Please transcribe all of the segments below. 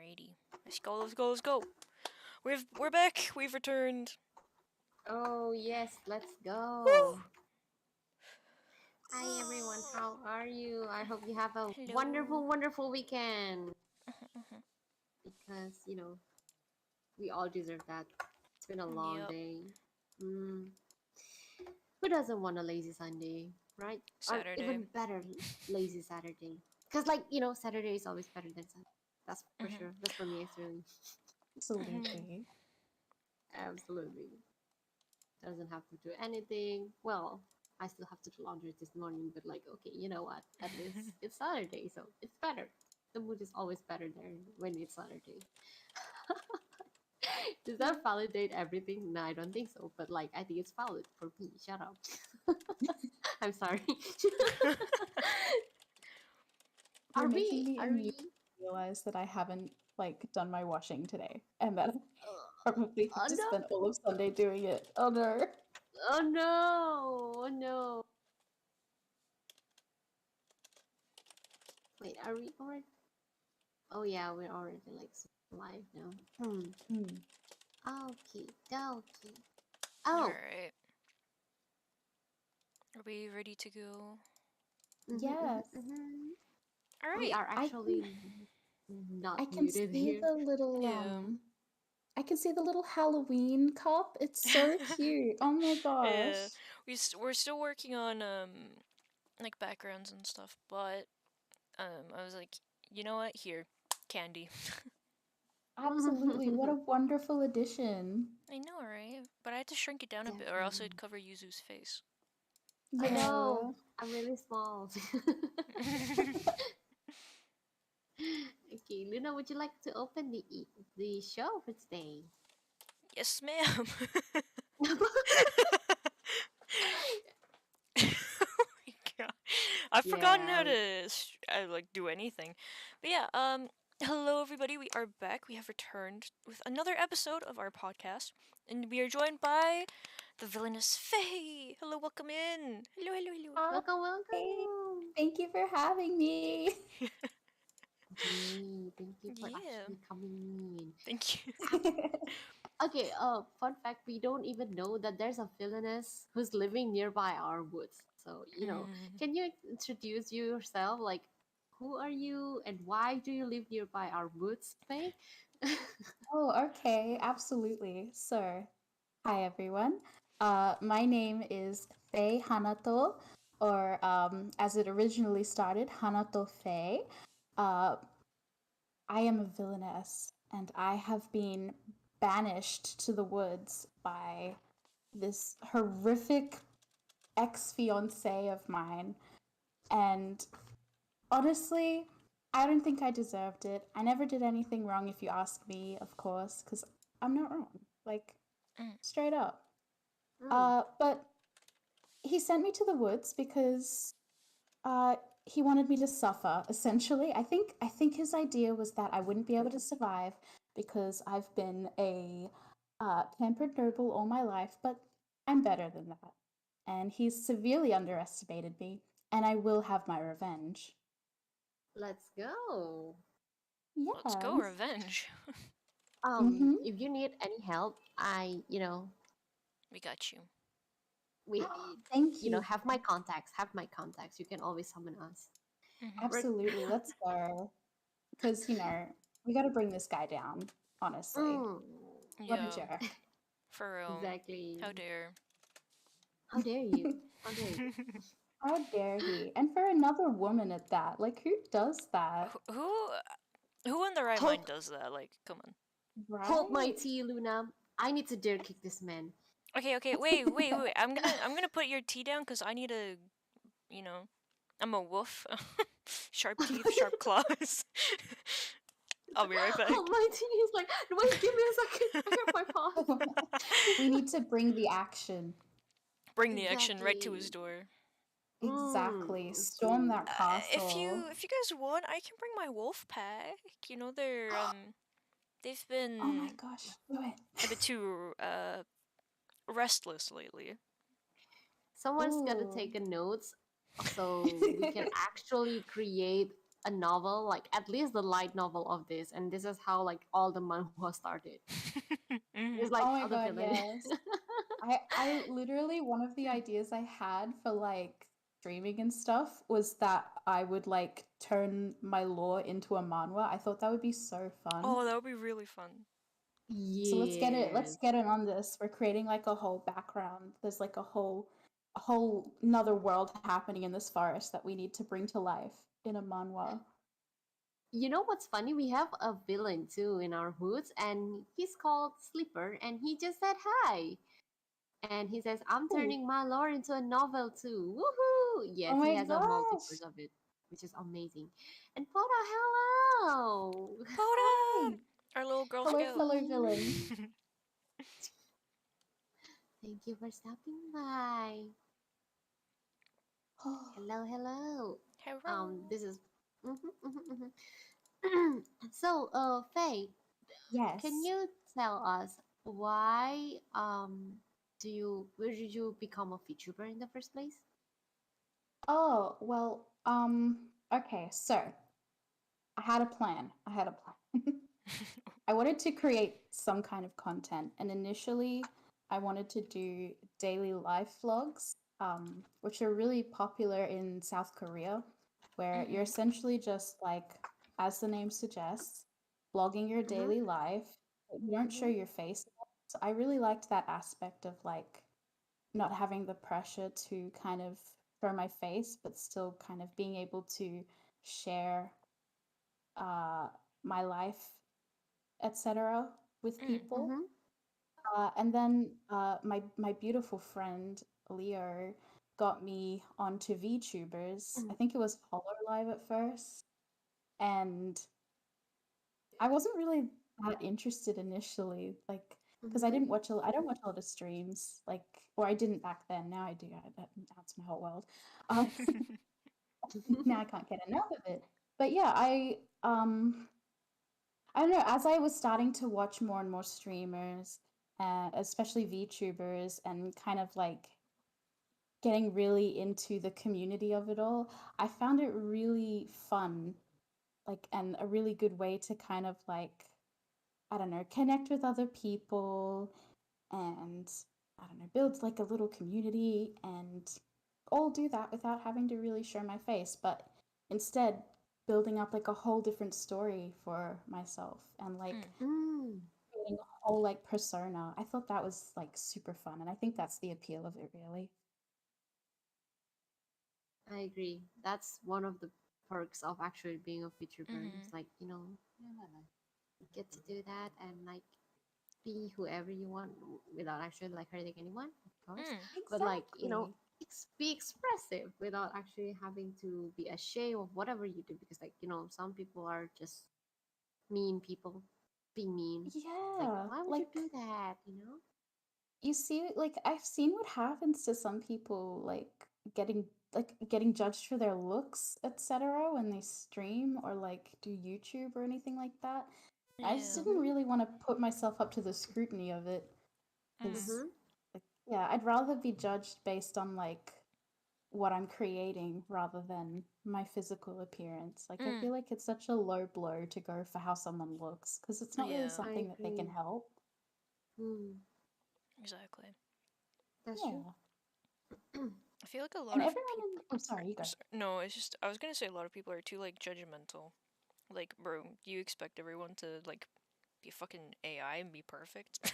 Alrighty. Let's go. We're back. We've returned. Oh yes, let's go. Woo! Hi everyone, how are you? I hope you have a Hello. wonderful weekend. Because we all deserve that. It's been a long Yep. day. Mm. Who doesn't want a lazy Sunday, right? Or Saturday. even better, lazy Saturday. Because Saturday is always better than Sunday. That's for sure. That's for me actually. Absolutely. Absolutely. Doesn't have to do anything. Well, I still have to do laundry this morning, but okay, you know what? At least it's Saturday, so it's better. The mood is always better there when it's Saturday. Does that validate everything? No, I don't think so. But I think it's valid for me. Shut up. I'm sorry. You're are making we? me Are we? realize that I haven't done my washing today, and that I probably have Oh to no! spend all of Sunday doing it. Oh no! Oh no! Oh no! Wait, are we already? Oh yeah, we're already live now. Okay, dokie. Oh, Alright. Are we ready to go? Yes. Alright. We are actually not I can muted see here. the little Yeah. I can see the little Halloween cup. It's so cute. Oh my Yeah. gosh. We're still working on backgrounds and stuff, but I was like, you know what? Here, candy. Absolutely. What a wonderful addition. I know, right? But I had to shrink it down a bit, or else it'd cover Yuzu's face. I Yeah. know. I'm really small. Okay, Luna, would you like to open the show for today? Yes, ma'am. Oh my god. I've forgotten how to do anything. But yeah, hello everybody. We are back. We have returned with another episode of our podcast, and we are joined by the villainous Faye. Hello, welcome in. Hello. Hi. Welcome. Thank you for having me. Yay, thank you for Yeah. actually coming in. Thank you. Okay, fun fact, we don't even know that there's a villainess who's living nearby our woods. So, can you introduce yourself? Who are you and why do you live nearby our woods, Faye? Oh, okay, absolutely. So, hi everyone. My name is Faye Hanato, or as it originally started, Hanato Faye. I am a villainess, and I have been banished to the woods by this horrific ex-fiance of mine. And honestly, I don't think I deserved it. I never did anything wrong, if you ask me, of course, because I'm not wrong. Straight up. But he sent me to the woods because he wanted me to suffer, essentially. I think his idea was that I wouldn't be able to survive because I've been a pampered noble all my life, but I'm better than that. And he's severely underestimated me, and I will have my revenge. Let's go. Yes. Let's go, revenge. If you need any help, We got you. we Thank you. have my contacts. You can always summon us. Absolutely. Let's go. Because, we got to bring this guy down, honestly. What a jerk. For real. Exactly. How dare. How dare you? How dare you? How dare he? And for another woman at that. Who does that? Who in the right mind does that? Come on. Right? Hold my tea, Luna. I need to dare kick this man. Okay, wait. I'm gonna put your tea down because I need a, I'm a wolf. Sharp teeth, sharp claws. I'll be right back. Hold my tea. He's like, wait, give me a second. I have my paws. We need to bring the action. Bring the action right to his door. Exactly. Storm that castle. If you guys want, I can bring my wolf pack. They've been Oh my gosh, do it. a bit too restless lately. Someone's gotta take a notes so we can actually create a novel, like at least the light novel of this, and this is how like all the manhwa started. It's Mhm. like Oh my other god, villain. yes. I literally one of the ideas I had for like streaming and stuff was that I would like turn my lore into a manhwa. I thought that would be so fun. Oh, that would be really fun. So let's get it. Yes. Let's get it on this. We're creating like a whole background. There's like a whole another world happening in this forest that we need to bring to life in a manhwa. You know what's funny? We have a villain too in our hoods, and he's called Sleeper, and he just said hi. And he says, I'm Ooh, turning my lore into a novel too. Woohoo! oh Yes, he my has a gosh! multiverse of it, which is amazing. And Poda, hello! Poda! Hi, Our little Girl hello, Scout. fellow villain. Thank you for stopping by. Hello, hello. Hello. This is. So, Faye, can Yes. you tell us why where did you become a VTuber in the first place? Oh, well, okay, so I had a plan. I had a plan. I wanted to create some kind of content, and initially I wanted to do daily life vlogs, which are really popular in South Korea, where you're Mhm. essentially just like, as the name suggests, vlogging your Mm-hmm, daily life, but you don't show mm-hmm, your face. So I really liked that aspect of like not having the pressure to kind of show my face, but still kind of being able to share uh, my life, etc., with Mm. people. mm-hmm, And then my beautiful friend Leo got me onto VTubers. I think it was Live at first, and I wasn't really that interested initially, like because mm-hmm. I don't watch a lot of streams, like or I didn't back then. Now I do. That's my whole world. Um, now I can't get enough of it. But yeah, I don't know. As I was starting to watch more and more streamers, especially VTubers, and kind of like getting really into the community of it all, I found it really fun, like, and a really good way to kind of like, I don't know, connect with other people and, I don't know, build like a little community and all do that without having to really show my face, but instead building up like a whole different story for myself and like Mm. Mm, creating a whole like persona. I thought that was like super fun, and I think that's the appeal of it, really. I agree. That's one of the perks of actually being a VTuber. It's Mhm. like, you get to do that and like be whoever you want without actually like hurting anyone, of course. Mm. But like, Exactly. be expressive without actually having to be ashamed of whatever you do because like, some people are just mean people being mean. It's like, Yeah, why would you like do that? you see, like I've seen what happens to some people, getting getting judged for their looks, etc., when they stream or like do YouTube or anything like that. I just Yeah. didn't Mm-hmm. really want to put myself up to the scrutiny of it Mm. because, Mm-hmm. like, yeah, I'd rather be judged based on like what I'm creating rather than my physical appearance. Like, I Mm. feel like it's such a low blow to go for how someone looks because it's not really Yeah. I something that they can agree. help. Mm, Exactly. that's true. Yeah. I feel like a lot And of everyone people. in, oh, sorry, you go. No, it's just I was gonna say a lot of people are too like judgmental. Like, bro, do you expect everyone to like be a fucking AI and be perfect?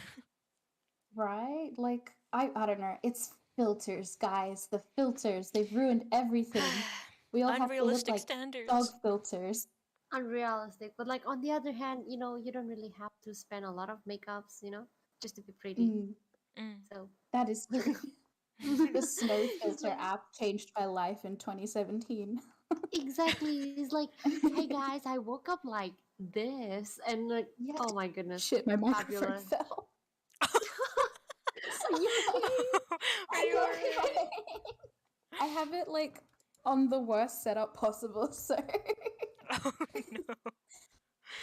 Right? Like, I don't know. It's filters, guys. The filters, they've ruined everything. We all have to look Unrealistic like dog standards. filters. Unrealistic. But like on the other hand, you don't really have to spend a lot of makeups, just to be pretty. Mm, Mm. So that is true. The snow it's filter like app changed my life in 2017. exactly. It's like, hey guys, I woke up like this, and like, Yeah. oh my goodness, Shit, my microphone fabulous. fell. Are you okay? Are I'm you alright? okay. I have it like on the worst setup possible, so Oh no.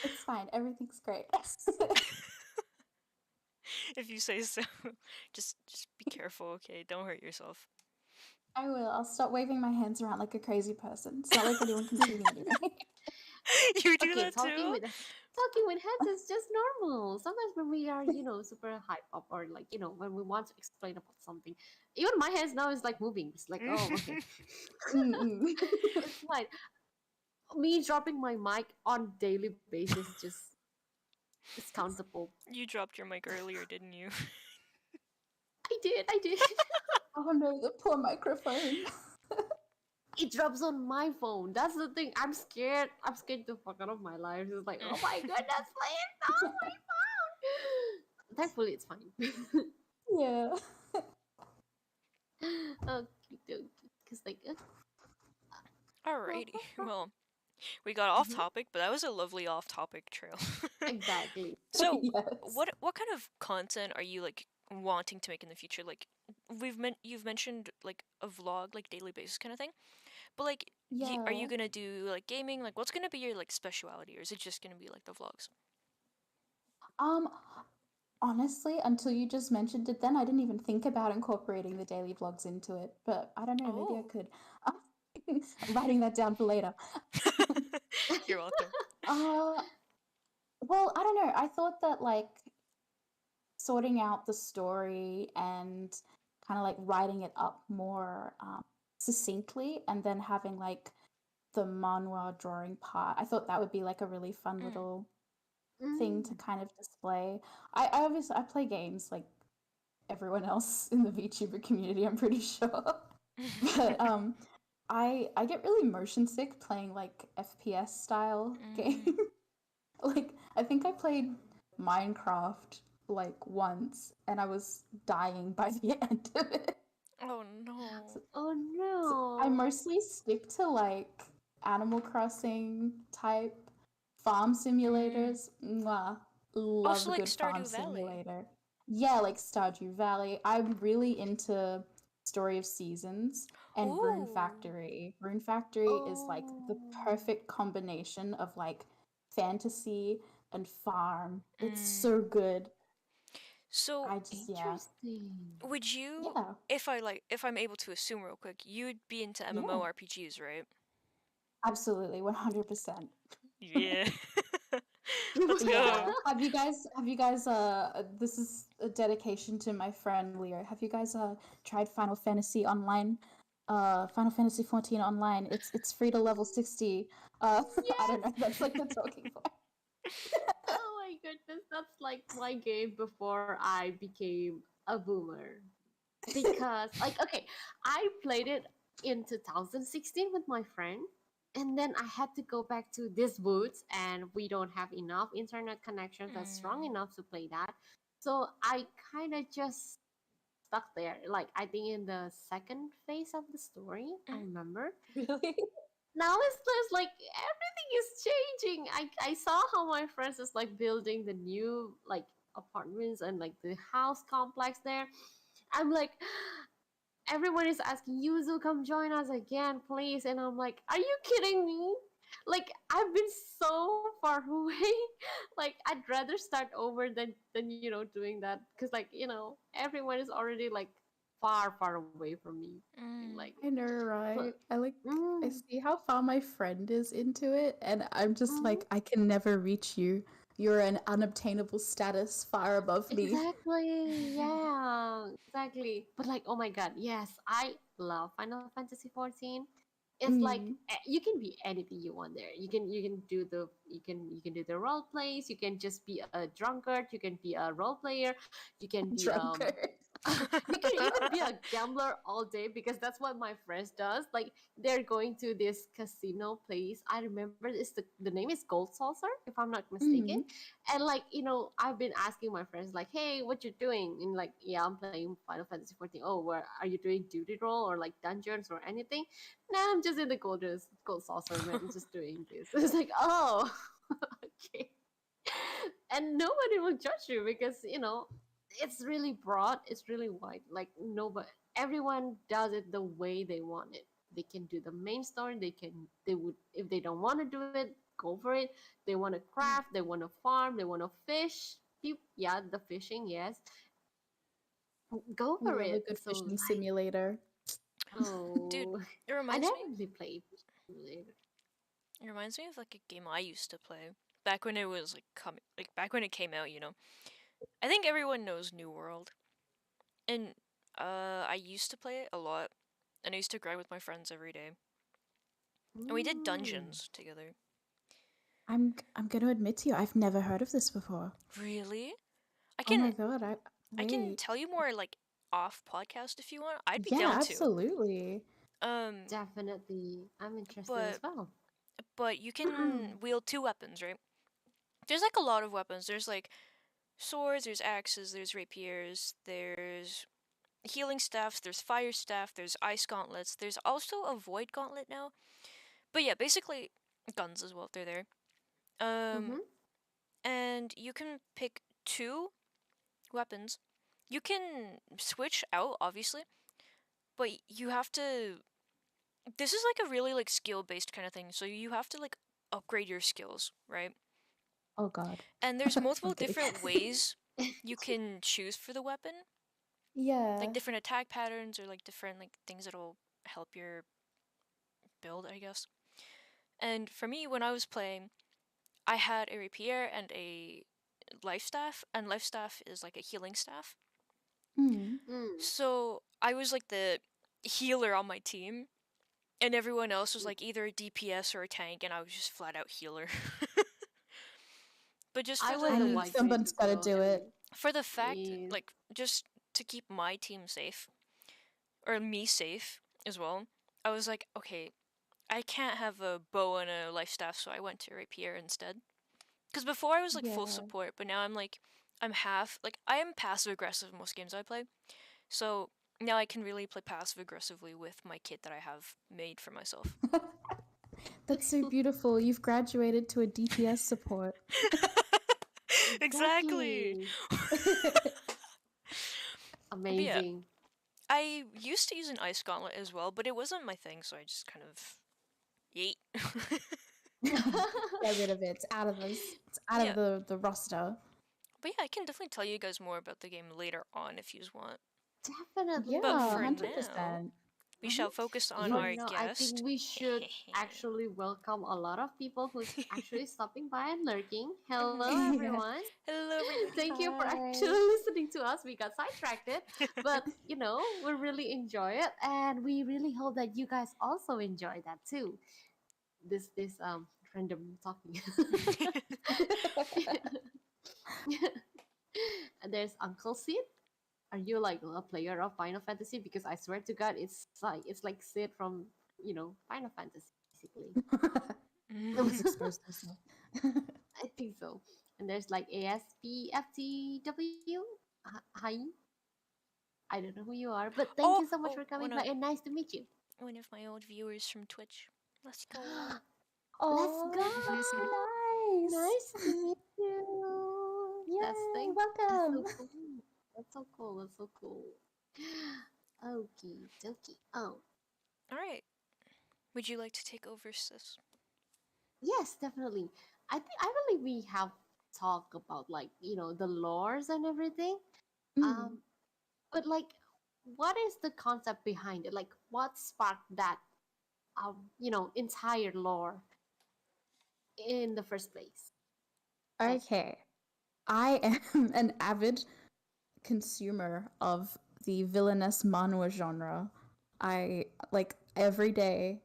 it's fine. Everything's great. If you say so. Just be careful, okay? Don't hurt yourself. I will. I'll stop waving my hands around like a crazy person. It's not like anyone can see me anyway. You do Okay, that too? talking with hands is just normal. Sometimes when we are, super hype up, or like, when we want to explain about something, even my hands now is like moving. It's like, oh, okay. Mm-mm. It's fine. Me dropping my mic on daily basis just is countable. You dropped your mic earlier, didn't you? I did. Oh no, the poor microphone. It drops on my phone. That's the thing. I'm scared. I'm scared to fuck out of my life. It's like, oh my goodness, please, no, my phone. Thankfully, it's fine. Yeah. Okay, because like, Alrighty. Well, we got off mhm, topic, but that was a lovely off topic trail. exactly. So, Yes. what kind of content are you like wanting to make in the future? Like you've mentioned like a vlog, like daily basis kind of thing. But like are you Yeah. going to do like gaming? Like what's going to be your like speciality, or is it just going to be like the vlogs? Um, Honestly, until you just mentioned it, then I didn't even think about incorporating the daily vlogs into it. But I don't know, maybe I Oh. could. I'm writing that down for later. You're welcome. Uh, well, I don't know. I thought that like sorting out the story and kind of like writing it up more succinctly, and then having like the manhwa drawing part. I thought that would be like a really fun Mm. little thing to Mm. kind of display. I obviously I play games like everyone else in the VTuber community, I'm pretty sure. But I get really motion sick playing like FPS style game. Mm. Like I think I played Minecraft like once and I was dying by the end of it. Oh no. So, Oh so I no. mostly stick to like Animal Crossing type farm Mm. simulators. Mwah. Love Also a like good farm Stardew Valley. simulator. Yeah, like Stardew Valley. I'm really into Story of Seasons and Rune Ooh. Factory. Rune Factory is like the Oh. perfect combination of like fantasy and farm. It's Mm. so good. So I just, yeah. Interesting. would you, Yeah. if I'm able to assume real quick, you'd be into Yeah. MMORPGs, right? Absolutely, 100%. Yeah. Let's go. Yeah. Have you guys this is a dedication to my friend Leo. Have you guys tried Final Fantasy Online? Final Fantasy 14 Online. It's free to level 60. I don't Yes. know. That's like the talking point. Oh my goodness, that's like my game before I became a boomer. Because, like, okay, I played it in 2016 with my friend, and then I had to go back to this woods, and we don't have enough internet connections that's strong Mm. enough to play that. So I kind of just stuck there. Like, I think in the second phase of the story, I Mm. remember. Really? Now it's just like everything is changing. I saw how my friends is like building the new like apartments and like the house complex there. I'm like, everyone is asking Yuzu, come join us again, please. And I'm like, are you kidding me? Like I've been so far away. Like I'd rather start over than doing that, because like everyone is already like far away from me. Like, Mm. I know, but, right? I mm, see how far my friend is into it, and I'm just mm, like, I can never reach you. You're an unobtainable status far above me. exactly. Yeah, exactly. But like, oh my god, yes, I love Final Fantasy 14. It's like Mm. you can be anything you want there. You can do the role plays. You can just be a drunkard. You can be a role player. You can be Drunkard. you can even be a gambler all day, because that's what my friends does. Like they're going to this casino place. I remember the name is Gold Saucer, if I'm not mistaken. Mm. And like I've been asking my friends like, hey, what you doing? And like, yeah, I'm playing Final Fantasy 14. Oh, where are you doing duty role or like dungeons or anything? No, I'm just in the gold saucer, man. I'm just doing this. It's like, oh, okay. And nobody will judge you, because it's really broad, it's really wide. Like nobody, everyone does it the way they want it. They can do the main story. They would, if they don't want to do it, go for it. They want to Mm. craft, they want to farm, they want to fish. Yeah, the fishing, yes. Go We for love a it. good So fishing like, simulator. Dude, oh, it I reminds never me. really played Simulator. It reminds me of like a game I used to play back when it was back when it came out. I think everyone knows New World, and I used to play it a lot, and I used to grind with my friends every day, and we did Mm. dungeons together. I'm going to admit to you, I've never heard of this before. Really? I Oh my can god, I can wait. tell you more like off podcast if you want. I'd be Yeah, down to. absolutely. Um, Definitely. I'm interested but as well. you can wield two weapons, right? There's like a lot of weapons. There's like swords, there's axes, there's rapiers, there's healing staffs, there's fire staff, there's ice gauntlets, there's also a void gauntlet now. But yeah, basically guns as well if they're there. Um, Mm-hmm. and you can pick two weapons. You can switch out, obviously, but you have to. This is like a really like skill based kind of thing, so you have to like upgrade your skills, right? Oh god. And there's multiple Okay. different ways you can choose for the weapon, like Yeah. different attack patterns or like different like things that'll help your build, I guess. And for me, when I was playing, I had a rapier and a life staff, and life staff is like a healing staff. Mm. Mm. So I was like the healer on my team, and everyone else was like either a DPS or a tank, and I was just flat out healer. But just I for was I a mean, white the bridge someone's as got to well, do it. and for the fact yes. like just to keep my team safe or me safe as well, I was like, okay, I can't have a bow and a life staff, so I went to rapier instead. Because before I was like full Yeah. support, but now I'm like I'm half like I am passive aggressive in most games I play. So now I can really play passive aggressively with my kit that I have made for myself. That's so beautiful. You've graduated to a DPS support. Exactly. Exactly. But yeah, Amazing. I used to use an ice gauntlet as well, but it wasn't my thing, so I just kind of yeet. Get rid of it. It's out of this. It's out of Yeah, the roster. but yeah, I can definitely tell you guys more about the game later on if you want. But Yeah, for Definitely. now, 100%. we Mhm. shall focus on For our now, I think guest. we should actually welcome a lot of people who's actually stopping by and lurking. Hello, Yeah. everyone. Hello, everybody. Thank you for actually Hi. listening to us. We got sidetracked, but we really enjoy it, and we really hope that you guys also enjoy that too. This random talking. And there's Uncle Sid. Are you like a player of Final Fantasy? Because I swear to God, it's like Sid from Final Fantasy, basically. He's exposed himself. I think so. And there's like ASPFTW. Hi. I don't know who you are, but thank you Oh, so much oh, for coming one by of and nice to meet you. one of my old viewers from Twitch. Let's go. Let's Oh, go. that's so nice. Nice to meet you. Yay, That's so welcome. cool. That's so cool. That's so cool. Okie dokie. Oh, All right. Would you like to take over, sis? yes, definitely. I believe we have talked about like the lores and everything. Mm. Um, but like, what is the concept behind it? Like, what sparked that entire lore in the first place? Hey. Okay. I am an avid consumer of the villainous manhwa genre. I like every day,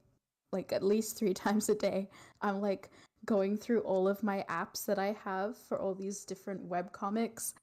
like at least 3 times a day, I'm like going through all of my apps that I have for all these different web comics,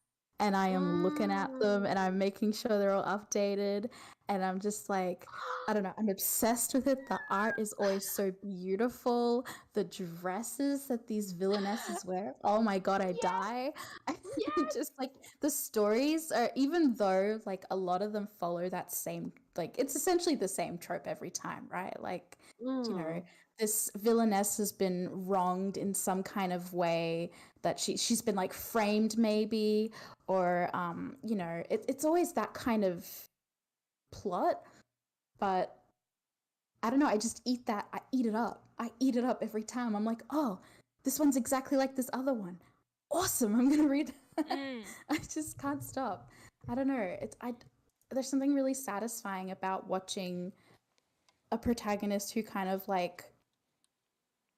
and I am looking at them and Mm. I'm making sure they're all updated, and I'm just like, I don't know, I'm obsessed with it. The art is always so beautiful. The dresses that these villainesses wear, oh my god, I Yes, die. I yes. just like the stories are, even though like a lot of them follow that same, like it's essentially the same trope every time, right? Like, you know, Mm. this villainess has been wronged in some kind of way, that she's been like framed maybe, or it's always that kind of plot. But I don't know, I just eat that. I eat it up. I eat it up every time. I'm like, oh, this one's exactly like this other one. Awesome, I'm gonna read that. Mm. I just can't stop. I don't know. There's something really satisfying about watching a protagonist who kind of like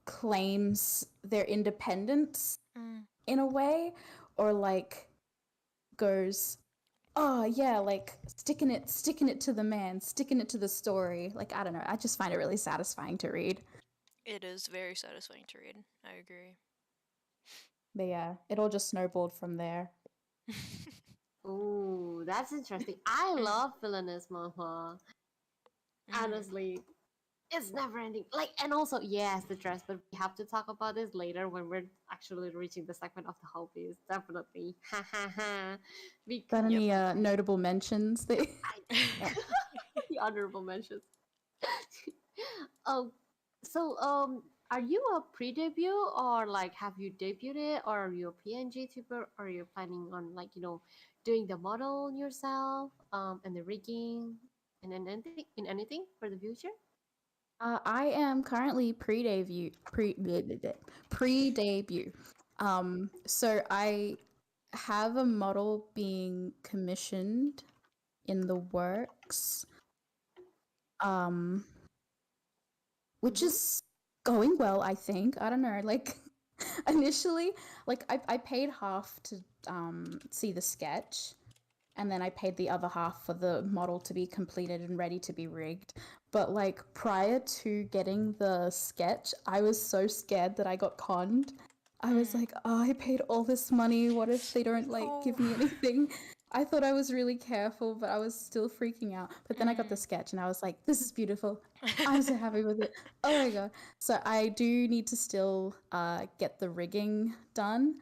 claims their independence Mm. in a way, or like goes, oh yeah, like sticking it to the man, sticking it to the story. Like, I don't know, I just find it really satisfying to read. It is very satisfying to read. I agree. But yeah, it all just snowballed from there. Oh, that's interesting. I love villainous manhwa. Honestly, it's never ending. Like, and also, yes, the dress, but we have to talk about this later when we're actually reaching the segment of the hobbies. Definitely. Ha ha ha. Got Yep. any notable mentions that The honorable mentions. Oh, so are you a pre-debut or like have you debuted or are you a PNG tuber or are you planning on like doing the model yourself and the rigging and then anything for the future? I am currently pre-debut. So I have a model being commissioned in the works, which Mm-hmm. is going well, I think. I don't know, like initially, like I paid half to see the sketch, and then I paid the other half for the model to be completed and ready to be rigged. But like prior to getting the sketch, I was so scared that I got conned. I was like, oh, I paid all this money. What if they don't like give me Oh. anything? I thought I was really careful, but I was still freaking out. But then I got the sketch and I was like, this is beautiful. I'm so happy with it. Oh my god. So I do need to still get the rigging done.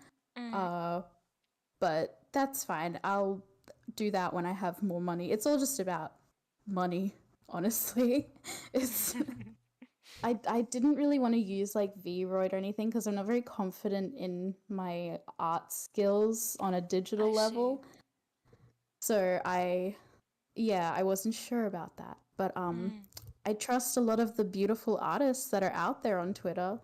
But that's fine. I'll do that when I have more money. It's all just about money, honestly. It's I didn't really want to use like VRoid or anything because I'm not very confident in my art skills on a digital I see. level. So I wasn't sure about that. But I trust a lot of the beautiful artists that are out there on Twitter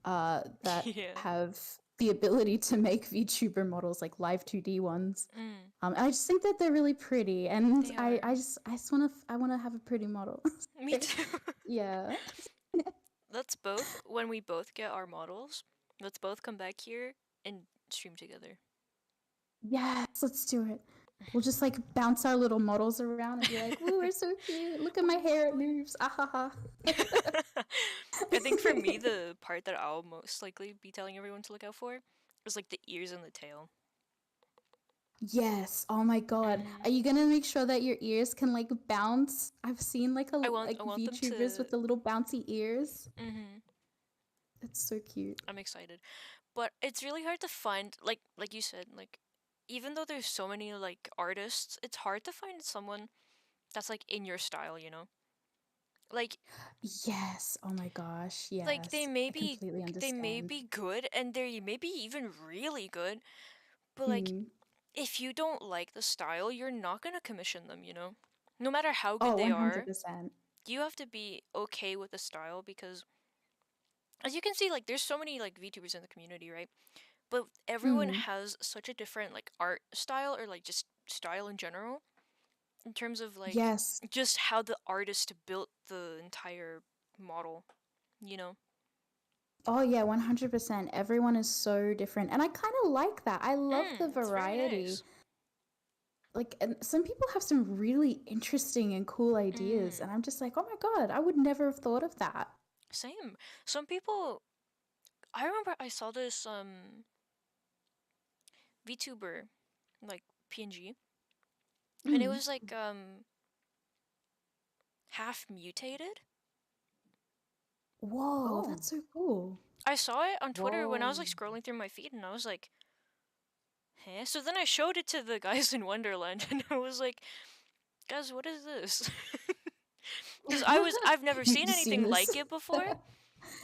that Yeah. have the ability to make VTuber models, like live 2D ones. I just think that they're really pretty, and They I, are. I just I want to have a pretty model. Me too. Yeah. Let's both, when we both get our models, let's both come back here and stream together. Yes, let's do it. We'll just like bounce our little models around and be like, "Ooh, we're so cute! Look at my hair; it moves." Ah ha ha. I think for me, the part that I'll most likely be telling everyone to look out for is like the ears and the tail. Yes. Oh my god. Are you gonna make sure that your ears can like bounce? I've seen like I want them VTubers to. with the little bouncy ears. Hmm. It's so cute. I'm excited, but it's really hard to find like you said, like even though there's so many like artists, it's hard to find someone that's like in your style, you know? Like Yes. Oh my gosh. like Yes. I completely they may understand. be good and they may be even really good, but like Hmm. if you don't like the style, you're not going to commission them, you know? No matter how good Oh, they are, 100%. you have to be okay with the style because as you can see like there's so many like VTubers in the community, right? But everyone Mm. has such a different like art style or like just style in general in terms of like Yes. just how the artist built the entire model, you know? Oh yeah, 100%. Everyone is so different. And I kind of like that. I love the It's very variety. nice. Like, and some people have some really interesting and cool ideas, and I'm just like, oh my god, I would never have thought of that. Same. Some people I remember I saw this VTuber like PNG and it Mm. was like half mutated. Whoa, Oh, that's so cool. I saw it on Twitter when I was whoa. like scrolling through my feed and I was like, "Huh?" So then I showed it to the guys in Wonderland and I was like, "Guys, what is this?" Cuz I've never seen You seen anything this? like it before.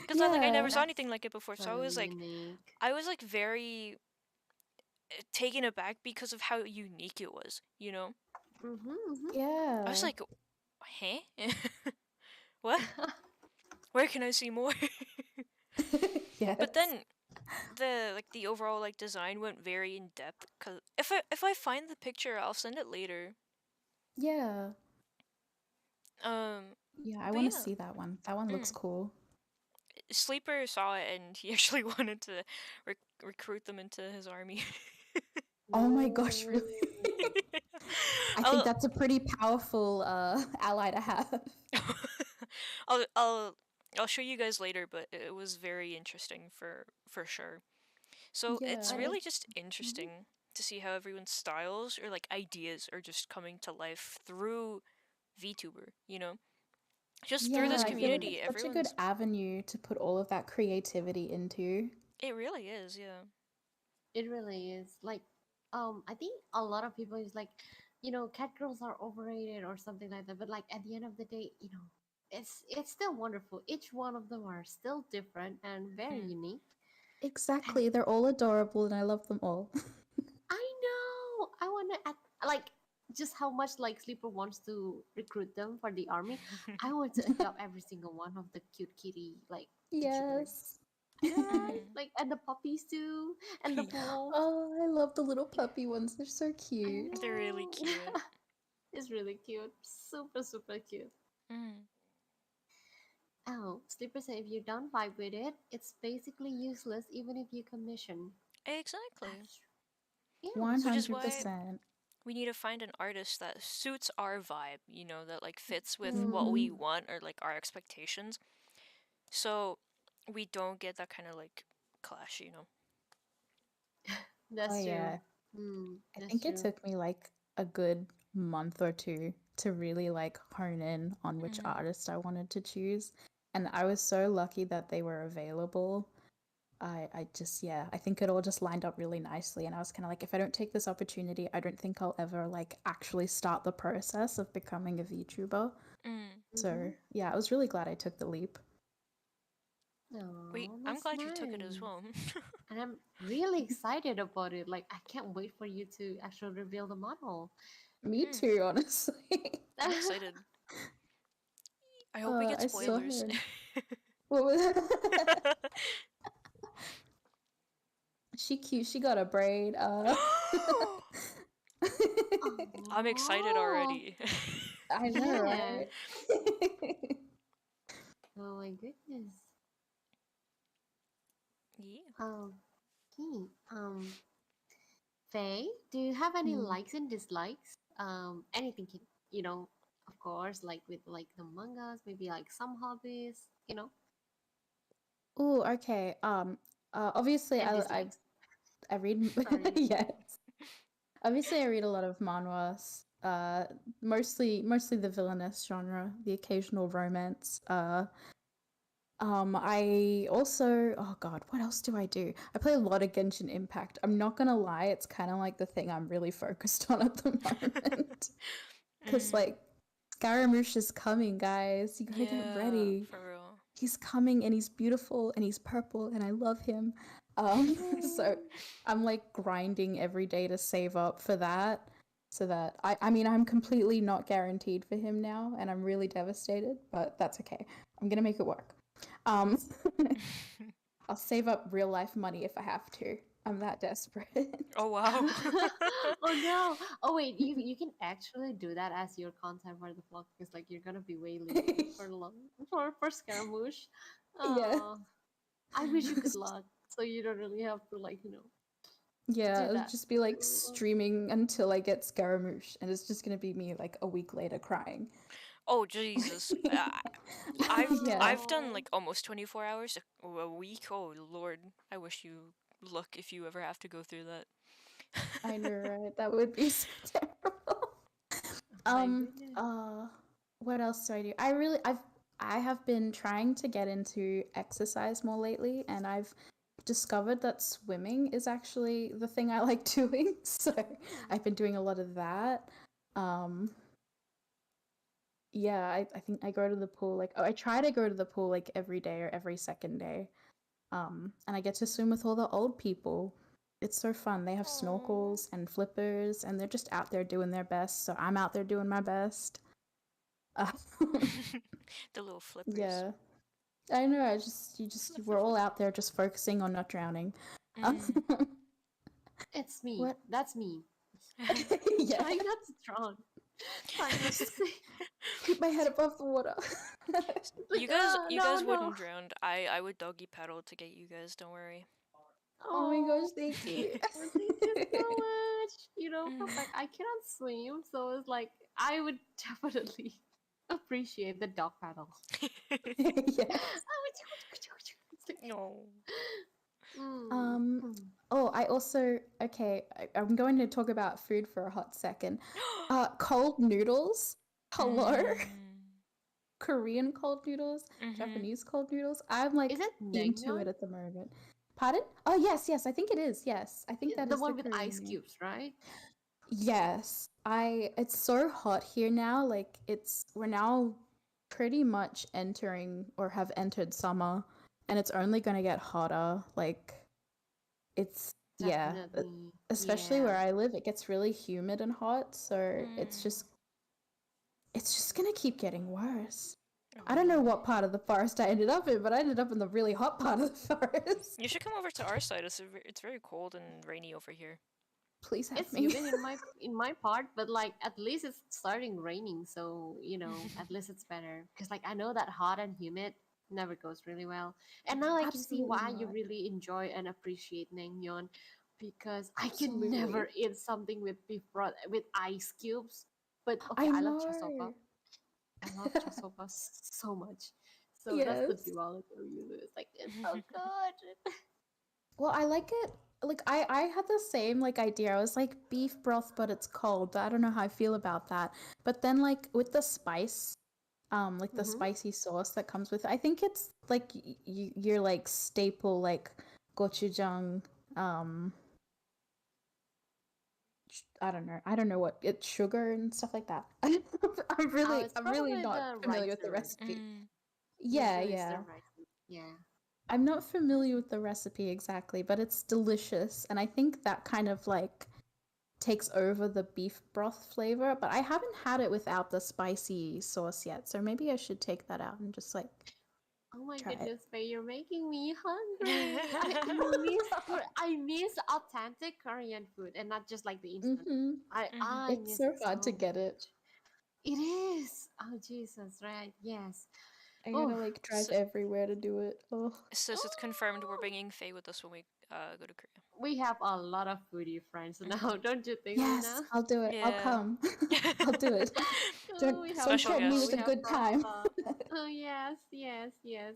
Cuz I never Yeah. saw That's anything like it before. So totally unique. I was like very taken aback because of how unique it was, you know? Mm-hmm, I was Yeah. like, "Huh?" What? Where can I see more? But Yes. then the overall like design went very in depth. Cause if I find the picture, I'll send it later. Yeah. Um, Yeah, I but want to yeah, see that one. That one looks mm, cool. Sleeper saw it and he actually wanted to recruit them into his army. Oh my gosh, Ooh. really? I think I'll, that's a pretty powerful ally to have. I'll I'll I'll show you guys later, but it was very interesting for sure. So it's Yeah. And it, really just Mhm. interesting to see how everyone's styles or like ideas are just coming to life through VTuber, you know? Just through Yeah, this I feel like community, it's such a good everyone's avenue to put all of that creativity into. it really is, yeah. it really is. Like, I think a lot of people is like, cat girls are overrated or something like that. But like at the end of the day, it's still wonderful. Each one of them are still different and very Mm. unique. And Exactly, they're all adorable and I love them all. I know I wanna like just how much like Sleeper wants to recruit them for the army. I want to adopt every single one of the cute kitty like VTubers. Yes. I know, right? Mhm. Like, and the puppies too, and the Yeah, wolf. Oh, I love the little puppy ones. They're so I cute. they're really know. cute. It's really cute. Super, super cute. Mm. Oh, Sleeper said if you don't vibe with it, it's basically useless even if you commission. Exactly. That's yeah. Which is why 100%. we need to find an artist that suits our vibe, you know, that like fits with what we Mm-hmm. Mm, want or like our expectations. So we don't get that kind of like clash, you know. Oh, that's true. yeah. I That's think it true. took me like a good month or two to really like hone in on which Mm. artist I wanted to choose. And I was so lucky that they were available. I just, yeah, I think it all just lined up really nicely. And I was kind of like, if I don't take this opportunity, I don't think I'll ever like actually start the process of becoming a VTuber. Mm. So, Mm-hmm. yeah, I was really glad I took the leap. Wait, Oh, I'm that's glad you took it as nice. well. And I'm really excited about it. Like, I can't wait for you to actually reveal the model. Me Mm. too, honestly. I'm excited. I hope we get I saw Really? spoilers. her. What was she cute? She got a braid. I'm excited Oh, already. I know, yeah. right? Oh my goodness. Yeah. Okay. Faye, do you have any Mm. likes and dislikes? Anything can, of course, like with like the mangas, maybe like some hobbies. Oh, okay. Obviously, And I dislikes. I read. Sorry. Yes, obviously, I read a lot of manhwas. Mostly the villainess genre, the occasional romance. I also, oh God, what else do I do? I play a lot of Genshin Impact. I'm not gonna lie, it's kind of like the thing I'm really focused on at the moment. Because, Mm. like, Scaramouche is coming, guys. You gotta get Yeah, ready. for real. He's coming and he's beautiful and he's purple and I love him. So I'm like grinding every day to save up for that. So that I mean I'm completely not guaranteed for him now and I'm really devastated, but that's okay. I'm gonna make it work. Um I'll save up real life money if I have to. I'm that desperate. Oh wow. Oh no. Oh wait, you can actually do that as your content for the vlog because like you're gonna be wailing for long for Scaramouche. Yeah. Oh, I wish you good luck. So you don't really have to like, to Yeah, do it'll that. just be like Oh, streaming until I get Scaramouche, and it's just gonna be me like a week later crying. Oh Jesus. Yeah, I've done no. like almost 24 hours a week. Oh Lord. I wish you luck if you ever have to go through that. I know, right? That would be so terrible. Oh my Um, goodness. uh, what else do I do? I have been trying to get into exercise more lately, and I've discovered that swimming is actually the thing I like doing. So Oh. I've been doing a lot of that. Um, yeah, I think I go to the pool like I try to go to the pool like every day or every second day. And I get to swim with all the old people. It's so fun. They have Aww. snorkels and flippers, and they're just out there doing their best. So I'm out there doing my best. Uh, The little flippers. yeah, I know. We're all out there just focusing on not drowning. Mm. It's me. What? That's me. Yeah, Trying not to drown. Trying not to sink. keep my head above the water. Like, You no, guys no. wouldn't drown. I would doggy paddle to get you guys. Don't worry. Oh my Oh, gosh, thank you. oh, thank you so much. For fact, I cannot swim, so it's like I would definitely appreciate the dog paddle. Yes. No. Mm, Um, mm. oh, I also, okay, I'm going to talk about food for a hot second. Cold noodles. Hello? Korean cold noodles, Mm-hmm. Japanese cold noodles. I'm Is like it into naengmyeon? it at the moment. Pardon? Oh, yes, yes, I think it is. Yes, I think that The is the one with ice Korean name. cubes, right? Yes, it's so hot here now. Like we're now pretty much entering or have entered summer, and it's only going to get hotter. Like it's yeah, Definitely. especially where Yeah. I live, it gets really humid and hot, so Mm. it's just going to keep getting worse. I don't know Oh. what part of the forest I ended up in, but I ended up in the really hot part of the forest. You should come over to our side. It's very cold and rainy over here. Please have It's me. humid in my part, but like at least it's starting raining, so at least it's better. Because like I know that hot and humid never goes really well. And now I can see Absolutely why you not. really enjoy and appreciate naengmyeon, because I can Absolutely. never eat something with beef broth with ice cubes. But okay, I I love chasopa. know. I love chasopa so much. So that's the Yes. duality of you. It's like it's so good. Well, I like it. Like I had the same like idea. I was like beef broth, but it's cold. But I don't know how I feel about that. But then like with the spice, like the Mm-hmm. spicy sauce that comes with it, I think it's like your like staple like gochujang. Um, I don't know. I don't know what it's sugar and stuff like that. Oh, it's I'm really probably not the familiar with the ricer. recipe. Mm. Yeah, Usually it's the yeah. ricer. Yeah. I'm not familiar with the recipe exactly, but it's delicious, and I think that kind of like takes over the beef broth flavor, but I haven't had it without the spicy sauce yet, so maybe I should take that out and just like Oh my try it. goodness, Faye, you're making me hungry. I miss authentic Korean food and not just like the instant. Mm-hmm. Mhm. I It's miss so it hard to so get it. much. It is. Oh Jesus, right? Yes. I Oh. gotta like drive So, everywhere to do it. Oh, so it's confirmed we're bringing Faye with us when we go to Korea. We have a lot of foodie friends now, Mhm. don't you think, yes, Luna? I'll do it. I'll Yeah. come. I'll do it. Oh, we have Don't Special threaten me Papa, with guest. we a have good time. Papa. Oh yes, yes, yes.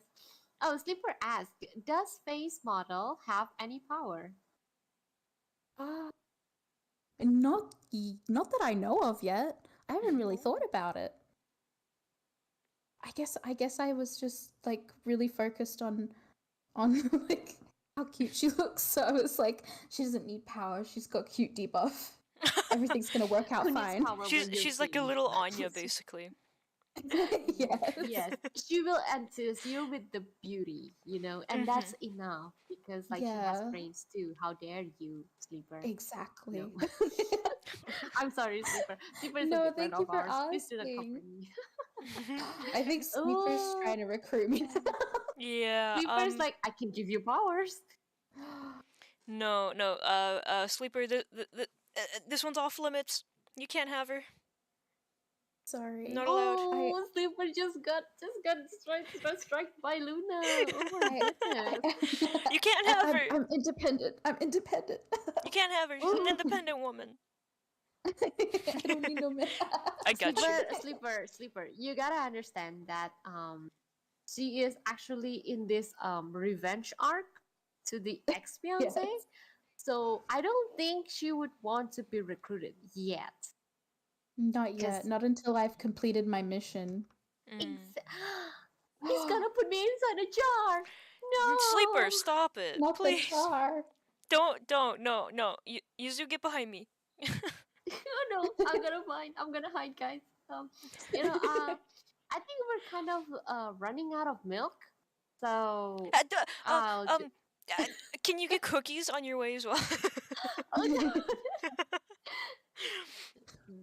Oh, Sleeper asked, does Face Model have any power? Ah, not that I know of yet. I haven't really Oh. thought about it. I guess I was just like really focused on like how cute she looks. So I was like, she doesn't need power. She's got cute debuff. Everything's gonna work out Who needs fine. power when you're She's like a pretty? little Anya, basically. Yes. Yes, she will enthuse you with the beauty, and that's Mhm. enough because like she has Yeah. brains too. How dare you, Sleeper? No. Exactly. I'm sorry, Sleeper. Sleeper is a No, good friend thank you of for ours. Please do not asking. copy me. I think Sleeper's Oh, trying to recruit me. Yeah. Sleeper's like, I can give you powers. No, no. Sleeper. This one's off limits. You can't have her. Sorry. Not allowed. I Oh, Sleeper just got struck by Luna. Oh my I goodness. You can't have her. I'm independent. I'm independent. You can't have her. She's an Oh, independent woman. I don't need no man. I got you. Sleeper. You gotta understand that she is actually in this revenge arc to the ex Yes. fiance. So I don't think she would want to be recruited yet. Not yet. Because Not until I've completed my mission. Mm. he's gonna put me inside a jar. Sleeper, No. stop it, Not the please. jar. Don't, no. Yuzu, get behind me. Oh no, I'm gonna hide, guys. Um, I think we're kind of running out of milk, so Uh, d- uh, I'll. um, uh, can you get cookies on your way as well? Oh no!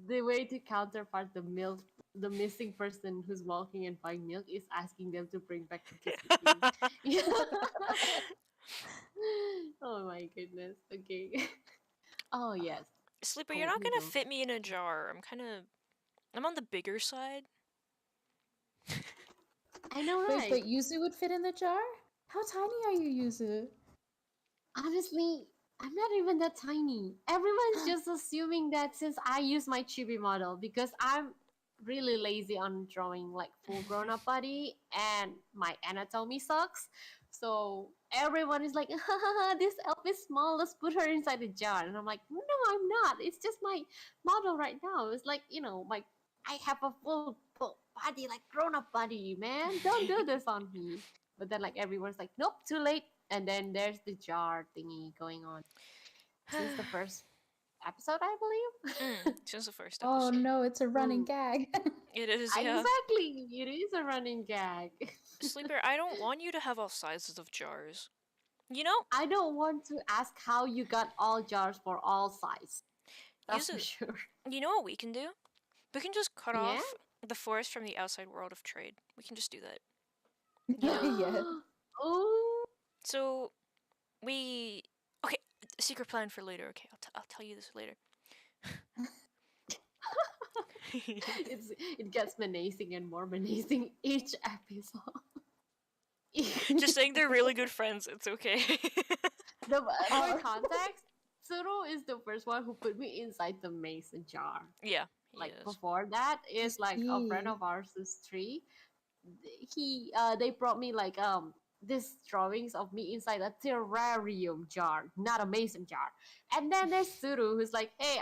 The way to counterpart the missing person who's walking and buying milk is asking them to bring back cookies with you. Yeah. Oh my goodness. Okay. Oh yes. Sleeper, you're Cold not gonna noodles. fit me in a jar. I'm on the bigger side. I know, Wait, right? but Yuzu would fit in the jar? How tiny are you, Yuzu? Honestly, I'm not even that tiny. Everyone's just assuming that since I use my chibi model because I'm really lazy on drawing like full grown up body and my anatomy sucks. So everyone is like, this elf is small, let's put her inside the jar. And I'm like, no, I'm not. It's just my model right now. It's like, my I have a full body, like grown up body, man. Don't do this on me. But then like everyone's like, nope, too late. And then there's the jar thingy going on since the first episode, I believe. Since the first Oh episode. no, it's a running Mm, gag. It is, yeah. exactly, it is a running gag. Sleeper, I don't want you to have all sizes of jars. You know, I don't want to ask how you got all jars for all size. That's use for it. sure. You know what we can do? We can just cut Yeah. off the forest from the outside world of trade. We can just do that. You know? Yeah. Oh, So, we. Okay, secret plan for later. Okay, I'll tell you this later. it gets menacing and more menacing each episode. Just saying they're really good friends. It's okay. For Oh. context, Tsuru is the first one who put me inside the mason jar. Yeah, he Like is. before that I is like a friend see. of ours who's three. They brought me like these drawings of me inside a terrarium jar, not a mason jar. And then there's Suru who's like, hey,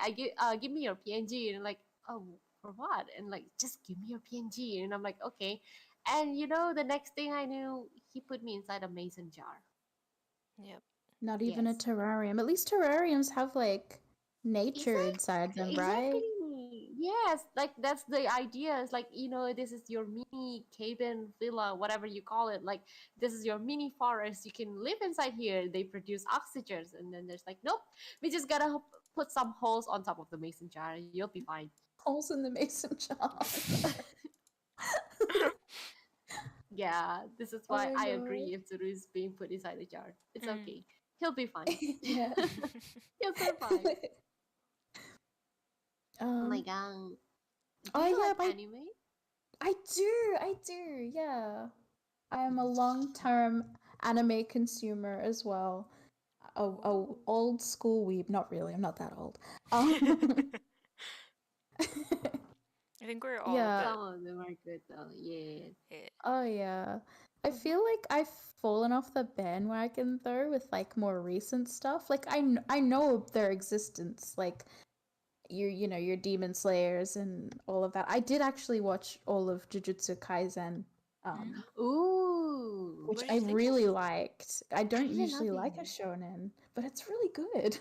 give me your PNG, and I'm like, oh, for what? And like, just give me your PNG, and I'm like, okay. And the next thing I knew, he put me inside a mason jar. Yep. Not even a Yes. terrarium. At least terrariums have like nature inside them, right? Exactly. Yes, like that's the idea. It's like, this is your mini cabin, villa, whatever you call it. Like, this is your mini forest. You can live inside here. They produce oxygen. And then there's like, nope, we just gotta put some holes on top of the mason jar. You'll be fine. Holes in the mason jar. Yeah, this is Oh why my I god. agree if Zuru is being put inside the jar. It's Mm. okay. He'll be fine. Yeah. He'll survive. Oh my um. god. Do Oh you yeah, like my anime? I do. Yeah. I am a long-term anime consumer as well. A Ooh. old school weeb. Not really. I'm not that old. Um, I think we're all a yeah. bit. Some of them are good though. Yeah. Oh yeah. I feel like I've fallen off the bandwagon though with like more recent stuff. Like I know of their existence, like your Demon Slayers and all of that. I did actually watch all of Jujutsu Kaisen, um, Ooh. which What did I you think? really liked. I I don't really love usually like a it. shonen, but it's really good.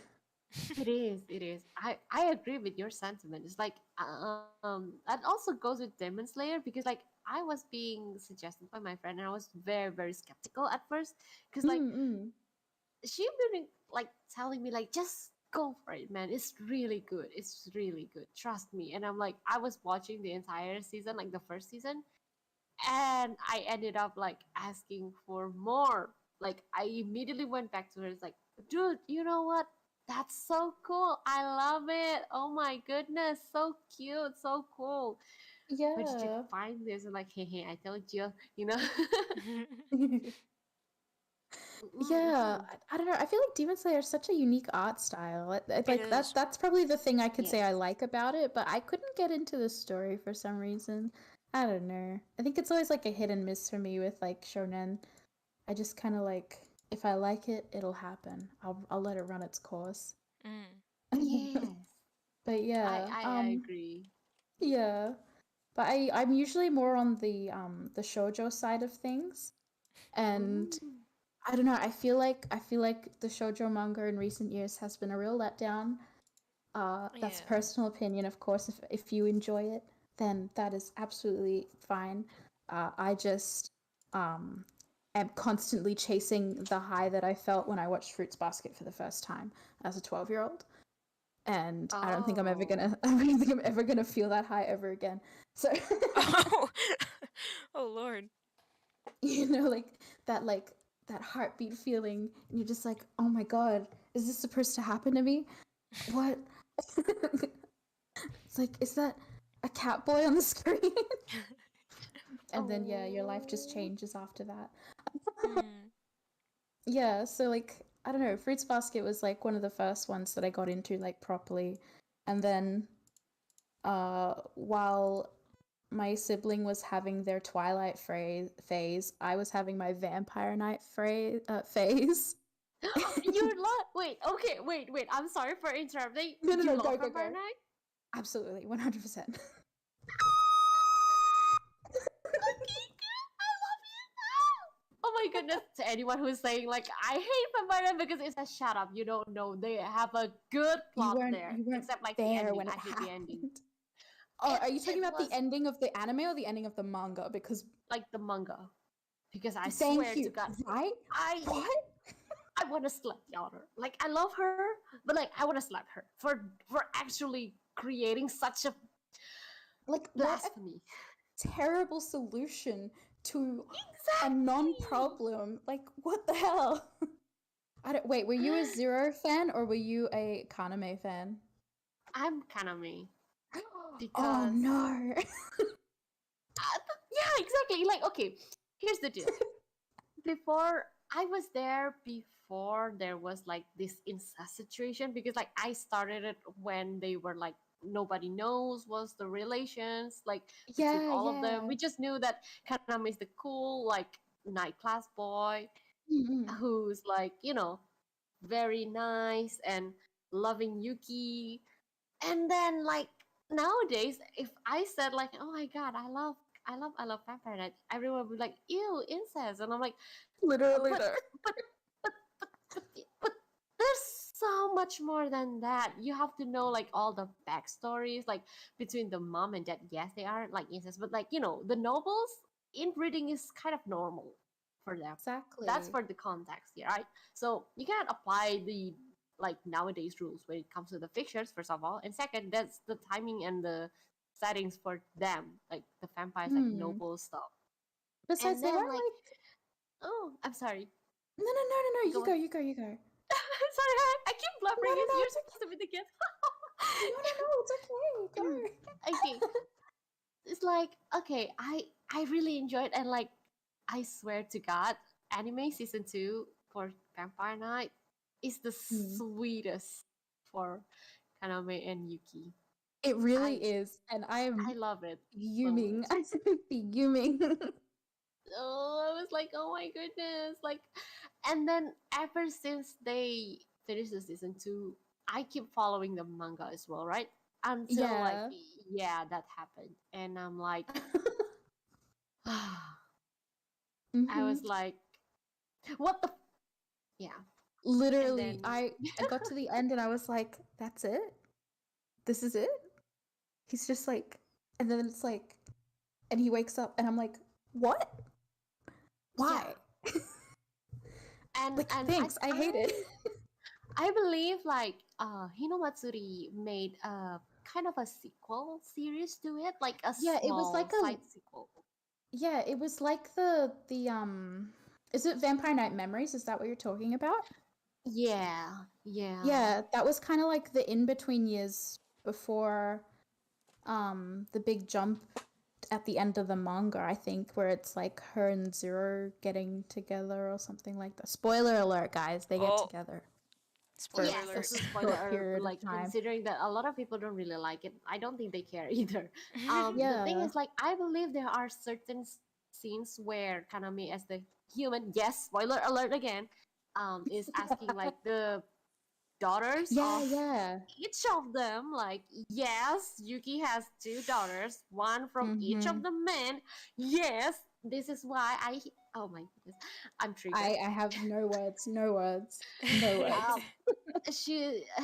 It is. It is. I agree with your sentiment. It's like that also goes with Demon Slayer because like I was being suggested by my friend and I was very very skeptical at first because like Mm-mm. she been like telling me like just go for it, man. It's really good. It's really good. Trust me. And I'm like I was watching the entire season, like the first season, and I ended up like asking for more. Like I immediately went back to her. It's like, dude, you know what? That's so cool. I love it. Oh my goodness, so cute, so cool. Where did you Yeah. find this? I'm like, hey, hey, I told you, you know. Yeah, Mm-mm-mm. I don't know. I feel like Demon Slayer is such a unique art style. It Like is. that's probably the thing I could say Yes. I like about it, but I couldn't get into the story for some reason. I don't know. I think it's always like a hit and miss for me with like shonen. I just kind of like if I like it, it'll happen. I'll let it run its course. Mm. Yes. But I, yeah, I I agree. yeah. But I'm usually more on the shoujo side of things. And Ooh. I don't know. I feel like the shoujo manga in recent years has been a real letdown. That's Yeah. personal opinion, of course. If you enjoy it, then that is absolutely fine. I just um am constantly chasing the high that I felt when I watched Fruits Basket for the first time as a 12-year-old, and I don't think I'm ever Oh. gonna. I don't think I'm ever gonna feel that high ever again. So Oh. Oh Lord. like that heartbeat feeling, and you're just like, oh my god, is this supposed to happen to me? What? It's like, is that a cat boy on the screen? and then yeah, your life just Oh. changes after that. Mm. Yeah, so like I don't know, Fruits Basket was like one of the first ones that I got into like properly. And then while my sibling was having their Twilight phase, I was having my Vampire Night phase. You love. Wait. Okay. Wait. I'm sorry for interrupting. No, no, You no, love go, go, Vampire go. Night? Absolutely, 100%. Okay, I love you. Oh my goodness! To anyone who's saying like I hate Vampire Night because it's a shut up. You don't know they have a good You plot weren't there, you weren't except like the there ending. when I it hate the ending. happened. Oh, are you talking It about the was ending of the anime or the ending of the manga? Because like the manga, because I thank swear to you. God, Right? I What? I want to slap the author. Like I love her, but like I want to slap her for actually creating such a Like what a blasphemy. terrible solution to a Exactly. non-problem. Like what the hell? I don't wait, were you a Zero fan or were you a Kaname fan? I'm Kaname Oh because no. yeah, exactly. Like okay, here's the deal. Before I was there before there was like this incest situation because like I started it when they were like nobody knows what's the relations like between Yeah, all of them. yeah. We just knew that Kaname is the cool like night class boy Mm-hmm. who's like very nice and loving Yuki. And then like nowadays, if I said like, "Oh my god, I love Vampire Night," everyone would be like, "Ew, incest," and I'm like, Literally "But, though. but, but, but there's so much more than that. You have to know like all the backstories, like between the mom and dad. Yes, they are like incest, but like the nobles inbreeding is kind of normal for them. That's Exactly. for the context here, right? So you can't apply the like nowadays rules when it comes to the fictions, first of all, and second, that's the timing and the settings for them, like the vampires, like Hmm. noble stuff. Besides, And they then weren't like, like oh, I'm sorry. no, no, no, no, no. Go You on. go, you go, you go. Sorry, I keep No, blubbering. no, Is no. you're It's supposed to be the kid? no, no, no. It's okay. Okay, Go. it's like okay, I really enjoyed and like I swear to God, anime season 2 for Vampire Night is the Hmm. sweetest for Kaname and Yuki. It really I is, and I I am love it so fuming. much. I'm fuming. Oh, I was like, oh my goodness, like, and then ever since they finished the season 2, I keep following the manga as well, right? Until like, Yeah. yeah, that happened, and I'm like, I Hmm. was like, what the? Yeah, and Literally, then I got to the end and I was like, "That's it. This is it." He's just like, and then it's like, and he wakes up, and I'm like, "What? yeah, Why?" Like, and thanks. I hate it. I believe like Hinomatsuri made a kind of a sequel series to it, like a Yeah, it was small like a side sequel. yeah, it was like the is it Vampire Night Memories? Is that what you're talking about? Yeah, yeah, Yeah, that was kind of like the in between years before the big jump at the end of the manga, I think, where it's like her and Zero getting together or something like that. Spoiler alert, guys, they get Oh, together for spoiler yes, a this alert. is spoiler short alert, but period of like time. considering that a lot of people don't really like it, I don't think they care either. The thing Yeah. is like I believe there are certain scenes where Kaname as the human, yes, spoiler alert again, is asking like the daughters Yeah, of yeah. each of them, like yes, Yuki has two daughters, one from each Mm-hmm. of the men. Yes, this is why oh my goodness, I'm triggered. I have no words, no words, no words. um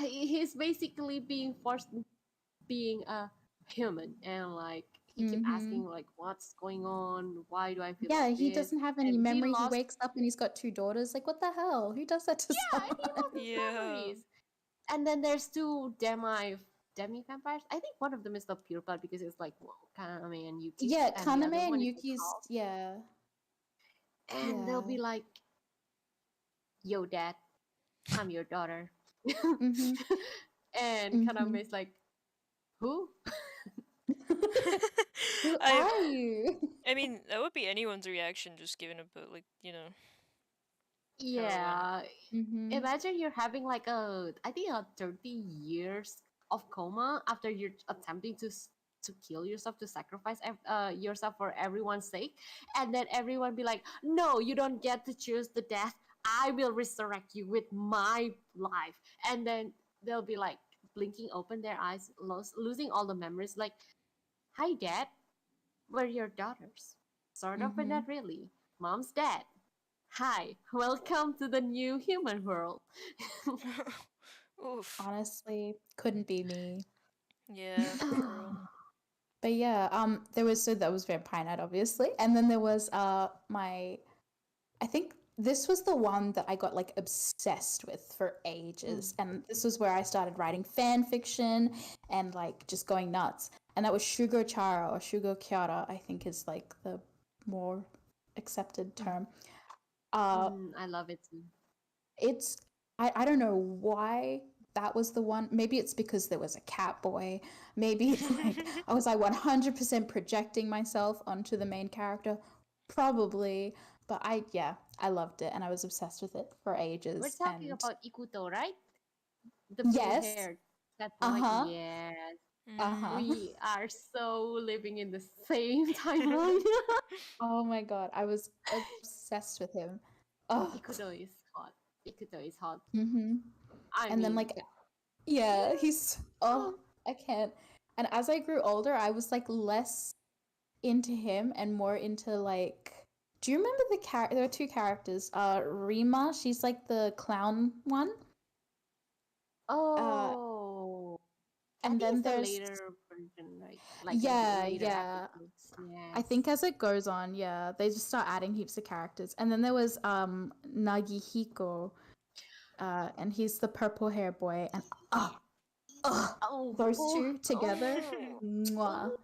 he's basically being forced being a human, and like he keep Mm-hmm. asking like what's going on, why do I feel like Yeah, he this, doesn't have any and he memory. He lost, wakes up and he's got two daughters. Like, what the hell? Who does that to yeah, someone? he lost his Yeah. memories. And then there's two demi vampires. I think one of them is the pure blood because it's like Kaname and Yuki, Yeah, and the Kaname other and one is the Yuki's. half. Yeah, And they'll yeah. be like, "Yo, dad, I'm your daughter," Mm-hmm. and Mm-hmm. Kaname is like, "Who?" Who I are you? I mean, that would be anyone's reaction, just given a bit, like, how it went. Yeah. Mm-hmm. Imagine you're having like I think a 30 years of coma after you're attempting to kill yourself, to sacrifice yourself for everyone's sake, and then everyone be like, no, you don't get to choose the death. I will resurrect you with my life. And then they'll be like blinking open their eyes, losing all the memories, like, hi dad, we're your daughters. Sort of, but Mm-hmm. not really. Mom's dead. Hi, welcome to the new human world. Oof. Honestly, couldn't be me. Yeah, for real. But yeah, there was, so that was Vampire Night, obviously, and then there was my, I think this was the one that I got like obsessed with for ages, Mm. and this was where I started writing fan fiction and like just going nuts, and that was Shugo Chara, or Shugo Kyara, I think is like the more accepted term. Uh, I love it too. it's, I don't know why that was the one. Maybe it's because there was a cat boy. Maybe like I was like 100% projecting myself onto the main character. Probably, but I loved it and I was obsessed with it for We're ages. talking And about Ikuto, right? The pink yes, haired that boy. uh-huh, Yes. uh-huh. Mm. We are so living in the same timeline. Oh my god, I was obsessed with him. Oh, Ikuto is hot. Ikuto is hot. mm-hmm. I And then mean, like, yeah, he's, oh, I can't. And as I grew older, I was like less into him and more into like, do you remember the character? There are two characters. Rima, she's like the clown one. Uh oh, I and think then it's the there's, later version, right? Like the yeah, later yeah. episodes. I Yes. think as it goes on, yeah, they just start adding heaps of characters. And then there was Nagihiko, and he's the purple hair boy, and oh, oh, Oh, those oh, two together, oh, mwah. oh.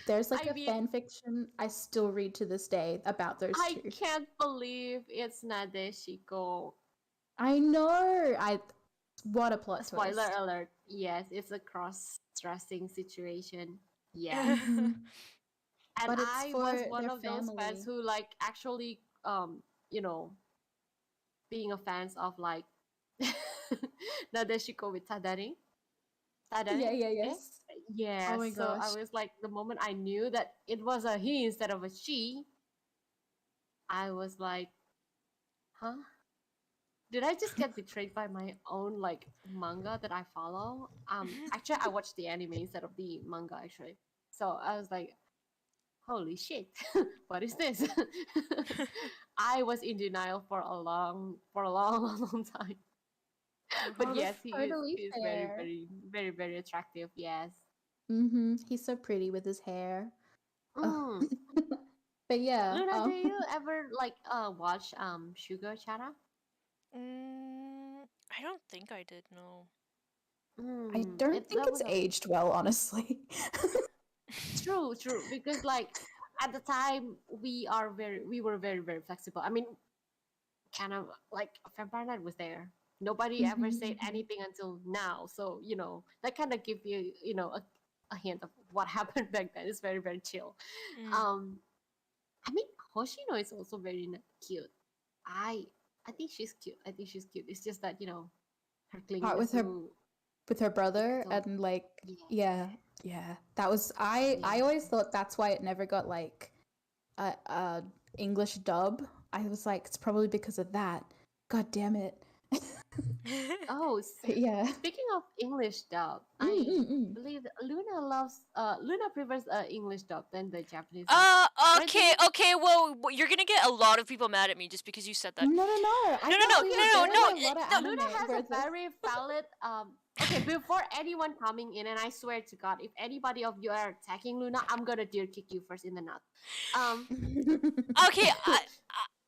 There's like I a mean, fan fiction I still read to this day about those I two. can't believe it's Nadeshiko. I know. What a plot Spoiler twist. alert. Yes, it's a cross-dressing situation. Yes. Hmm. And But it's I was for one their of those fans family. who like actually you know, being a fans of like Nadeshiko with Tadani. Tadani? Yeah, yeah, Eh? yes. Yeah, Oh my so I gosh. was like the moment I knew that it was a he instead of a she, I was like, huh? Did I just get betrayed by my own like manga that I follow? Actually I watched the anime instead of the manga actually. So I was like, holy shit, what is this? I was in denial for a long time. But Oh, Oof. yes, that's totally he is very, fair. very, very, very attractive. Yes. He's so pretty with his hair. Oh. Mm. But yeah, Luna, do you ever like watch Sugar Chara? I don't think I did, no. I don't It think that it's was a aged well, honestly. true because like at the time we were very very flexible. I mean, kind of like Vampire Night was there. Nobody Hmm, ever said hmm. anything until now, so that kind of give you a hint of what happened back then. It's very very chill. Mm. Um, I mean, Hoshino is also very cute. I I think she's cute. I think she's cute. It's just that her Part clinginess to with her brother Ikuto. and like, Yes, yeah, yeah. That was, I yes. always thought that's why it never got like a English dub. I was like, it's probably because of that. God damn it. Oh, But yeah. speaking of English dub, Mm, I mm, mm. believe that Luna prefers English dub than the Japanese dub. Right, Okay, Luna? okay, well, you're gonna get a lot of people mad at me just because you said that. No, no, no. I No, no, thought no, we no, were no, there no, were a lot of no. Luna anime has where a very valid okay, before anyone coming in, and I swear to God, if anybody of you are attacking Luna, I'm gonna deer kick you first in the nut. Um Okay,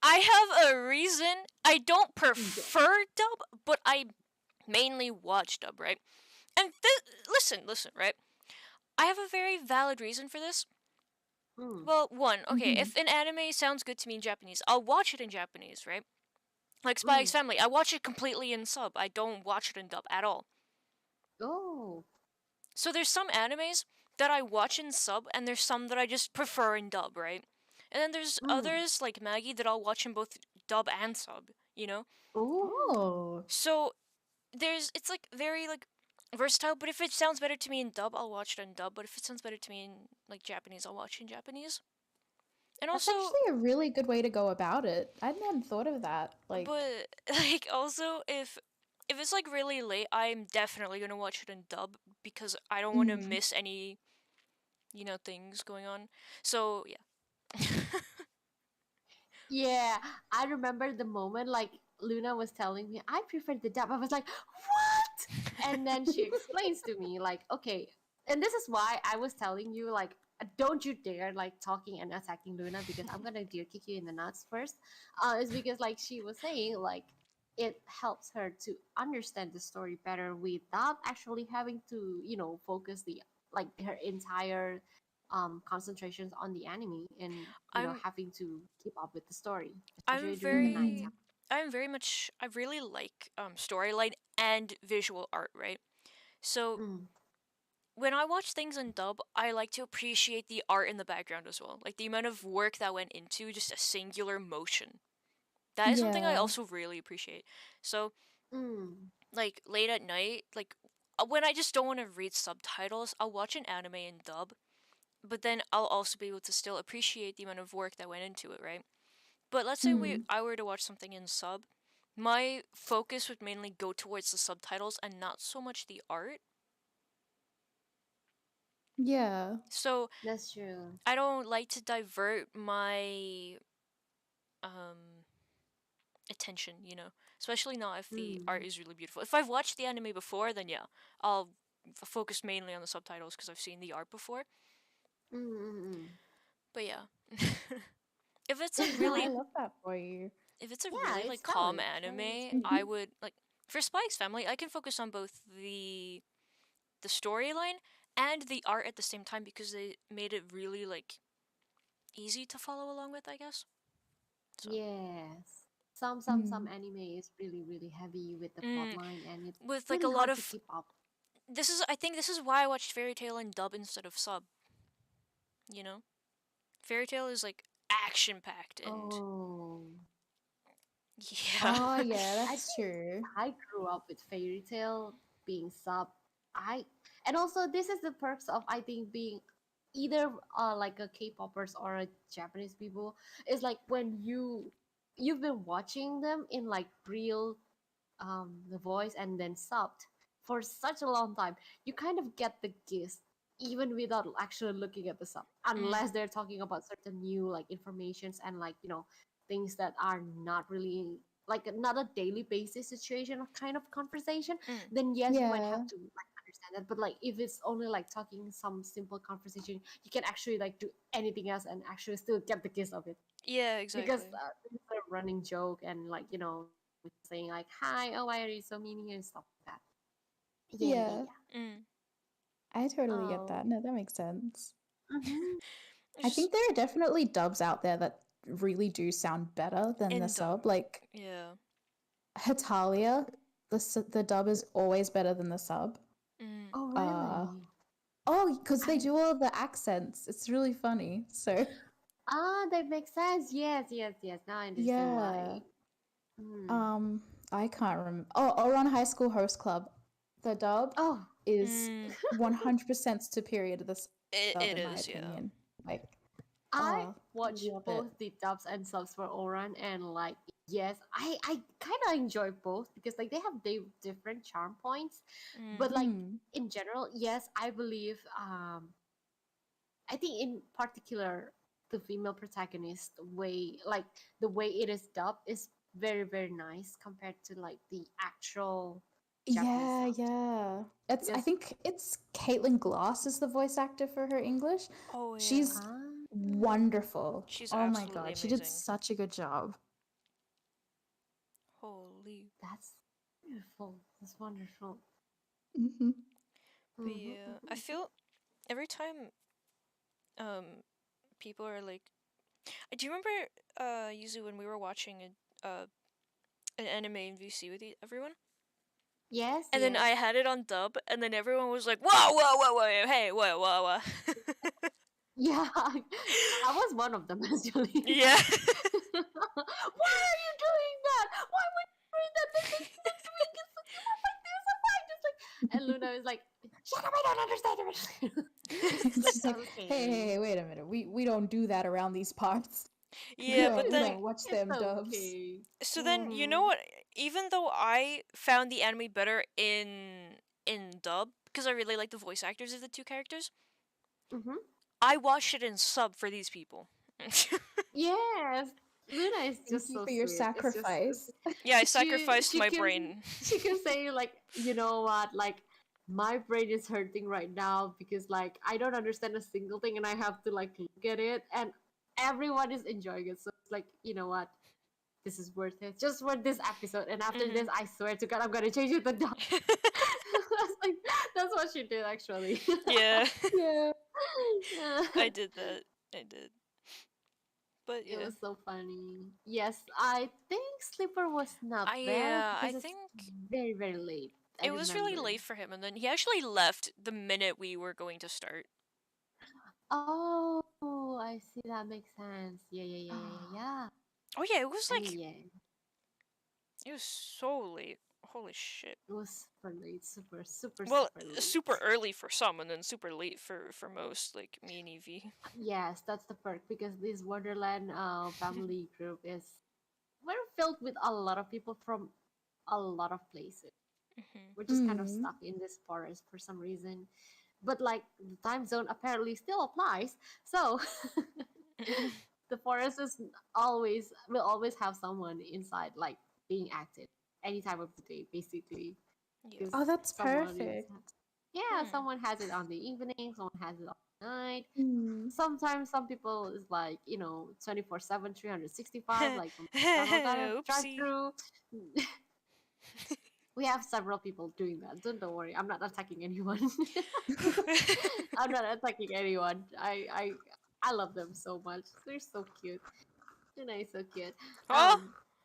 I have a reason. I don't yeah. prefer dub, but I mainly watch dub, right? And listen, right? I have a very valid reason for this. Mm, Well, one, okay, Mhm. if an anime sounds good to me in Japanese, I'll watch it in Japanese, right? Like Spy mm. X Family, I watch it completely in sub. I don't watch it in dub at all. Oh. So there's some animes that I watch in sub, and there's some that I just prefer in dub, right? And then there's Mm. others like Maggie that I'll watch in both dub and sub, you know? Ooh. Oh, So it's like very like versatile, but if it sounds better to me in dub, I'll watch it in dub, but if it sounds better to me in like Japanese, I'll watch it in Japanese. And that's also, actually a really good way to go about it. I hadn't thought of that. Like, but like also if it's like really late, I'm definitely going to watch it in dub because I don't want to mm, miss any, things going on. So, yeah. Yeah, I remember the moment like Luna was telling me I prefer the dub. I was like, what? And then she explains to me like, okay, and this is why I was telling you like, don't you dare like talking and attacking Luna because I'm gonna deer kick you in the nuts first. Is because like she was saying like it helps her to understand the story better without actually having to focus the like her entire concentrations on the anime and I'm having to keep up with the story, I'm especially during the very mm, nighttime. I'm very much I really like storyline and visual art, right? So Mm. when I watch things in dub, I like to appreciate the art in the background as well. Like the amount of work that went into just a singular motion. That is something I yeah. also really appreciate. So, Mm. like late at night, like when I just don't want to read subtitles, I'll watch an anime in dub, but then I'll also be able to still appreciate the amount of work that went into it, right? But let's say Mm, I were to watch something in sub, my focus would mainly go towards the subtitles and not so much the art. yeah. So That's true. I don't like to divert my um attention, especially not if the art Mm. is really beautiful. If I've watched the anime before, then yeah, I'll focus mainly on the subtitles because I've seen the art before. Mm. But yeah, if it's a I really Mm. love that for you. if it's a Yeah, really it's like calm valid. It's anime, really Hmm. I would like for Spike's Family, I can focus on both the storyline and the art at the same time because they made it really like easy to follow along with, I guess. So, yes. Some Mm, anime is really heavy with the plot mm, line and it's with like a really lot hard to of keep up. I think this is why I watched Fairy Tail in dub instead of sub. You know, Fairy Tail is like action packed and Oh. yeah. oh, yeah, I that's think true. I grew up with fairy tale being sub. I and also this is the perks of I think being either like a K-popers or a Japanese people is like when you've been watching them in like real the voice and then subbed for such a long time, you kind of get the gist even without actually looking at the sub, mm, unless they're talking about certain new like informations and like things that are not really like not a daily basis situation or kind of conversation. mm. Then yes, you might have Yeah, to like understand that. But like if it's only like talking some simple conversation, you can actually like do anything else and actually still get the gist of it Yeah, because exactly. it's a running joke and like saying like hi, oh why are you so mean and stuff like that. yeah. Mm. I totally get Oh. that. No, that makes sense. Mm-hmm. It's I just think there are definitely dubs out there that really do sound better than the in dub. sub. Like Yeah. Hitalia, the dub is always better than the sub. Mm. Oh Uh really? oh, because they I do all the accents. It's really funny. So that makes sense. Yes, now I understand yeah. why. Mm. Um, I can't remember. Oh, Oran High School Host Club. The dub Oh, is Mm. 100% superior to the sub, It in my is, yeah. opinion. Like, I oh, watch love it. both the dubs and subs for Oran, and like yes, I kind of enjoy both because like they have different charm points, Mm. but like Mm. in general, yes, I believe I think in particular the female protagonist way like the way it is dubbed is very nice compared to like the actual Japanese Yeah, sub yeah. It's I because think it's Caitlin Glass is the voice actor for her English. Oh yeah. She's ah wonderful. She's Oh my absolutely god, she did amazing. such a good job. Holy. that's beautiful, that's wonderful. Hmm. But Mm-hmm, yeah, I mm-hmm. feel every time people are like, do you remember Yuzu when we were watching an anime in VC with everyone? Yes, And then yes. I had it on dub, and then everyone was like, "Whoa, whoa, whoa, whoa, hey, whoa, whoa, whoa." Yeah, I was one of them actually. Yeah. Why are you doing that? Why would you doing that? This is not doing it. You were like this and why? Just like, and Luna is like, shut up! I don't understand. It's like It's like, okay, wait a minute. We don't do that around these parts. Yeah, but We then don't watch it's them dubs. okay. so then you know what? Even though I found the anime better in dub because I really like the voice actors of the two characters, Mm-hmm. I watched it in sub for these people. Yes, Luna is Thank just you so for your sweet. It's just sacrifice. Yeah, I she sacrificed she my can brain. she can say like, you know what, like my brain is hurting right now because like I don't understand a single thing and I have to like look at it and everyone is enjoying it. So it's like, you know what, this is worth it just for this episode. And after this, I swear to God, I'm gonna change it to dub. That's like that's what she did actually. Yeah, Yeah. I did that. I did. But It yeah, was so funny. Yes, I think Sleeper was not there I because it's think very, very late. I it was really remember. late for him, and then he actually left the minute we were going to start. Oh, I see. That makes sense. Yeah, yeah, yeah, yeah, yeah, yeah. Oh yeah, it was I mean, like yeah, it was so late. Holy shit. it was super late. Super, super, Well, super late. super early for some, and then super late for most, like me and Evie. Yes, that's the perk because this Wonderland family group is we're filled with a lot of people from a lot of places. Mhm. We're just kind of Mm. stuck in this forest for some reason. But like the time zone apparently still applies. So the forest is always will always have someone inside like being active any time of the day basically Yeah. because Oh, that's someone is perfect. yeah, Hmm. someone has it on the evening, someone has it on the night. Mm. Sometimes some people is like, 24/7 365 like the McDonald's drive Oopsie. through. We have several people doing that. Don't worry, I'm not attacking anyone. I'm not attacking anyone. I love them so much. They're so cute. Luna is so cute. Oh,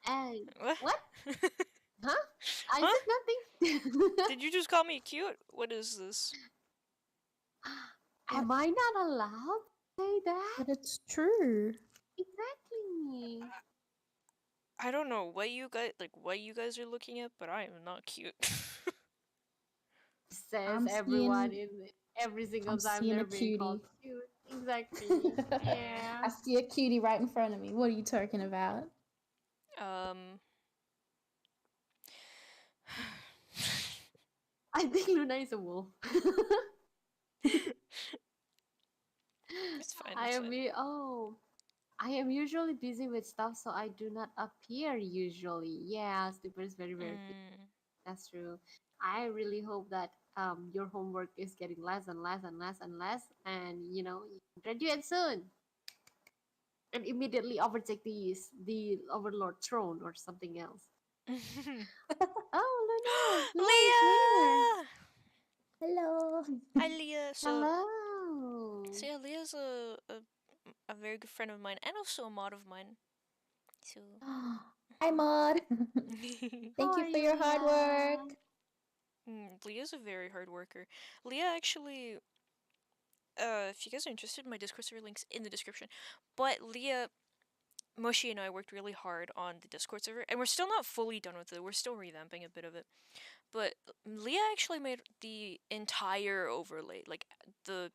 And what? what? Huh? I Huh? said nothing. Did you just call me cute? What is this? What? Am I not allowed to say that? But it's true. Exactly. I don't know what you guys are looking at, but I am not cute. Says I'm everyone seeing in every single I'm time seeing a they're being called cutie. cute. Exactly. Yeah. I see a cutie right in front of me. What are you talking about? um. I think Luna is a wolf. It's fine. I It's am fine. I am usually busy with stuff, so I do not appear usually. Yeah, Slipper is very, very busy. Mm. That's true. I really hope that your homework is getting less and less and less and less, and you graduate soon and immediately overtake the Overlord throne or something else. Oh, Luna is here. Leah. Hello. Hi, Leah. So Hello. yeah, Leah's a very good friend of mine and also a mod of mine. So. Hi, Maud. How Thank you are for you, your hard Leah? work. Leah's a very hard worker. Leah actually, if you guys are interested, my Discord server link's in the description. But Leah, Moshi, and I worked really hard on the Discord server, and we're still not fully done with it. We're still revamping a bit of it. But Leah actually made the entire overlay, like the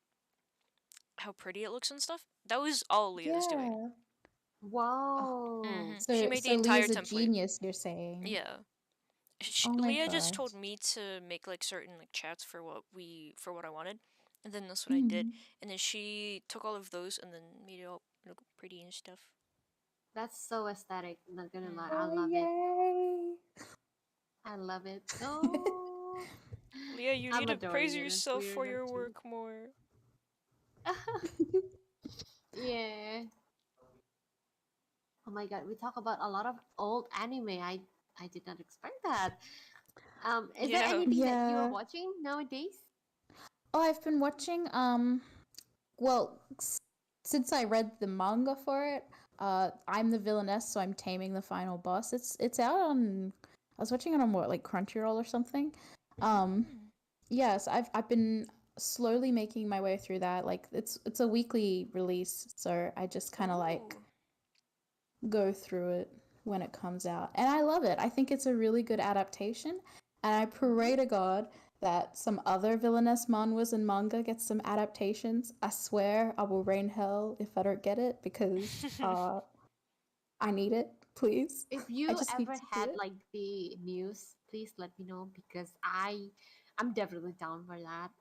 how pretty it looks and stuff. That was all Leah's doing. Yeah. Oh, Wow. She so made the so entire Leah's a template. genius, you're saying? Yeah. Oh my Leah just god. told me to make like certain like chats for what I wanted, and then that's what I did. Mm. And then she took all of those and then made it all look pretty and stuff. That's so aesthetic. Not gonna lie, I Oh love it. yay. I love it. Oh, Leah, you need I'm to praise adoring it. It's yourself for weird your too. work more. Yeah. Oh my god, we talk about a lot of old anime. I did not expect that. Is there Yeah. anything that you are Yeah. watching nowadays? Oh, I've been watching well, since I read the manga for it, I'm the villainess, so I'm taming the final boss. It's out on I was watching it on what, like Crunchyroll or something. Um, Mm. yes, I've been slowly making my way through that. Like it's a weekly release, so I just kind of like Ooh. go through it when it comes out. And I love it. I think it's a really good adaptation. And I pray to God that some other villainous manhwas and manga get some adaptations. I swear I will rain hell if I don't get it because I need it, please. If I you just need ever to see had it. like the news, please let me know because I'm definitely down for that.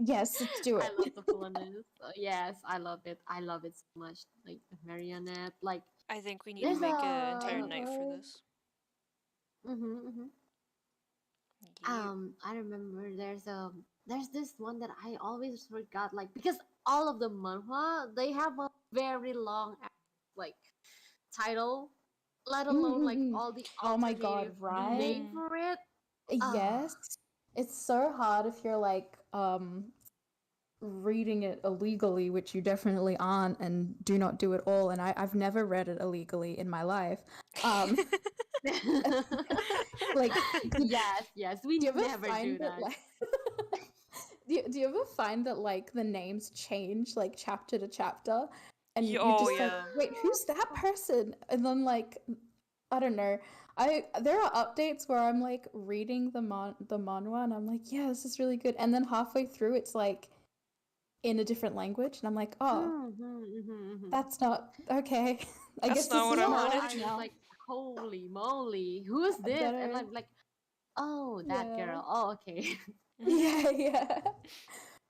Yes, let's do I it. love the villainous. Yes, I love it. I love it so much. Like the marionette. Like I think we need to there's make an entire I a night for know. this. mm-hmm. Yeah. I remember there's this one that I always forgot like because all of the manhwa they have a very long like title, let alone like Mm-hmm. all the Oh my God, alternative right? name Mm. for it. Ah, Yes. It's so hard if you're like reading it illegally, which you definitely aren't and do not do at all. And I've never read it illegally in my life. Um, like, do yes, yes, we you ever never find do that that. like do you ever find that like the names change like chapter to chapter and you're Oh just like, yeah. wait, who's that person? And then like I don't know. I there are updates where I'm like reading the manhwa and I'm like, yeah, this is really good. And then halfway through it's like in a different language and I'm like, oh, Mhm. that's not okay. I That's guess not this what is I my Yeah, life wanted. I'm just now. like, holy moly, who's this? And Better. I'm like, oh, that Yeah. girl. Oh, okay. Yeah, yeah.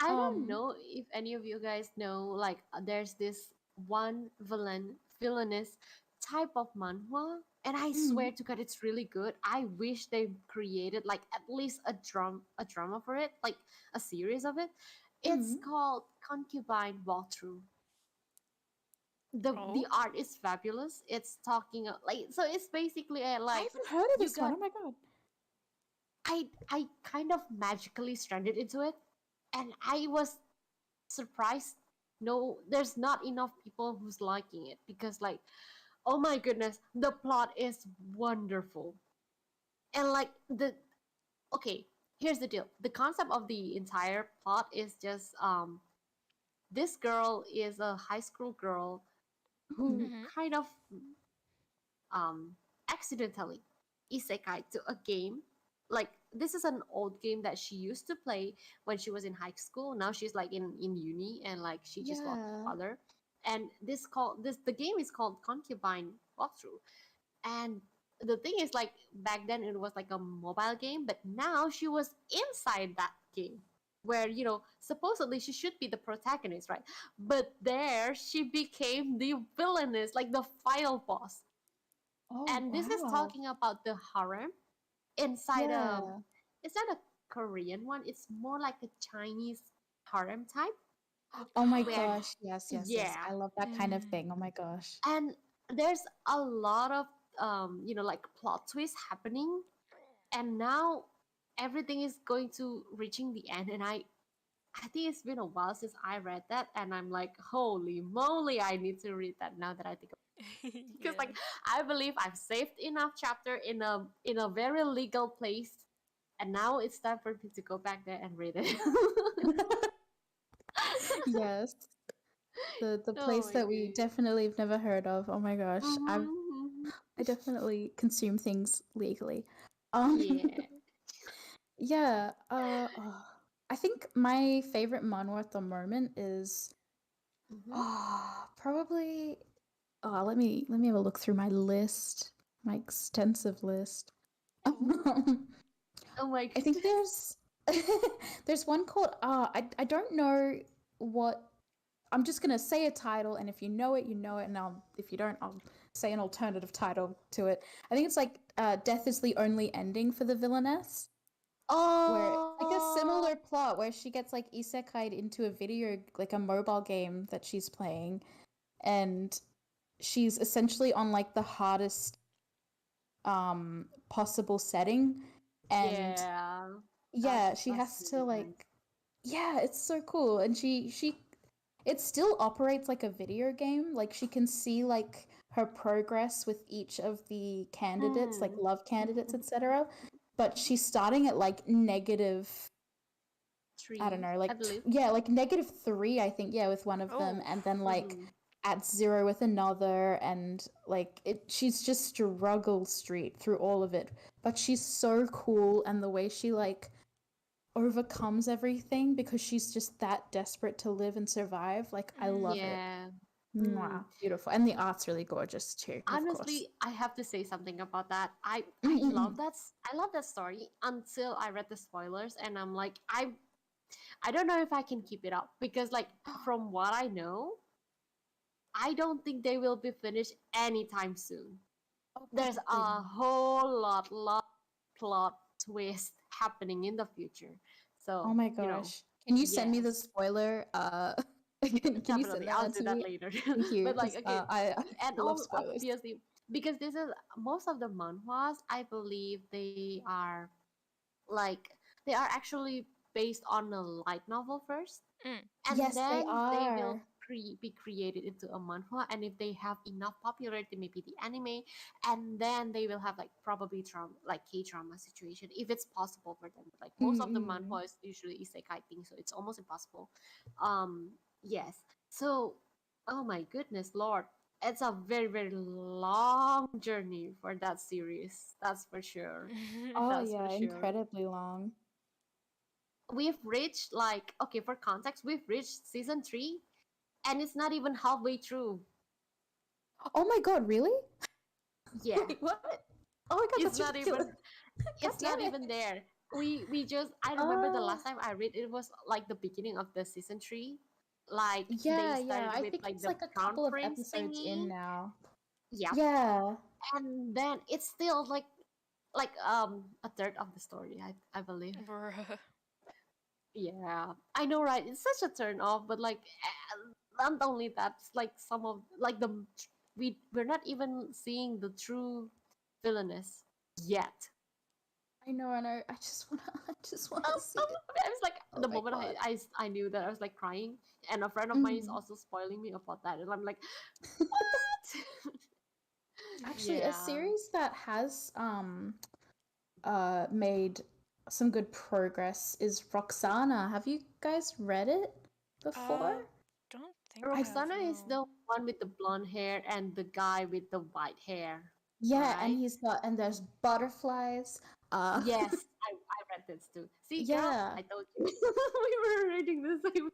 I don't Um, know if any of you guys know, like, there's this one villainous type of manhwa, and I mm, swear to God, it's really good. I wish they created like at least a drama for it, like a series of it. It's mm. called Concubine Walkthrough. The Oh. art is fabulous. It's talking like so. It's basically a, I like haven't heard of you this one. got Oh my God. I kind of magically stranded into it, and I was surprised no there's not enough people who's liking it because like oh my goodness the plot is wonderful and like the okay here's the deal the concept of the entire plot is just this girl is a high school girl Mm. who Mhm. kind of um accidentally isekai to a game like this is an old game that she used to play when she was in high school now she's like in uni and like she just lost her Yeah. father and this the game is called concubine walkthrough and the thing is like back then it was like a mobile game but now she was inside that game where supposedly she should be the protagonist right but there she became the villainess like the final boss Oh, and this is wow. talking about the harem inside a Yeah. it's not a Korean one, it's more like a Chinese harem type Oh my where gosh. Yes, yes, yes. yeah. I love that kind of Mm. thing. Oh my gosh. And there's a lot of like plot twists happening and now everything is going to reaching the end and I think it's been a while since I read that and I'm like holy moly I need to read that now that I think because Yeah. like I believe I've saved enough chapter in a very legal place, and now it's time for me to go back there and read it. Yes. The Oh place my that we god. definitely have never heard of. Oh my gosh. Mm-hmm. I definitely consume things legally. Um Yeah. yeah, oh, I think my favorite manhwa at the moment is Mm-hmm. probably let me have a look through my list, my extensive list. Oh. Oh my I think goodness. there's one called I don't know what I'm just gonna say a title and if you know it, you know it, and if you don't, I'll say an alternative title to it. I think it's like Death is the Only Ending for the Villainess. Where it's like a Oh. similar plot where she gets like isekai'd into a video like a mobile game that she's playing and she's essentially on like the hardest possible setting and Yeah. yeah, she That's has to really nice. like yeah, it's so cool and she it still operates like a video game. Like she can see like her progress with each of the candidates, like Mm. love candidates, Mhm. etc. But she's starting at like negative, I don't Three, know, I like believe. yeah, like -3, I think, yeah, with one of them, Oh. and then like Mm-hmm. at 0 with another, and like she's just struggle street through all of it. But she's so cool, and the way she like overcomes everything because she's just that desperate to live and survive. Like I love it. Yeah. Mm. Mwah, beautiful. And the art's really gorgeous too, of course. Honestly, I have to say something about that. I love Mm-mm-mm. I love that story until I read the spoilers, and I'm like, I don't know if I can keep it up because, like, from what I know, I don't think they will be finished anytime soon. Oh, There's probably a not. whole lot plot twist happening in the future. Oh So, my you know, gosh. Can you send me the yes, spoiler? Can you send definitely, that I'll on do to that me? later. Thank you, But like, because okay, I and love all spoilers. obviously because this is most of the manhwas, I believe they are like they are actually based on a light novel first, Mm. and Yes, they then they will are. be created into a manhwa, and if they have enough popularity, maybe the anime, and then they will have like probably trauma, like K drama situation if it's possible for them. Like most of the Mm-mm. manhwa is usually isekai thing, so it's almost impossible. Yes, so oh my goodness lord, it's a very long journey for that series, that's for sure. Oh That's for yeah, sure. incredibly long. We've reached, like, okay, for context, we've reached season 3 and it's not even halfway through. Oh my god, really? Yeah, Wait, what? Oh my god, it's that's not ridiculous. even, God it's damn not it. even there. We just, I remember the Oh, last time I read it was like the beginning of the season 3, like they yeah, yeah. started I with think like it's the like a crown couple of prince episodes in thingy. now. Yep. Yeah. And then it's still like a third of the story, I believe. Bruh. Yeah, I know, right? It's such a turn off, but like, not only that, it's like some of like we're not even seeing the true villainess yet. I know, I know. I just wanna see it. I was like, Oh the my moment god. I knew that, I was like crying, and a friend of mine is Mm. also spoiling me about that, and I'm like, what? Actually, a Yeah. series that has made some good progress is Roxana. Have you guys read it before? Uh, don't think I have, Roxana is no. the one with the blonde hair and the guy with the white hair, Yeah, and right? he's got and there's butterflies. Yes, I read this too. See, girl, Yeah. I told you we were reading the same.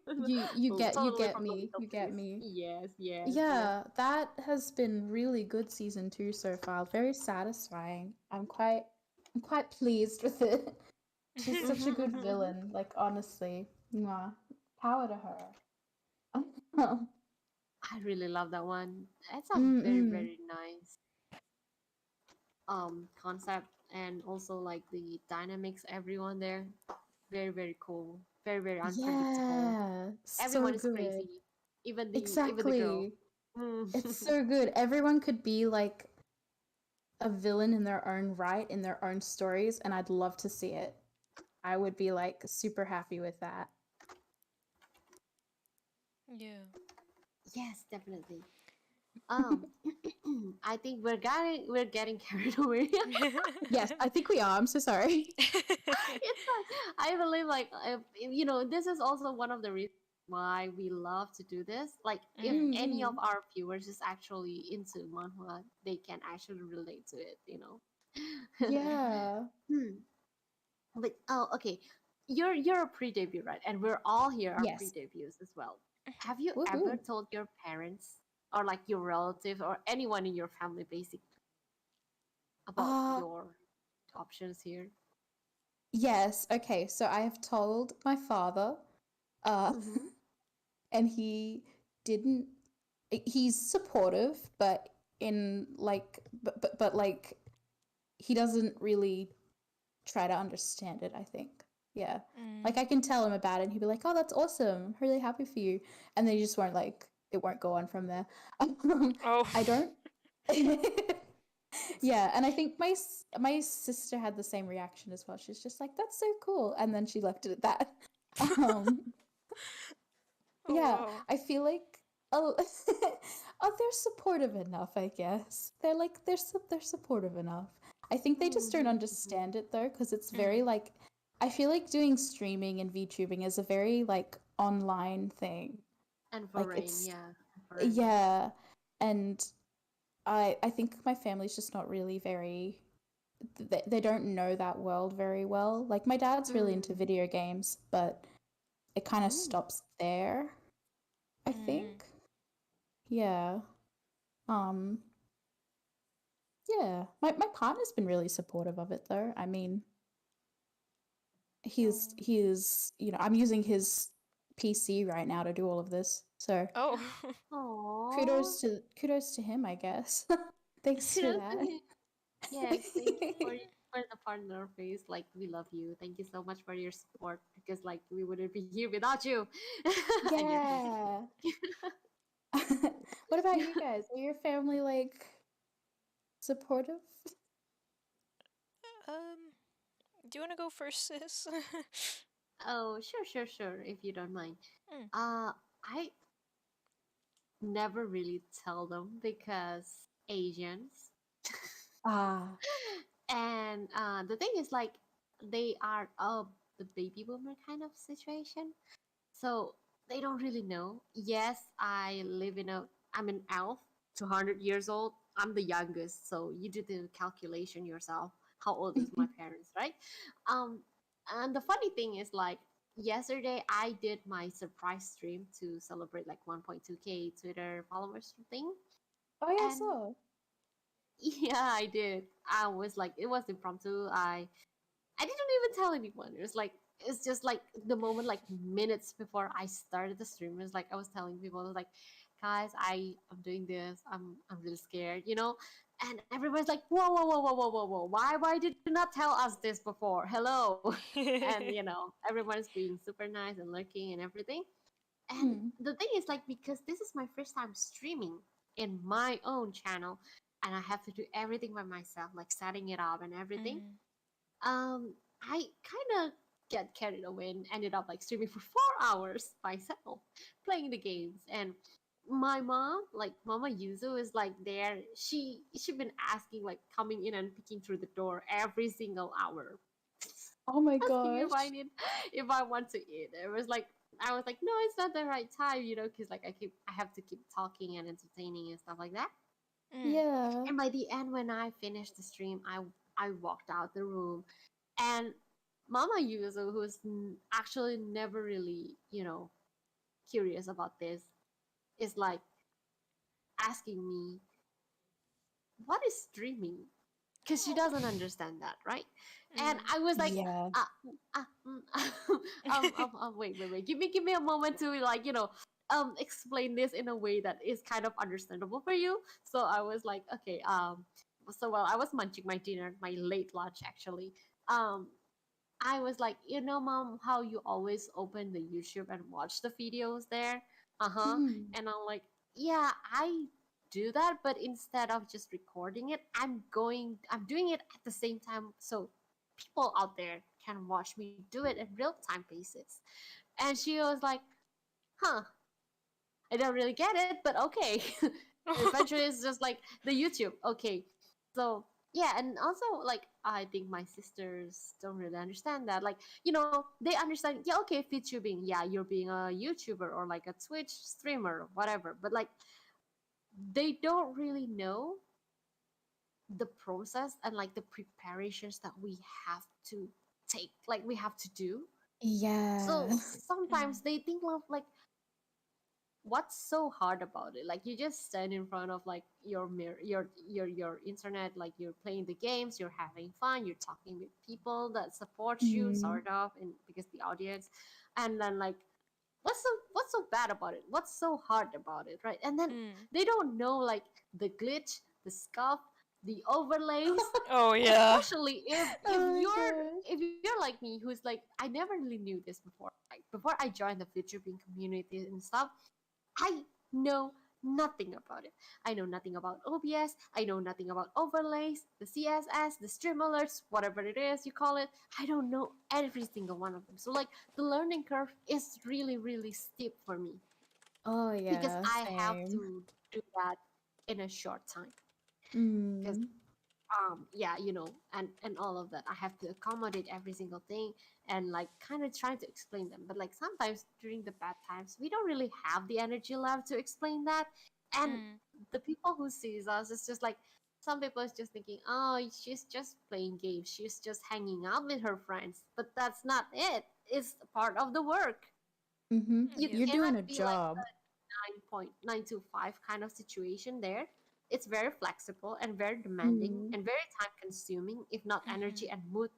You Totally get from the me. little You get place. me. Yes, yes, yes. Yeah, that has been really good season 2 so far. Very satisfying. I'm quite pleased with it. She's such a good villain, like honestly. Mwah. Power to her. I really love that one. It's a Mm-mm. very nice concept, and also like the dynamics, everyone there, very cool, very unpredictable. Yeah, so Everyone is good. crazy, even the girl. Exactly. Mm. It's so good. Everyone could be like a villain in their own right, in their own stories, and I'd love to see it. I would be like super happy with that. Yeah. Yes, definitely. Um, I think we're getting carried away. Yes, I think we are. I'm so sorry. It's like, I believe like, this is also one of the reasons why we love to do this. Like, if Mm. any of Mm-mm. our viewers is actually into manhwa, they can actually relate to it. Yeah. Hmm. But oh, okay, you're a pre-debut, right? And we're all here are Yes. pre-debuts as well. Have you ever Woohoo. told your parents or like your relatives or anyone in your family, basically, about Uh your options here? yes. Okay, so I have told my father, uh, Mm-hmm. and he didn't. He's supportive, but in like, but like, he doesn't really try to understand it, I think. Yeah. Like Mm. I can tell him about it and he'd be like, "Oh, that's awesome. I'm really happy for you." And then he just won't like it won't go on from there. Oh. I don't Yeah, and I think my sister had the same reaction as well. She's just like, "That's so cool." And then she left it at that. Um Oh, yeah, wow. I feel like Oh, they're supportive enough, I guess. They're supportive enough. I think they just don't Mm-hmm. understand it though, because it's very Mm. like I feel like doing streaming and VTubing is a very like online thing. And Like foreign, it's yeah, foreign. yeah, and I think my family's just not really very they don't know that world very well. Like my dad's really into Mm. video games, but it kind of Oh, stops there, I Mm. think. Yeah. Um yeah. My partner's been really supportive of it though. I mean, oh, I'm using his PC right now to do all of this. So, Oh. aw. kudos to him, I guess. Thanks for Kudos to that. him. Yes, thank you for the partner face. Like we love you. Thank you so much for your support because like we wouldn't be here without you and your PC. Yeah. What about you guys? Are your family like supportive? um, do you want to go first, sis? Oh, sure. If you don't mind. Mm. I never really tell them because Asians. Ah. And the thing is, like, they are the baby boomer kind of situation. So they don't really know. Yes, I'm an elf, 200 years old. I'm the youngest. So you do the calculation yourself. How old is my parents, right? Um, and the funny thing is, like, yesterday I did my surprise stream to celebrate like 1.2K Twitter followers thing. Oh yeah, And so. yeah, I did. I was like, it was impromptu. I didn't even tell anyone. It's just like the moment, like minutes before I started the stream. It was like I was telling people, I was like, guys, I'm doing this. I'm really scared, you know. And everybody's like, whoa. Why did you not tell us this before? Hello, and you know, everyone's being super nice and lurking and everything. And Hmm. the thing is, like, because this is my first time streaming in my own channel, and I have to do everything by myself, like setting it up and everything. Mm. I kind of get carried away and ended up like streaming for 4 hours myself, playing the games. And my mom, like Mama Yuzu, is like there. She been asking, like coming in and peeking through the door every single hour, Oh my asking gosh. if I want to eat. It was like I was like, no, it's not the right time, you know, because like I have to keep talking and entertaining and stuff like that. Mm. Yeah. And by the end, when I finished the stream, I walked out the room, and Mama Yuzu, who's actually never really, you know, curious about this, is like asking me, what is streaming? Because she doesn't understand that, right? And Mm. I was like, Yeah. wait. Give me a moment to like, you know, explain this in a way that is kind of understandable for you. So I was like, okay, so while I was munching my dinner, my late lunch actually, um, I was like, you know, mom, how you always open the YouTube and watch the videos there? Uh huh. Hmm. And I'm like, yeah, I do that, but instead of just recording it, I'm doing it at the same time so people out there can watch me do it in real time basis. And she was like, huh, I don't really get it, but okay. Eventually, it's just like the YouTube. Okay, so yeah, and also like I think my sisters don't really understand that. Like you know, they understand. Yeah, okay, VTubing. Yeah, you're being a YouTuber or like a Twitch streamer, whatever. But like they don't really know the process and like the preparations that we have to take, like we have to do. Yeah. So sometimes Mm. they think of like what's so hard about it, like you just stand in front of like your mirror, your internet, like you're playing the games, you're having fun, you're talking with people that support you Mm. sort of, and because the audience, and then like what's so bad about it, what's so hard about it, right? And then Mm. they don't know like the glitch, the scuff, the overlays, Oh yeah. especially if Oh my you're gosh. if you're like me who's like I never really knew this before, like before I joined the VTubing community and stuff. I know nothing about it. I know nothing about OBS. I know nothing about overlays, the CSS, the stream alerts, whatever it is you call it. I don't know every single one of them. So like the learning curve is really really steep for me. Oh because yeah, I have same. to do that in a short time. Because Mm. yeah, and all of that, I have to accommodate every single thing, and like kind of trying to explain them. But like sometimes during the bad times we don't really have the energy left to explain that. And Mm. the people who sees us, it's just like some people is just thinking, oh, she's just playing games, she's just hanging out with her friends, but that's not it. It's part of the work. Mm-hmm. You Yep. You're cannot doing a be like job. 9.9 to 5 kind of situation there. It's very flexible and very demanding Mm. and very time consuming, if not energy Mhm. and mood,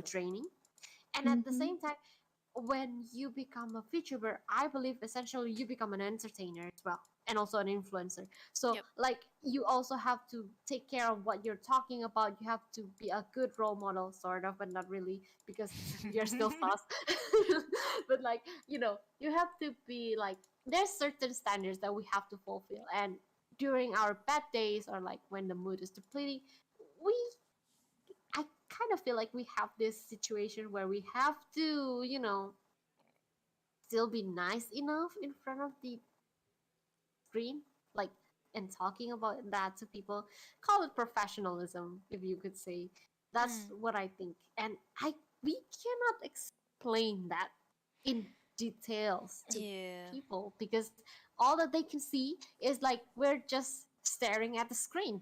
draining. And at the Mm-hmm. same time, when you become a VTuber, I believe essentially you become an entertainer as well, and also an influencer. So Yep. like you also have to take care of what you're talking about. You have to be a good role model, sort of, but not really, because we are still fast. But like, you have to be like, there's certain standards that we have to fulfill. And during our bad days, or like when the mood is depleting, we I kind of feel like we have this situation where we have to, still be nice enough in front of the screen, like, and talking about that to people. Call it professionalism, if you could say. That's Mm. what I think. And we cannot explain that in details to Yeah. people, because all that they can see is like we're just staring at the screen,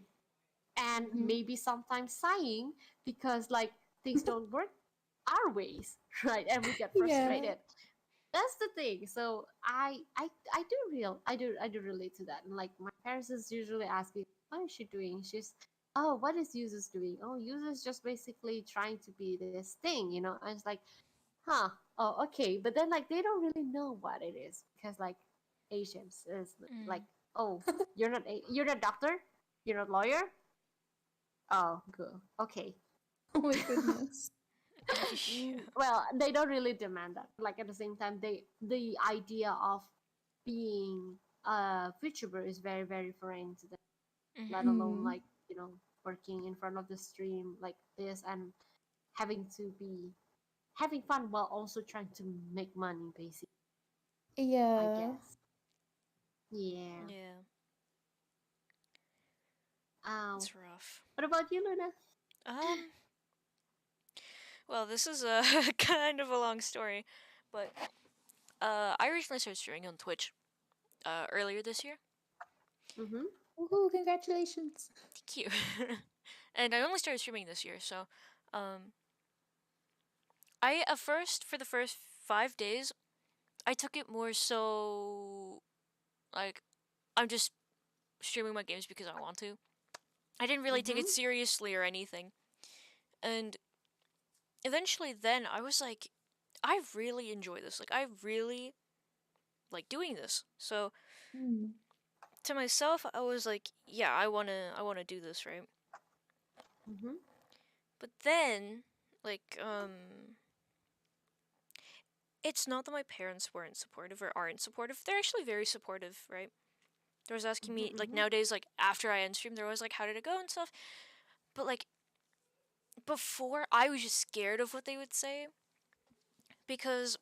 and Mm-hmm. maybe sometimes sighing because like things don't work our ways, right? And we get Yeah. frustrated. That's the thing. So I do relate to that. And like my parents is usually asking, what is she doing? She's, oh, what is users doing? Oh, users just basically trying to be this thing. I was like, huh, oh, okay. But then like they don't really know what it is, because like Asians is like, Mm. oh, you're not doctor, you're not lawyer. Oh, good. Okay. Oh my goodness. Well, they don't really demand that. Like at the same time, the idea of being a VTuber is very, very foreign to them. Let Mhm. alone Mm. like, working in front of the stream like this, and having to be having fun while also trying to make money, basically. I Yeah. guess. Yeah. Yeah. Um. It's rough. What about you, Luna? Um. Well, this is a kind of a long story, but I recently started streaming on Twitch. Earlier this year. Mm-hmm. Woohoo! Congratulations. Thank you. And I only started streaming this year, so um, I at first for the first 5 days I took it more so like I'm just streaming my games because I want to. I didn't really take it Mm-hmm. seriously or anything. And eventually then I was like I really enjoy this. Like I really like doing this. So Mm. to myself I was like, yeah, I want to do this, right? Mm-hmm. But then like it's not that my parents weren't supportive or aren't supportive. They're actually very supportive, right? They was asking me like Mm-hmm. nowadays, like after I end stream, they're always like, "How did it go?" and stuff. But like before, I was just scared of what they would say because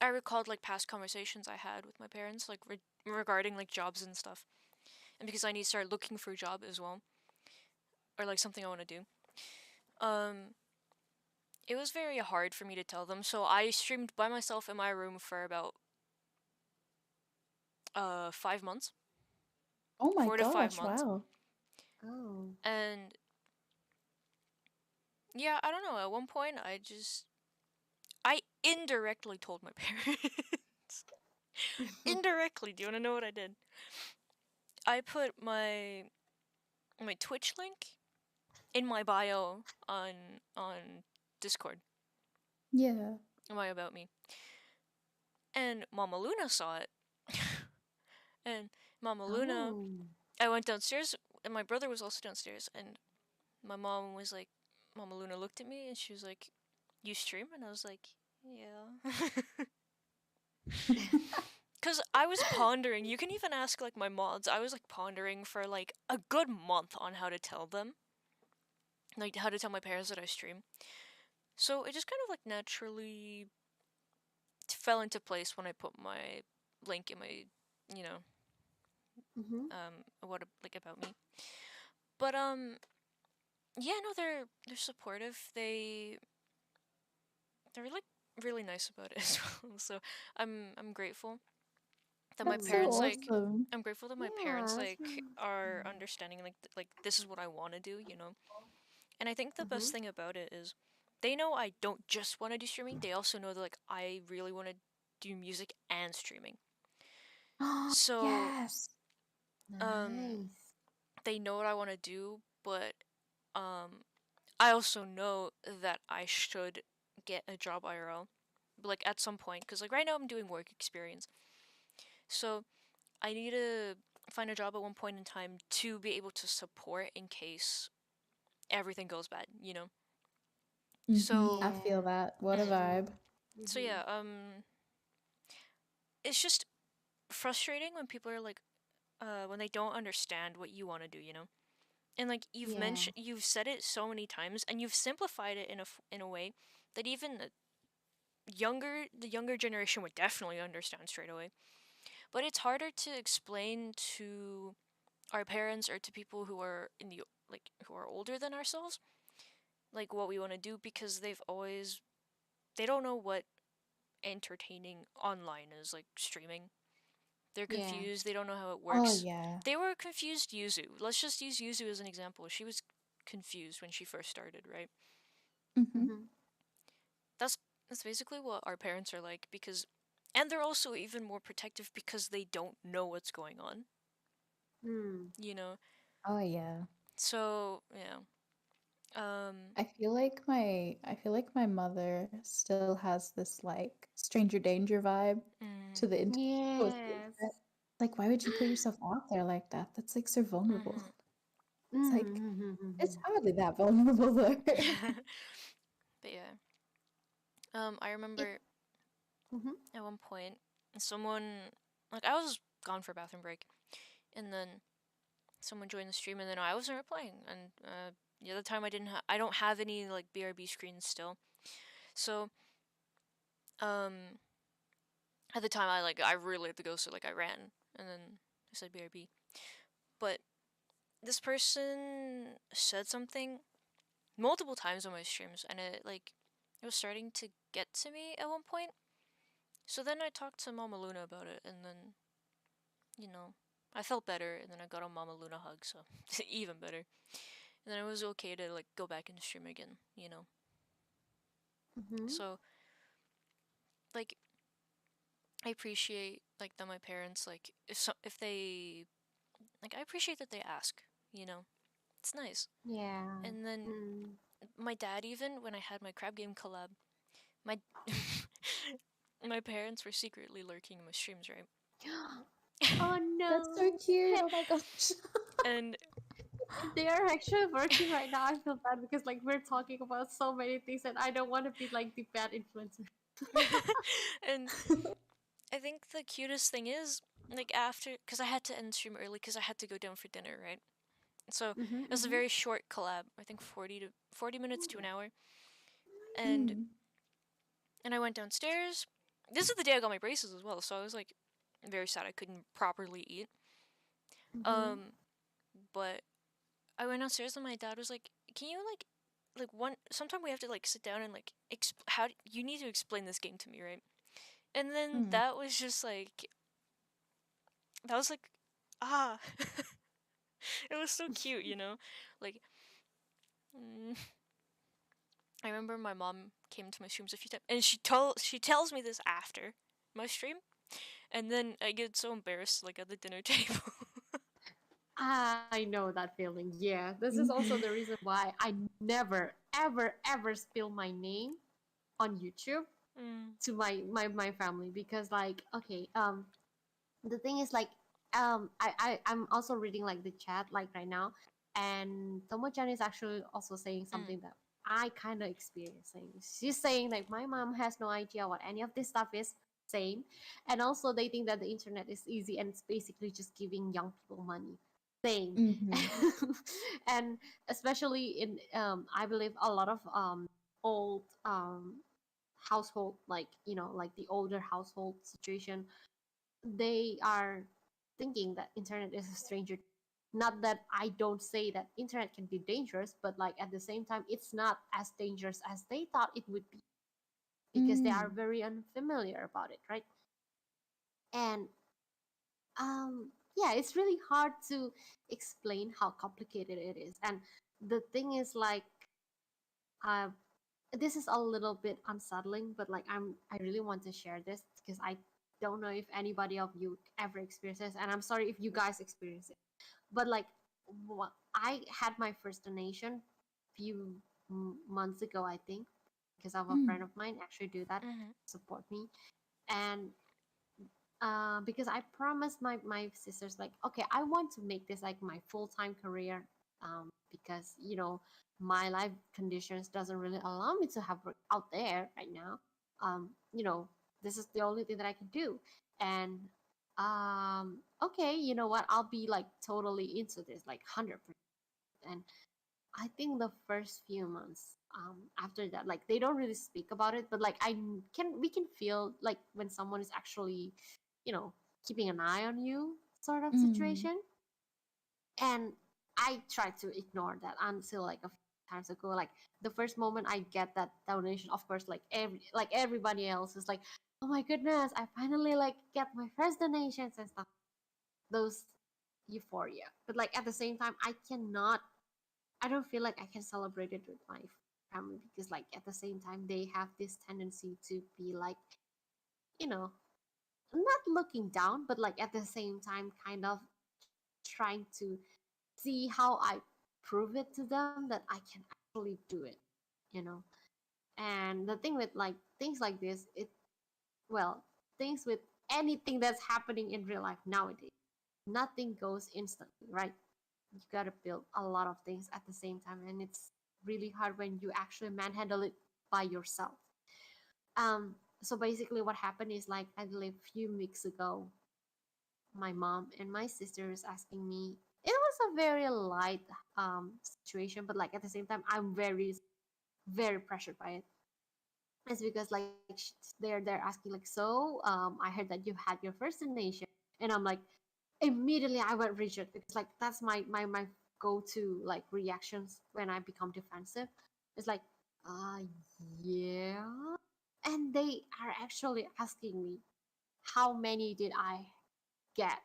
I recalled like past conversations I had with my parents, like regarding like jobs and stuff, and because I need to start looking for a job as well, or like something I want to do. Um, it was very hard for me to tell them, so I streamed by myself in my room for about 5 months, Oh my 4 to 5 gosh! months, Wow. Oh. and yeah, I don't know. At one point, I indirectly told my parents. Indirectly, do you want to know what I did? I put my Twitch link in my bio on Discord. Yeah. My about me, and Mama Luna saw it, and Mama Luna. Oh. I went downstairs, and my brother was also downstairs, and my mom was like, Mama Luna looked at me, and she was like, "You stream?" And I was like, "Yeah." Cause I was pondering. You can even ask like my mods. I was like pondering for like a good month on how to tell them, like how to tell my parents that I stream. So it just kind of like naturally fell into place when I put link in my, you know, Mm-hmm. what like about me. But yeah, no, they're supportive. They're like really nice about it as well. So I'm grateful that my That's so parents Mm-hmm. like. awesome. I'm grateful that my parents Yeah, that's like are understanding, like this is what I want to do, you know. And I think the mm-hmm. best thing about it is they know I don't just want to do streaming. They also know that like I really want to do music and streaming. So Yes. um Nice. they know what I want to do, but um I also know that I should get a job IRL, like at some point, because like right now I'm doing work experience, so I need to find a job at one point in time to be able to support in case everything goes bad, you know. So I feel Yeah. that. What a mm, vibe. so Mm-hmm. yeah, it's just frustrating when people are like, when they don't understand what you want to do, you know. And like Yeah. you've said it so many times, and you've simplified it in a way that even the younger generation would definitely understand straight away. But it's harder to explain to our parents or to people who are in the like who are older than ourselves, like what we want to do, because they don't know what entertaining online is, like streaming. They're Yeah. confused. They don't know how it Oh works. yeah. They were confused. Yuzu. Let's just use Yuzu as an example. She was confused when she first started, right? Mm-hmm. Mm-hmm. That's that's basically what our parents are like, because and they're also even more protective because they don't know what's going on, Mm. you know. Oh yeah. So, yeah. I feel like my mother still has this like stranger danger vibe to Mm, the towards the Yes. internet. Like, why would you put yourself out there like that? That's like so vulnerable. mhm. It's like it's Mm-hmm. hardly that vulnerable though. But yeah. I It. remember Mm-hmm. at one point someone, like I was gone for a bathroom break, and then someone joined the stream, and then I wasn't replying, and the other time I don't have any like BRB screens still. So, um at the time I really had to go, so like I ran, and then I said BRB. But this person said something multiple times on my streams, and it was starting to get to me at one point. So then I talked to Mama Luna about it, and then, you know, I felt better, and then I got a Mama Luna hug, so even better. And then it was okay to like go back and stream again, you know. Mm-hmm. So like I appreciate like that my parents, like if they, like, I appreciate that they ask, you know. It's nice. Yeah. And then Mm. my dad, even when I had my crab game collab, my my parents were secretly lurking in my streams, right? Oh That's so no. cute. Oh my gosh. And They are actually working right now. I feel bad because like we're talking about so many things and I don't want to be like the bad influencer. and I think the cutest thing is like after, because I had to end stream early because I had to go down for dinner, right? So it Mm-hmm, was a mm-hmm. very short collab. I think 40 minutes to an hour, and Mm. I went downstairs. This is the day I got my braces as well, so I was like very sad I couldn't properly eat. Mm-hmm. Um, but I went downstairs and my dad was like, "Can you like one? Sometime we have to like sit down and like you need to explain this game to me, right?" And then Mm. that was like, ah, it was so cute, you know, like. Mm, I remember my mom came to my streams a few times, and she tells me this after my stream, and then I get so embarrassed like at the dinner table. I know that feeling. Yeah. This is also the reason why I never, ever, ever spill my name on YouTube mm, to my family because like okay, the thing is like I'm also reading like the chat like right now, and Tomo-chan is actually also saying mm, something that I kind of experiencing. She's saying like my mom has no idea what any of this stuff is, same, and also they think that the internet is easy and it's basically just giving young people money, same. Mm-hmm. And especially in I believe a lot of old household, like you know, like the older household situation, they are thinking that internet is a stranger. Not that I don't say that internet can be dangerous, but like at the same time, it's not as dangerous as they thought it would be because they are Mm. very unfamiliar about it, right? And yeah, it's really hard to explain how complicated it is. And the thing is like uh, this is a little bit unsettling, but like I really want to share this because I don't know if anybody of you ever experiences, and I'm sorry if you guys experience it. But like, I had my first donation few months ago, I think, because of a friend Mm. of mine actually do that Mm-hmm. support me, and because I promised my sisters like, okay, I want to make this like my full time career, because my life conditions doesn't really allow me to have work out there right now. You know, this is the only thing that I can do, and okay, you know what? I'll be like totally into this, like 100%. And I think the first few months after that, like they don't really speak about it, but like we can feel like when someone is actually, you know, keeping an eye on you, sort of Mm. situation. And I tried to ignore that until like a few times ago. Like the first moment I get that donation, of course, like everybody else is like, oh my goodness, I finally like get my first donations and stuff. Those euphoria, but like at the same time, I don't feel like I can celebrate it with my family because, like, at the same time, they have this tendency to be like, you know, not looking down, but like at the same time, kind of trying to see how I prove it to them that I can actually do it, you know. And the thing with like things like this, well, things with anything that's happening in real life nowadays, nothing goes instantly, right? You got to build a lot of things at the same time, and it's really hard when you actually manhandle it by yourself. So basically what happened is like I believe a few weeks ago, my mom and my sister is asking me. It was a very light situation, but like at the same time I'm very pressured by it. It's because like they're asking like, so I heard that you had your first donation, and I'm like, immediately I went rigid because like that's my go-to like reactions when I become defensive. It's like, uh yeah. And they are actually asking me how many did I get.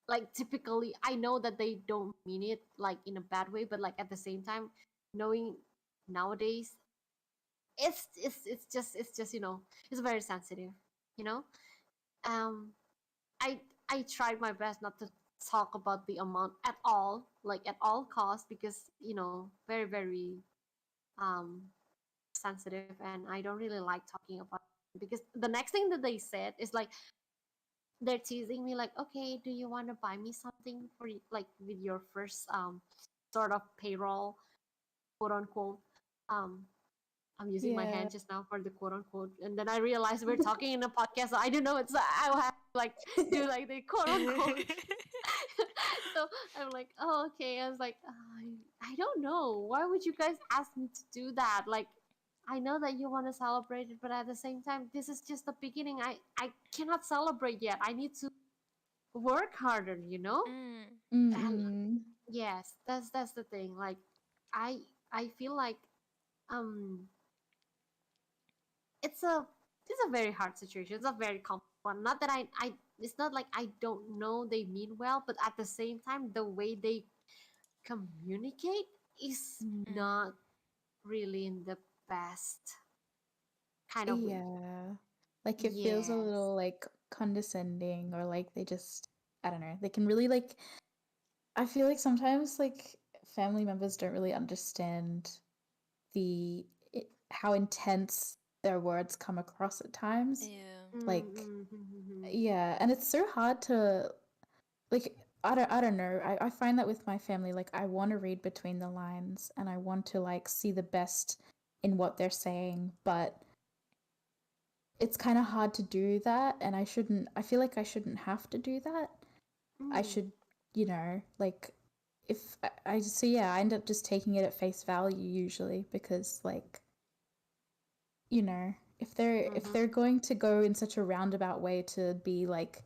Like typically I know that they don't mean it like in a bad way, but like at the same time, knowing nowadays, it's just it's very sensitive, you know. um I I tried my best not to talk about the amount at all, like at all costs, because very very um sensitive, and I don't really like talking about it because the next thing that they said is like they're teasing me like, okay, do you want to buy me something for like with your first sort of payroll, quote unquote. um I'm using my Yeah. hand just now for the quote unquote, and then I realized we're talking in a podcast. So I don't know. I will have to like do like the quote unquote. So I'm like, oh, okay. I was like, I don't know. Why would you guys ask me to do that? Like, I know that you want to celebrate it, but at the same time, this is just the beginning. I cannot celebrate yet. I need to work harder. Mm. And Mm-mm. yes, that's the thing. Like, I I feel like um it's a very hard situation. It's a very complex one. Not that I it's not like I don't know they mean well, but at the same time, the way they communicate is Mm. not really in the best kind of way. Yeah. Like it feels a Yes. little like condescending or like they just I don't know. They can really like I feel like sometimes like family members don't really understand how intense their words come across at times. Yeah. Like Mm-hmm. yeah, and it's so hard to like I don't know. I find that with my family, like I want to read between the lines and I want to like see the best in what they're saying, but it's kind of hard to do that and I feel like I shouldn't have to do that. I Mm. should, like if so yeah, I end up just taking it at face value usually because like, you know. if they're going to go in such a roundabout way to be like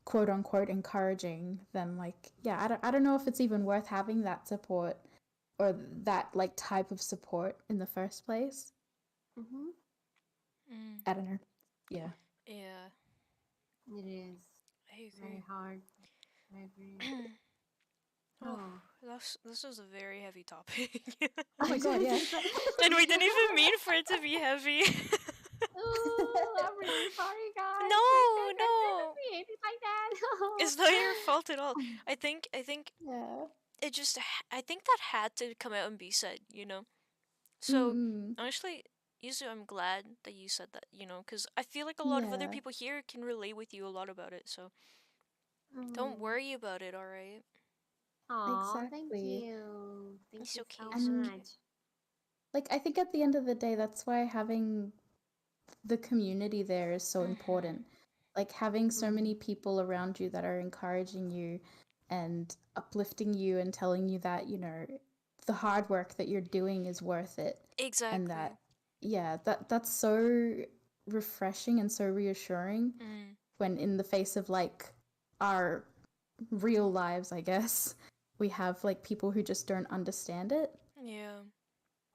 quote unquote encouraging, then like yeah, I don't know if it's even worth having that support or that like type of support in the first place. Mm-hmm. Mm. I don't know. Yeah. Yeah, It is I very agree. hard. I agree. Oh, Oh. this is a very heavy topic. Oh my god, yeah. And we didn't even mean for it to be heavy. Oh, I'm really sorry, guys. Like, No, don't no. behave it like that. It's not your fault at all. I think Yeah. it just I think that had to come out and be said, So, Mm-mm. honestly, Yuzu, I'm glad that you said that, because I feel like a lot of other Yeah. people here can relate with you a lot about it. So, don't Mm. worry about it, alright? Aw, thank Exactly. you. Thank It's you okay, so it's And okay. much. like I think at the end of the day that's why having the community there is so Mm-hmm. important. Like having so Mm-hmm. many people around you that are encouraging you and uplifting you and telling you that, the hard work that you're doing is worth it. And that Exactly. yeah, that's so refreshing and so reassuring Mm. when in the face of like our real lives, I guess, we have like people who just don't understand it. Yeah.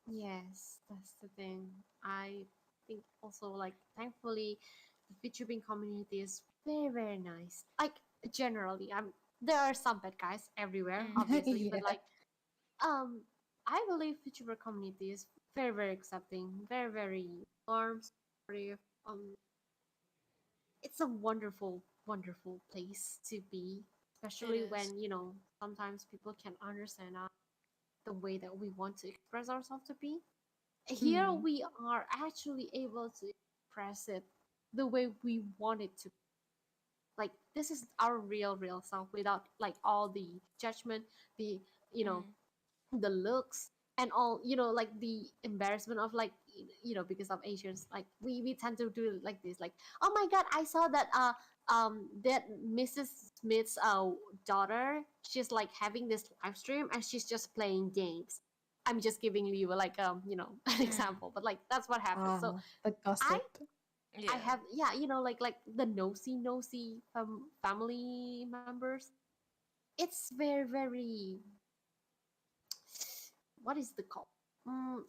Yes, that's the thing. I think also like thankfully the VTubing community is very very nice. Like generally, there are some bad guys everywhere, Mm. obviously, but Yeah. like um I believe VTuber community is very very accepting, very very warm, supportive. It's a wonderful wonderful place to be, It especially is. when sometimes people can understand us the way that we want to express ourselves to be. Here Mm. we are actually able to express it the way we want it to. Like this is our real self without like all the judgment, the you know Mm. the looks and all, like the embarrassment of like because of Asians, like we tend to do it like this, like, oh my god, I saw that that Mrs. Smith's daughter, she's like having this live stream and she's just playing games. I'm just giving you like an Mm. example, but like that's what happens. So Ah, the i gossip. I Yeah. have, yeah, like the nosy family members. It's very very, what is the call?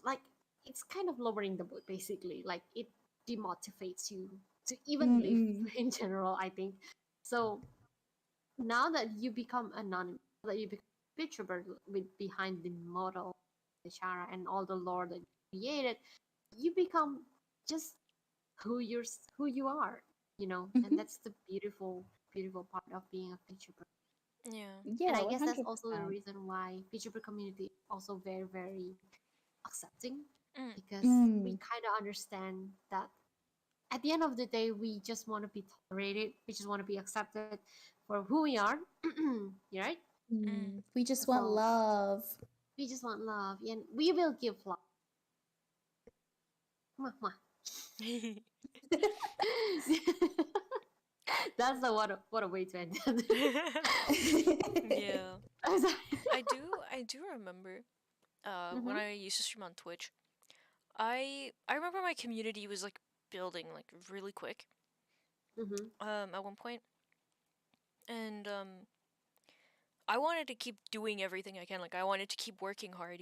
Like it's kind of lowering the mood basically. Like it demotivates you to even live Mm-mm. in general, I think. So now that you become anonymous, that you become VTuber with behind the model, the Shara, and all the lore that you created, you become just who you are, and Mhm. that's the beautiful part of being a VTuber. Yeah. And Yeah, I guess that's also the 100%. reason why VTuber community is also very very accepting, Mm. because we Mm. kind of understand that at the end of the day we just want to be tolerated, we just want to be accepted for who we are. You're right. Mm. Mm. We just want So love. we just want love and we will give love. Mwah, mwah. That's a what a way to end it. Yeah. I'm sorry. I do remember when Mm-hmm. I used to stream on Twitch. I remember my community was like building like really quick Mm-hmm. at one point, and I wanted to keep doing everything I can. Like I wanted to keep working hard,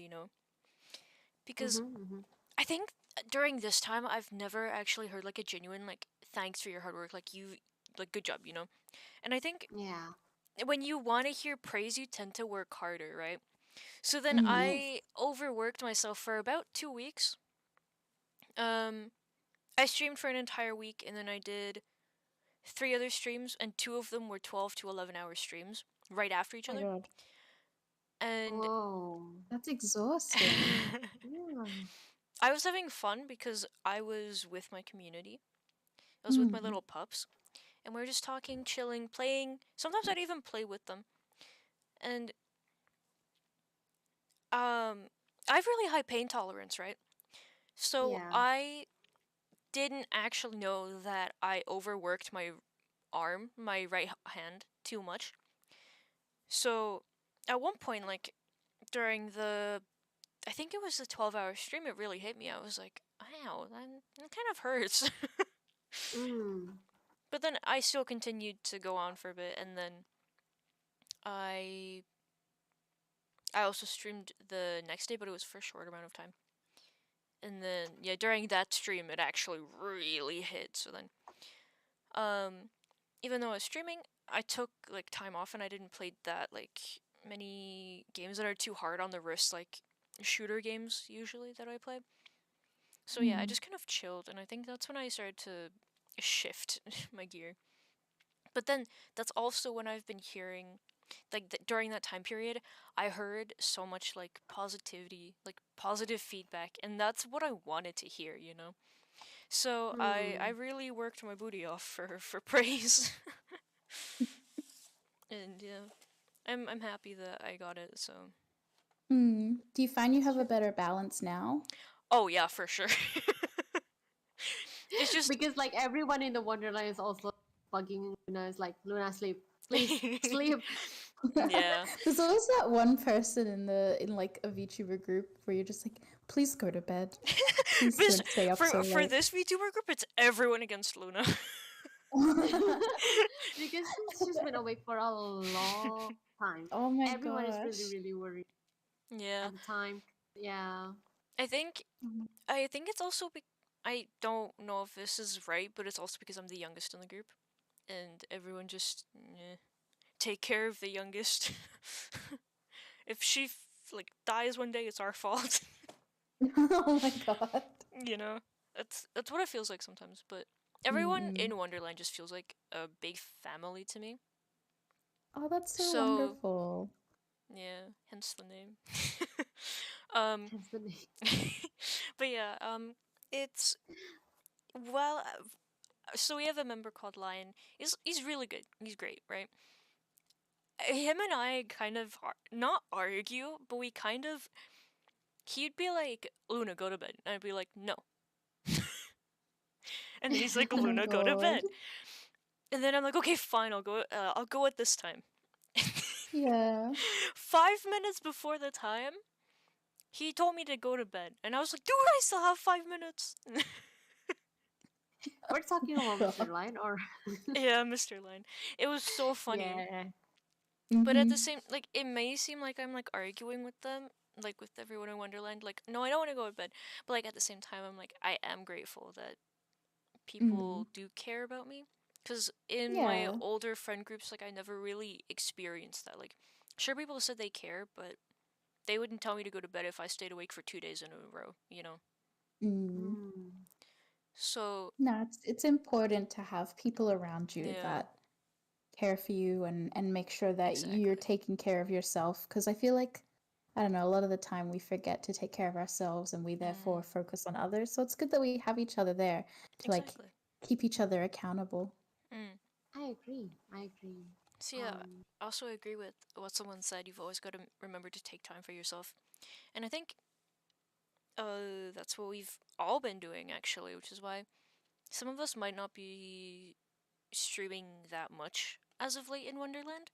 because Mm-hmm. Mm-hmm. I think during this time I've never actually heard like a genuine like thanks for your hard work, like you like good job. And I think Yeah. when you want to hear praise, you tend to work harder, right? So then Mm. Yes. I overworked myself for about 2 weeks. Um, I streamed for an entire week, and then I did three other streams, and two of them were 12 to 11 hour streams right after each Oh my other. god. And Whoa. That's exhausting. Yeah. I was having fun because I was with my community. I was with my Mm. little pups, and we were just talking, chilling, playing. Sometimes I'd even play with them. And I have really high pain tolerance, right? So Yeah. I didn't actually know that I overworked my arm, my right hand, too much. So at one point, like during the I think it was the 12-hour stream. It really hit me. I was like, "Wow, that kind of hurts." Mm. But then I still continued to go on for a bit, and then I I also streamed the next day, but it was for a short amount of time. And then yeah, during that stream, it actually really hit. So then, um, even though I was streaming, I took like time off and I didn't play that like many games that are too hard on the wrist, like shooter games usually that I play. So yeah, I Mm. just kind of chilled, and I think that's when I started to shift my gear. But then that's also when I've been hearing, like during that time period, I heard so much like positivity, like positive feedback, and that's what I wanted to hear, you know. So I Mm. really worked my booty off for praise, and yeah, I'm happy that I got it. So Mm. Do you find you That's have a true. better balance now? oh yeah, for sure. It's just Because like everyone in the Wonderland is also bugging Luna. Is like, Luna, sleep, please sleep. yeah. There's always that one person in like a VTuber group where you're just like, please go to bed. Please This don't stay up so for late. this VTuber group, it's everyone against Luna. Because she's been awake for a long time. Oh my Everyone is really gosh. really worried Yeah, at the time. Yeah. I think Mhm. I think it's also I don't know if this is right, but it's also because I'm the youngest in the group, and everyone just take care of the youngest. If she like dies one day, it's our fault. Oh my god. You know, that's what it feels like sometimes. But everyone Mm-mm. in Wonderland just feels like a big family to me. Oh, that's so So wonderful. yeah, hence the name. um, Hence the name. but yeah, it's well. So we have a member called Lion. He's really good. He's great, right? Him and I kind of not argue, but we kind of. He'd be like, "Luna, go to bed," and I'd be like, "No," and then he's like, Oh my "Luna, go to god. bed," and then I'm like, "Okay, fine, I'll go. I'll go at this time." Yeah. 5 minutes before the time, he told me to go to bed, and I was like, "Dude, I still have 5 minutes." We're talking about God. Mr. Lion, or Yeah, Mr. Line. It was so funny. yeah. But at Mm-hmm. the same, like, it may seem like I'm like arguing with them, like with everyone in Wonderland. Like, no, I don't want to go to bed. But like at the same time, I'm like, I am grateful that Mm. people do care about me. Because in my Yeah. older friend groups, like, I never really experienced that. Like, sure, people said they care, but they wouldn't tell me to go to bed if I stayed awake for 2 days in a row, you know? Mm. Mm. So, No, it's important to have people around you yeah, that care for you and make sure that you're exactly. taking care of yourself. Because I feel like, I don't know, a lot of the time we forget to take care of ourselves and we Mm, therefore focus on others. So it's good that we have each other there to like exactly. keep each other accountable. Mm. I agree. I agree. So, yeah, Um. I also agree with what someone said. You've always got to remember to take time for yourself. And I think that's what we've all been doing actually, which is why some of us might not be streaming that much as of late in Wonderland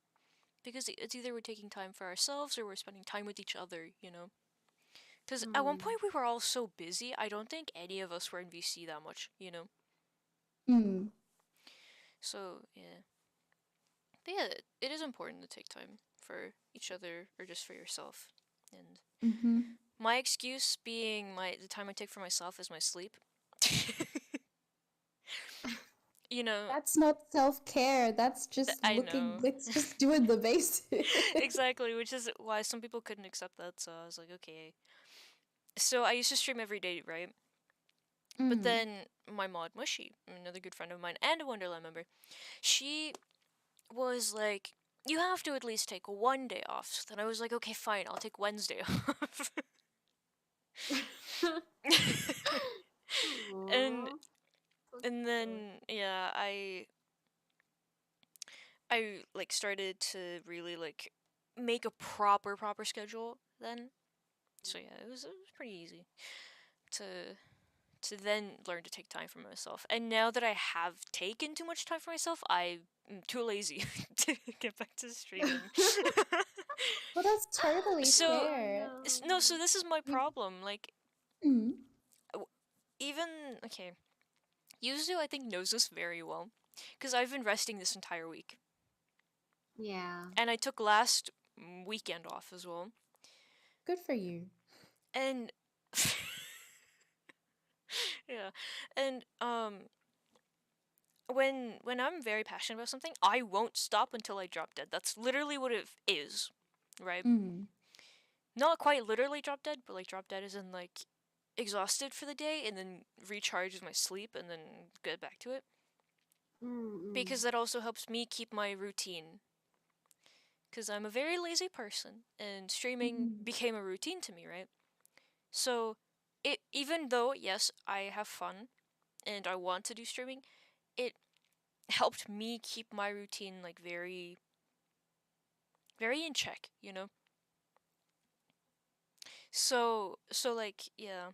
because it's either we're taking time for ourselves or we're spending time with each other, you know. Because at one Mm. point we were all so busy, I don't think any of us were in VC that much, you know. Mm. So yeah, but yeah, it is important to take time for each other or just for yourself. And Mm-hmm. my excuse being the time I take for myself is my sleep. You know, That's not self-care. That's just I looking, know. it's just doing the basics. Exactly, which is why some people couldn't accept that. So I was like, okay. So I used to stream every day, right? But Mm. then my mod Mushy, another good friend of mine and a Wonderland member, she was like, "You have to at least take one day off." So then I was like, "Okay, fine, I'll take Wednesday off." and Aw, so and cute. then yeah, I like started to really like make a proper schedule then. So yeah, it was pretty easy to then learn to take time for myself. And now that I have taken too much time for myself, I'm too lazy to get back to streaming. Well, that's totally So Oh fair. no, so no. this is my You, problem. Like mm, w- even okay, Yuzu I think knows this very well because I've been resting this entire week, Yeah. and I took last weekend off as well, good for you. and yeah, and when I'm very passionate about something, I won't stop until I drop dead. That's literally what it is, right? Mm, Not quite literally drop dead, but like drop dead is in like exhausted for the day and then recharge with my sleep and then get back to it. Mm-mm. Because that also helps me keep my routine. Because I'm a very lazy person and streaming mm, became a routine to me, right? So, even though, yes, I have fun and I want to do streaming, it helped me keep my routine like very, very in check, you know? So like yeah,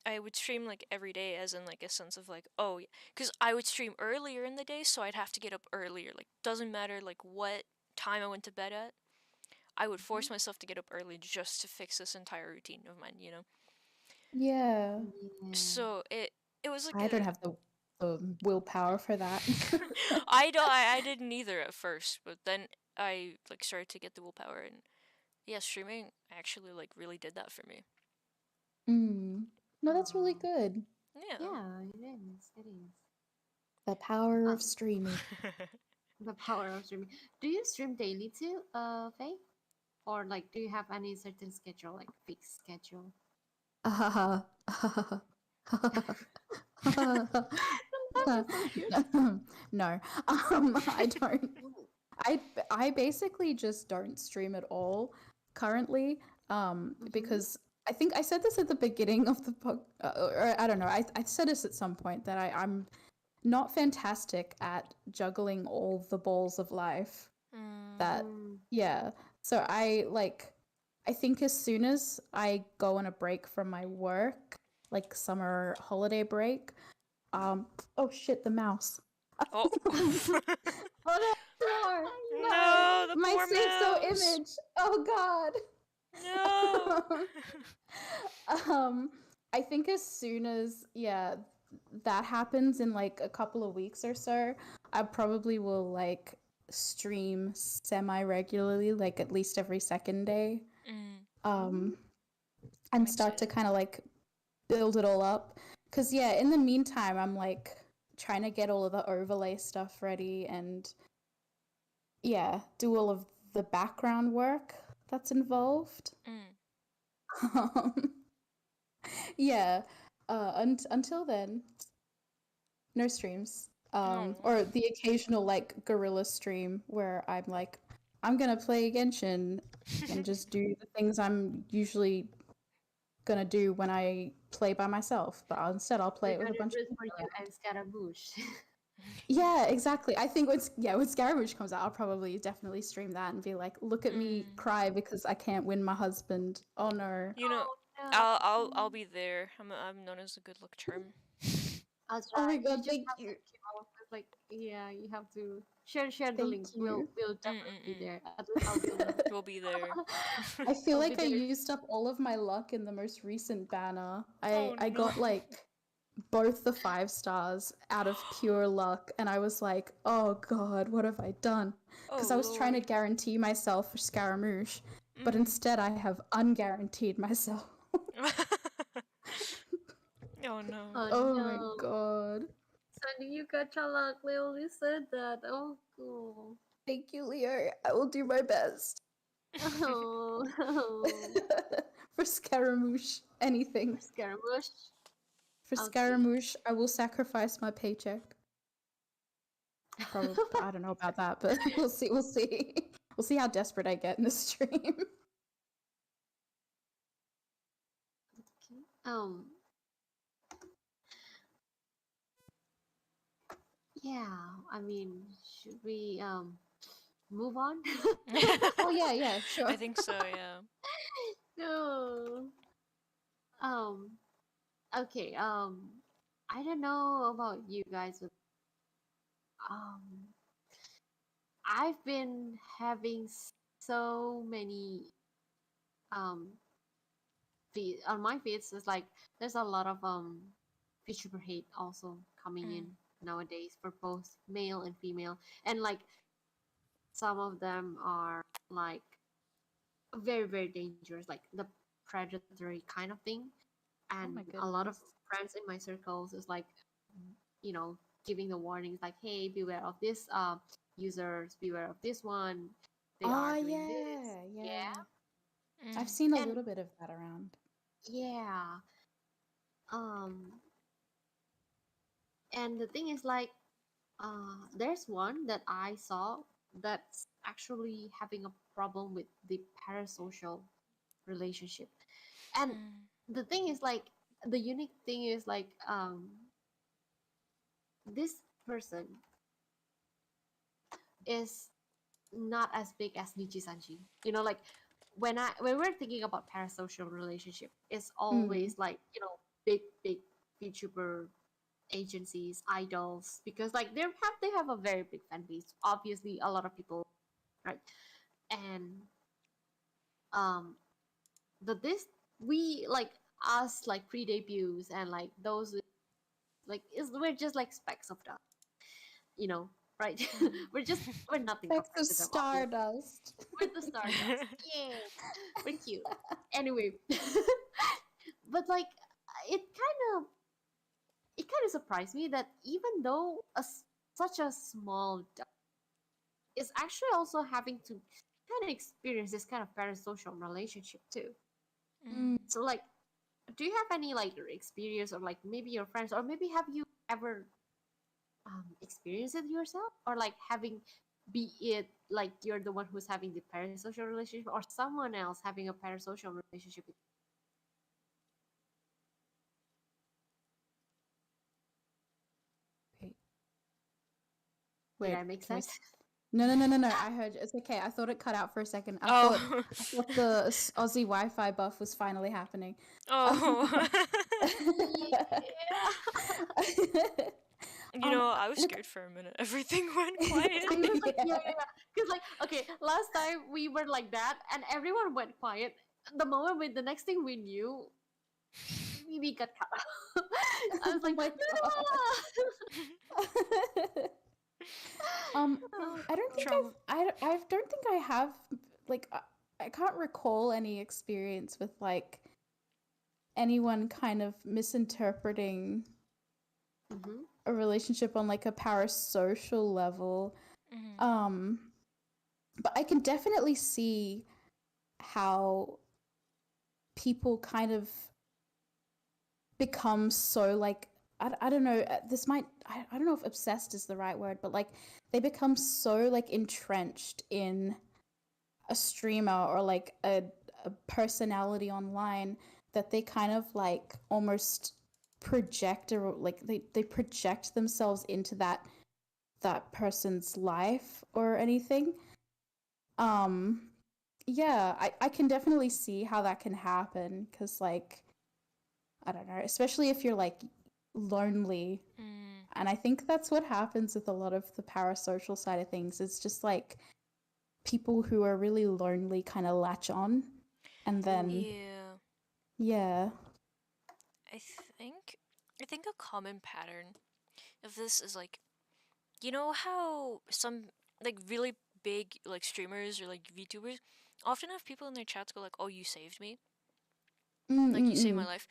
I would stream like every day as in like a sense of like oh yeah, because I would stream earlier in the day, so I'd have to get up earlier. Like doesn't matter like what time I went to bed at, I would Mhm. force myself to get up early just to fix this entire routine of mine. You know, yeah, Yeah. so it was like I don't a have the willpower for that. I didn't either at first, but then I like started to get the willpower and yeah, streaming actually like really did that for me. Mm. No, that's really Oh. good. Yeah. Yeah, it is. It is. The power of Um, streaming. the power of streaming. Do you stream daily too, Faye? Or like, do you have any certain schedule, like fixed schedule? That is so cute. No, I don't. Mm, I basically just don't stream at all currently, mm-hmm. because I think I said this at the beginning of the book, or I don't know. I said this at some point that I'm not fantastic at juggling all the balls of life. mm, That Mm, yeah. So I think as soon as I go on a break from my work, like summer holiday break, oh shit, the mouse. oh. Oh no, more. No, No, the my poor save so mouse. image. Oh No. god. um, I think as soon as that happens in like a couple of weeks or so, I probably will like stream semi regularly, like at least every second day. Mm, Um, mm, and makes start to sense. kind of like build it all up. Cause yeah, in the meantime, I'm like trying to get all of the overlay stuff ready and yeah, do all of the background work that's involved. Mm. Um, yeah. Until then, no streams. No. Or the occasional like guerrilla stream where I'm like, I'm gonna play Genshin and just do the things I'm usually gonna do when I play by myself. But instead, I'll play we're it with a gonna bunch of root people for you around. and Scaramouche. Yeah, exactly. I think when Scaramouche comes out, I'll probably definitely stream that and be like, look at me Mm. cry because I can't win my husband. Oh no. You know, Oh I'll no. be there. I'm known as a good luck charm. That's Oh my right. You god, just thank have to you. keep up with like yeah, you have to share the Thank link. you. We'll Mm definitely mm be mm. there. At least I'll be there. We'll be there. I feel I'll be like I there. used up all of my luck in the most recent banner. Oh I no. got like both the 5 stars out of pure luck, and I was like, oh god, what have I done? Oh Because I was trying to lord. guarantee myself for Scaramouche, but Mm. instead I have unguaranteed myself. Oh no. Oh Oh my no. god. Sunny, you got your luck. Lily said that. Oh cool. Thank you, Leo. I will do my best. Oh, oh. For Scaramouche, anything. Scaramouche. For Okay. Scaramouche, I will sacrifice my paycheck. Probably, I don't know about that, but we'll see. We'll see. We'll see how desperate I get in the stream. Okay. Yeah. I mean, should we move on? Oh yeah, yeah, sure. I think so, yeah. No. Um. Okay. I don't know about you guys, but um, I've been having so many um feed on my feeds. It's like there's a lot of VTuber hate also coming Mm. in nowadays for both male and female, and like some of them are like very very dangerous, like the predatory kind of thing. Oh And my a lot of goodness. friends in my circles is like, you know, giving the warnings like, hey, beware of this users, beware of this one, they are Oh doing this. yeah, Yeah. yeah. I've Mm. seen a And little bit of that around. yeah, um and the thing is like, there's one that I saw that's actually having a problem with the parasocial relationship. And Mm. the thing is like, the unique thing is like, this person is not as big as Nichi Sanji. You know, like when we're thinking about parasocial relationship, it's Mm. always like, you know, big VTuber agencies, idols, because like they have a very big fan base. Obviously, a lot of people, right? And um, the this we like us like pre debuts and like those like is we're just like specks of dust, you know, right? We're nothing Specks compared of to them, obviously. stardust. We're the stardust. Yeah, we're cute. Anyway, but like it kind of surprised me that even though such a small is actually also having to kind of experience this kind of parasocial relationship too. Mm. Mm. So like, do you have any like experience, or like maybe your friends, or maybe have you ever experienced it yourself, or like having, be it like you're the one who's having the parasocial relationship, or someone else having a parasocial relationship with Wait, you? Did wait. I make Can we? sense? No, no, no, no, no. I heard you. It's okay. I thought it cut out for a second. Oh. I thought the Aussie Wi-Fi buff was finally happening. Oh. Yeah. You know, I was Look. scared for a minute. Everything went quiet. I was like, yeah, Yeah. yeah, yeah. Because like, okay, last time we were like that, and everyone went quiet. The moment with the next thing we knew, we got cut off. I was Oh like, my god. Oh, I don't think trauma. I don't think I have like I can't recall any experience with like anyone kind of misinterpreting mm-hmm. a relationship on like a parasocial level. Mm. Um, but I can definitely see how people kind of become so like I don't know this might I don't know if obsessed is the right word, but like they become so like entrenched in a streamer or like a personality online that they kind of like almost project or like they project themselves into that person's life or anything. um yeah, I can definitely see how that can happen because like I don't know, especially if you're like lonely. Mm. And I think that's what happens with a lot of the parasocial side of things. It's just like people who are really lonely kind of latch on. And then, Ooh. Yeah. yeah. I think I think a common pattern of this is like, you know how some like really big like streamers or like VTubers often have people in their chats go like, "Oh, you saved me." Like you saved my Mm-mm-mm. life.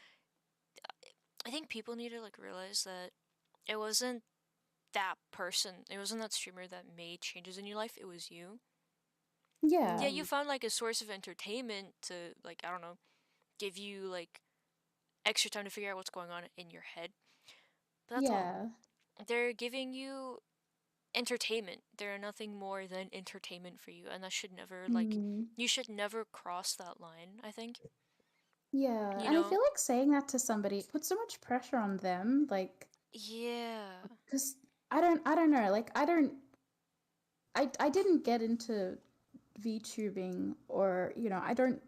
I think people need to like realize that it wasn't that person. It wasn't that streamer that made changes in your life. It was you. Yeah, Yeah. you found like a source of entertainment to like, I don't know, give you like extra time to figure out what's going on in your head. But that's all. Yeah. They're giving you entertainment. They're nothing more than entertainment for you, and that should never like Mm. you should never cross that line, I think. Yeah. You And I know? feel like saying that to somebody puts so much pressure on them. Like, Yeah. because I don't know. Like, I didn't get into VTubing or, you know, I don't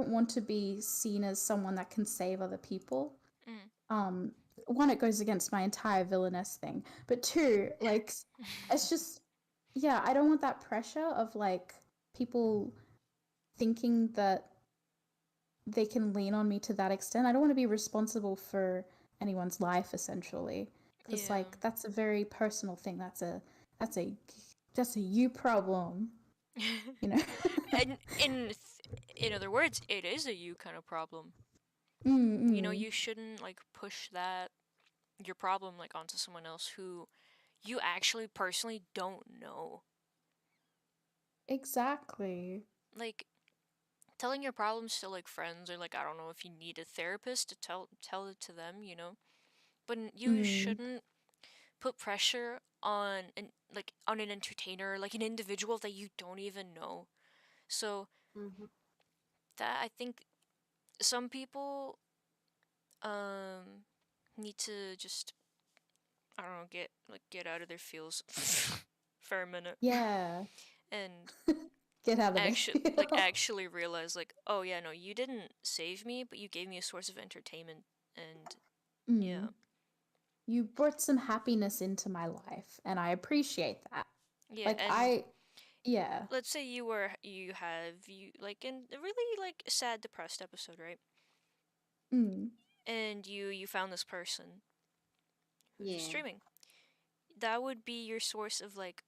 want to be seen as someone that can save other people. Mm. Um, one, it goes against my entire villainess thing, but two, like, it's just, yeah, I don't want that pressure of like people thinking that they can lean on me to that extent. I don't want to be responsible for anyone's life, essentially, because Yeah. like that's a very personal thing. That's a that's a you problem, you know. And in other words, it is a you kind of problem. You know, Mm-mm. you shouldn't like push that your problem like onto someone else who you actually personally don't know. Exactly. Like telling your problems to like friends or like I don't know if you need a therapist to tell it to them, you know. But you Mm. shouldn't put pressure on an entertainer, like an individual that you don't even know. So Mm-hmm. that I think some people um need to just I don't know get out of their feels for a minute Yeah. and Get out of the field. actually realize like oh yeah no you didn't save me but you gave me a source of entertainment and Mm. yeah You brought some happiness into my life, and I appreciate that. yeah Like and I, yeah. let's say you have you like in a really like sad depressed episode right Mm. and you found this person who's Yeah. streaming that would be your source of like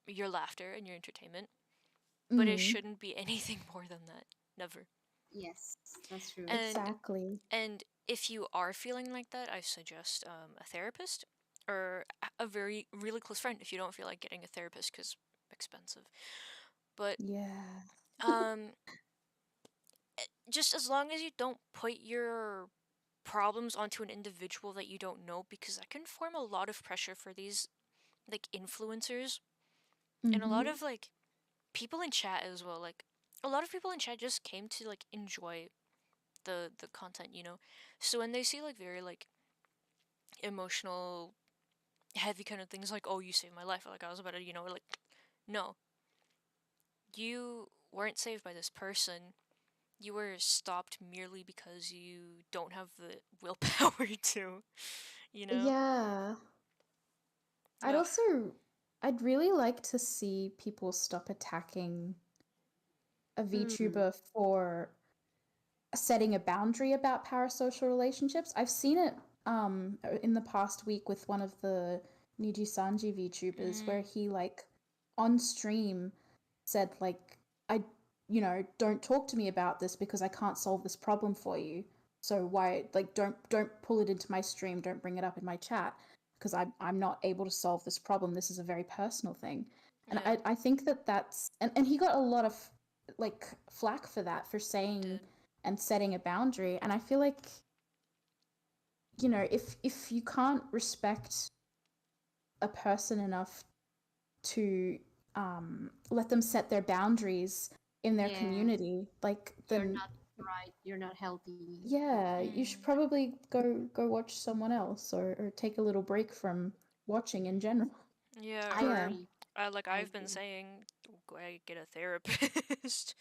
your laughter and your entertainment but it Mm. shouldn't be anything more than that never Yes, that's true. and Exactly. and if you are feeling like that I suggest a therapist or a very really close friend if you don't feel like getting a therapist because expensive but Yeah. um just as long as you don't put your problems onto an individual that you don't know because that can form a lot of pressure for these like influencers and a lot Mm-hmm. of like people in chat as well like a lot of people in chat just came to like enjoy the content you know so when they see like very like emotional heavy kind of things like oh you saved my life like I was about to you know like no you weren't saved by this person you were stopped merely because you don't have the willpower to you know Yeah. I'd ugh also, I'd really like to see people stop attacking a Mm. VTuber for setting a boundary about parasocial relationships. I've seen it in the past week with one of the Nijisanji VTubers mm, where he like on stream said like I don't talk to me about this because I can't solve this problem for you. So why like don't pull it into my stream, don't bring it up in my chat because I'm not able to solve this problem. This is a very personal thing. And yeah I think that that's and he got a lot of like flack for that for he saying did and setting a boundary. And I feel like, if you can't respect a person enough to let them set their boundaries in their Yeah, community, like you're then not right. You're not healthy. yeah, you should mm, probably go watch someone else or take a little break from watching in general. yeah I Yeah. or agree. like I I've been agree. saying go get a therapist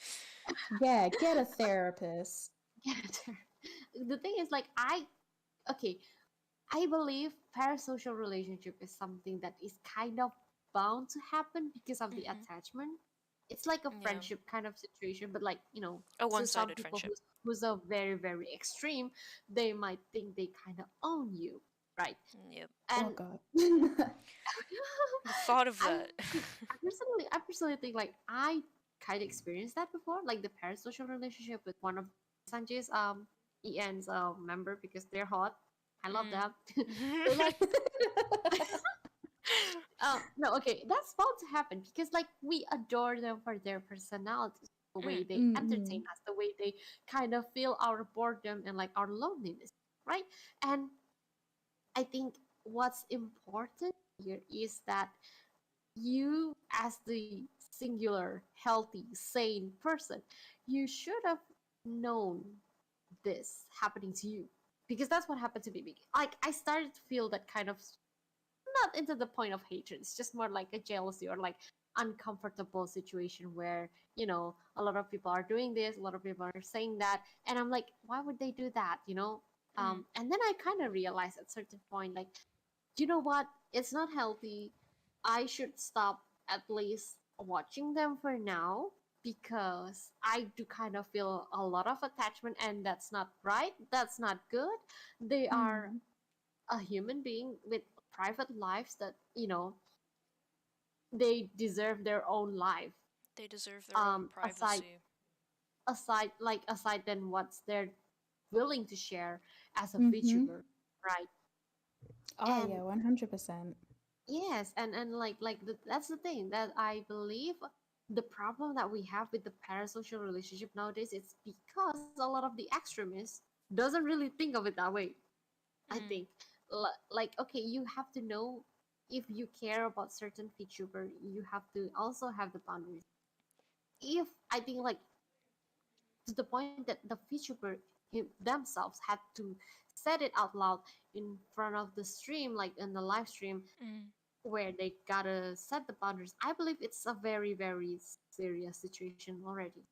Yeah, get a therapist. The thing is, like, okay, I believe parasocial relationship is something that is kind of bound to happen because of the hmm attachment. It's like a yeah friendship kind of situation, but like, a to some one-sided people friendship who's a very, very extreme, they might think they kind of own you, right? yep Oh And god. the thought of I that I personally think like I kind of experienced that before, like the parasocial relationship with one of Sanjay's EN's member because they're hot. I love mm. that. But like no, okay, that's bound to happen because like we adore them for their personalities, the way mm. they entertain Mm-mm. us, the way they kind of feel our boredom and like our loneliness, right? And I think what's important here is that you, as the singular, healthy, sane person, you should have known this happening to you because that's what happened to me. Like I started to feel that kind of not into the point of hatred. It's just more like a jealousy or like uncomfortable situation where a lot of people are doing this, a lot of people are saying that, and I'm like, why would they do that? Mm. And then I kind of realized at a certain point, like, you know what? It's not healthy. I should stop at least watching them for now because I do kind of feel a lot of attachment, and that's not right. That's not good. They are Mm. a human being with private lives that, they deserve their own life. They deserve their own Aside privacy. aside than what's they're willing to share as a Mm-hmm. VTuber, right? Oh And yeah, 100%. yes, and that's the thing that I believe the problem that we have with the parasocial relationship nowadays is because a lot of the extremists doesn't really think of it that way. I Mm, think like, okay, you have to know if you care about certain VTuber, you have to also have the boundaries. If I think like to the point that the VTuber themselves had to said it out loud in front of the stream, like in the live stream, mm, where they gotta set the boundaries. I believe it's a very, very serious situation already.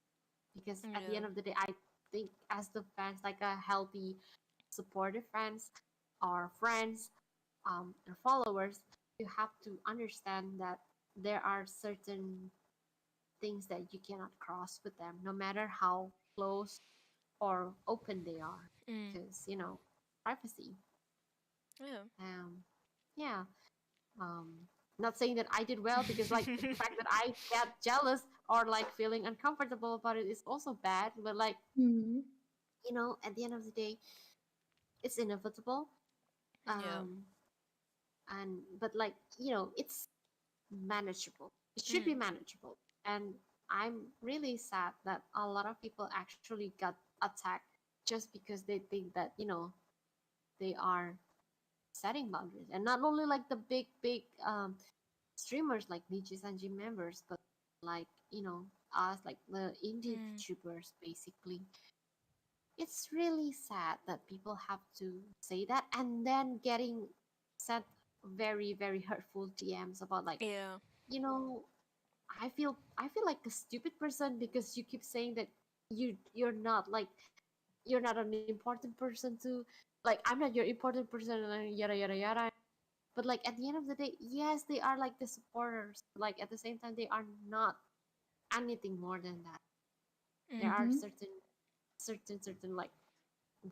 Because at the end yeah. of the day, I think as the fans, like a healthy, supportive fans or friends, or followers, you have to understand that there are certain things that you cannot cross with them, no matter how close or open they are. Mm, Because, privacy. yeah. Yeah. um Not saying that I did well, because like the fact that I get jealous or like feeling uncomfortable about it is also bad, but like, Mm. at the end of the day, it's inevitable. Yeah. um and but like, it's manageable. It should be Mm, manageable. And I'm really sad that a lot of people actually got attacked just because they think that, they are setting boundaries. And not only like the big streamers like Nichis and gym members, but like, us, like the indie mm, VTubers, basically. It's really sad that people have to say that and then getting sent very, very hurtful DMs about like, yeah. you know, I feel like a stupid person because you keep saying that you're not an important person to, like, I'm not your important person, and yada yada yada. But like at the end of the day, yes, they are like the supporters. Like at the same time, they are not anything more than that. There are Mm, Mm-hmm. certain like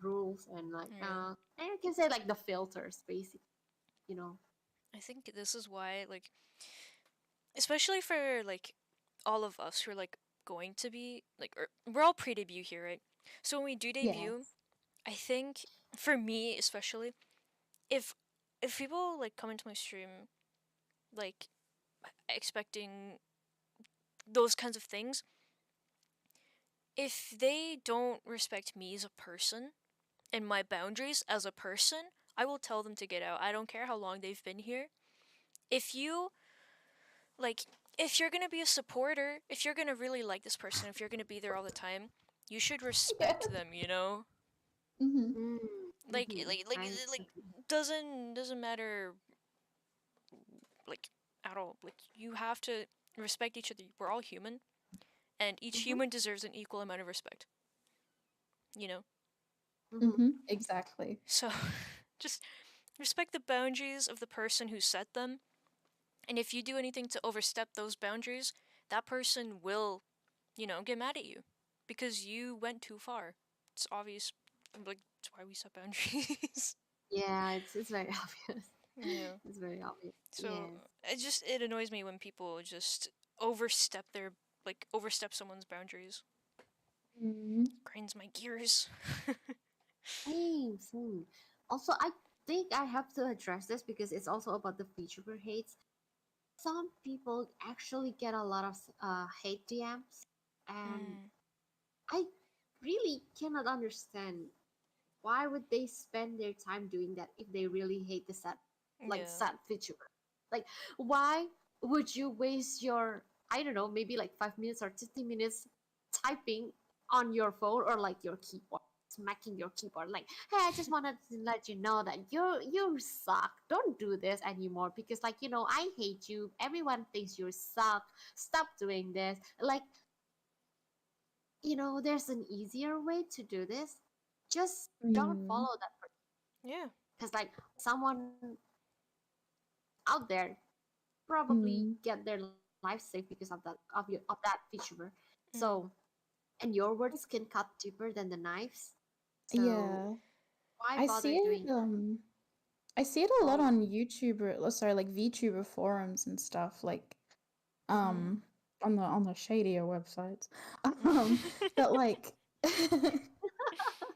rules, and like, yeah. and you can say like the filters, basically. You know. I think this is why, like, especially for like all of us who are like going to be like, or we're all pre-debut here, right? So when we do debut, Yes. I think for me especially, if people like come into my stream like expecting those kinds of things, if they don't respect me as a person and my boundaries as a person, I will tell them to get out. I don't care how long they've been here. If you like if you're going to be a supporter, if you're going to really like this person, if you're going to be there all the time, you should Yeah. respect them, you know? Mm-hmm. Mm, Like mm-hmm. like like I like agree. doesn't matter like at all. Like you have to respect each other. We're all human and each Mm-hmm. human deserves an equal amount of respect, you know? Mm-hmm. Mm-hmm. Exactly. So just respect the boundaries of the person who set them. And if you do anything to overstep those boundaries, that person will, get mad at you because you went too far. It's obvious. Like, that's why we set boundaries. Yeah, it's very obvious. Yeah. It's very obvious. So Yes. it annoys me when people just overstep overstep someone's boundaries. Mm. Grinds my gears. Same, same. Also, I think I have to address this because it's also about the VTuber hates. Some people actually get a lot of hate DMs, and Mm, I really cannot understand why would they spend their time doing that if they really hate the set, like yeah. set VTuber. Like, why would you waste your, I don't know, maybe like 5 minutes or 50 minutes typing on your phone or like your keyboard, smacking your keyboard, like, hey, I just wanted to let you know that you suck. Don't do this anymore because, like, I hate you. Everyone thinks you suck. Stop doing this. Like, there's an easier way to do this. Just don't Mm. follow that, Yeah. because like someone out there probably Mm. get their life life safe because of that VTuber. Mm. So, and your words can cut deeper than the knives. So Yeah. why I see bother it doing I see it a lot all? on YouTuber, sorry, like VTuber forums and stuff, like Mm-hmm. um on the shadier websites. Um that like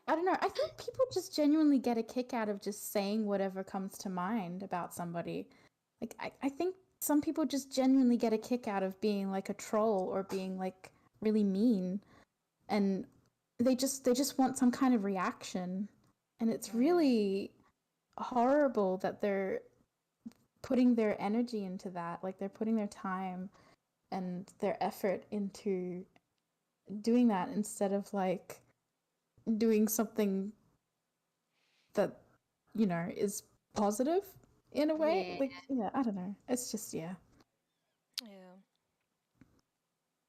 I don't know. I think people just genuinely get a kick out of just saying whatever comes to mind about somebody. Like I think some people just genuinely get a kick out of being like a troll or being like really mean, and they just want some kind of reaction. And it's Right. really horrible that they're putting their energy into that. Like they're putting their time and their effort into doing that instead of like doing something that is positive in a way. Yeah. Like, yeah, I don't know. It's just, yeah. Yeah.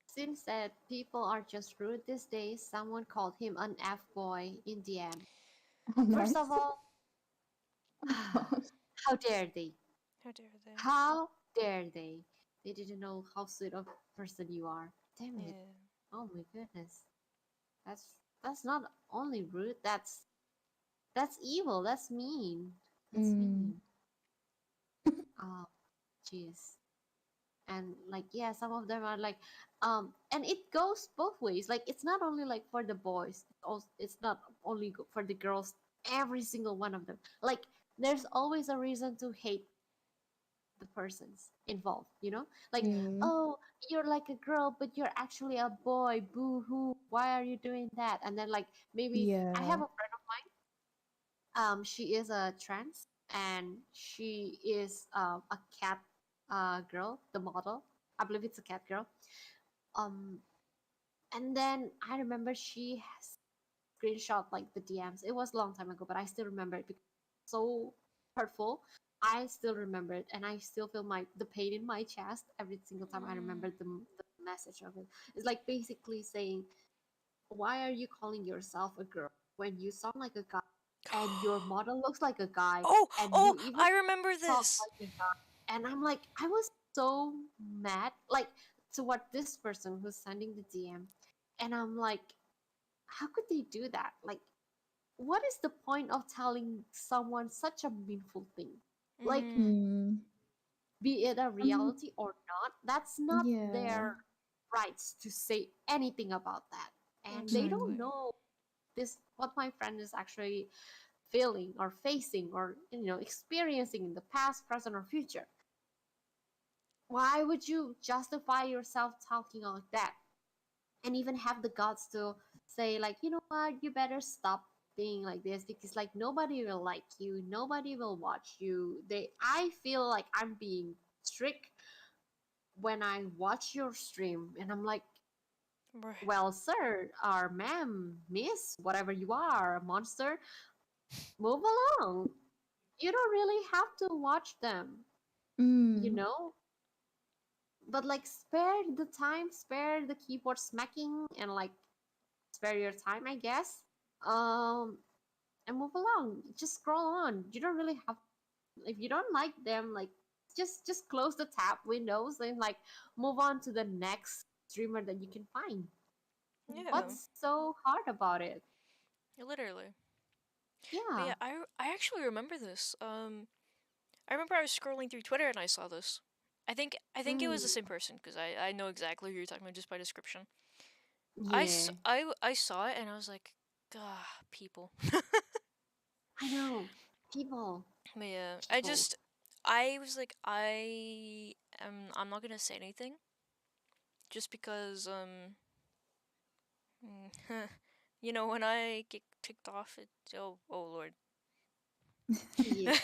Since that people are just rude these days, someone called him an F boy in DM. Oh, First of nice. all, how dare they? How dare they? How dare they? They didn't know how sweet of a person you are. Damn it. Yeah. Oh my goodness. That's not only rude, that's evil. That's mean. That's Mm, mean. Oh, jeez. And like yeah, some of them are like and it goes both ways. Like it's not only like for the boys, it's not only for the girls, every single one of them. Like there's always a reason to hate the persons involved, like mm, oh, you're like a girl but you're actually a boy, boo hoo, why are you doing that? And then like maybe I have yeah. a friend of mine, she is a trans and she is a cat girl, the model, I believe it's a cat girl. um and then I remember she has screenshot like the DMs. It was a long time ago, but I still remember it because it's so hurtful. I still remember it, and I still feel the pain in my chest every single time I Mm. remember the message of it. It's like basically saying, "Why are you calling yourself a girl when you sound like a guy, and your model looks like a guy, Oh, and oh, you even I remember talk this. like a guy?" And I'm like, I was so mad, like to what this person who's sending the DM, and I'm like, how could they do that? Like, what is the point of telling someone such a meaningful thing? Like, Mm. Mm. be it a Um, reality or not, that's not yeah. their rights to say anything about that. And they don't Exactly. Mm. know this what my friend is actually feeling or facing or experiencing in the past, present, or future. Why would you justify yourself talking like that? And even have the guts to say like, you know what, you better stop being like this because like nobody will like you, nobody will watch you. I feel like I'm being strict when I watch your stream and I'm like, Right. well sir or ma'am, miss, whatever you are, a monster, move along. You don't really have to watch them, you Mm. know but like spare the time, spare the keyboard smacking, and like spare your time, I guess. um and move along. Just scroll on. You don't really have, if you don't like them, like just close the tab windows and like move on to the next streamer that you can find. Yeah. What's so hard about it? Literally. But Yeah. yeah, I actually remember this. I remember I was scrolling through Twitter and I saw this. I think it was the Mm, same person because I know exactly who you're talking about just by description. yeah. I saw it and I was like, ah, people. I know. People. But yeah, People. I was like, I'm not gonna say anything just because when I get ticked off, oh lord. Yeah.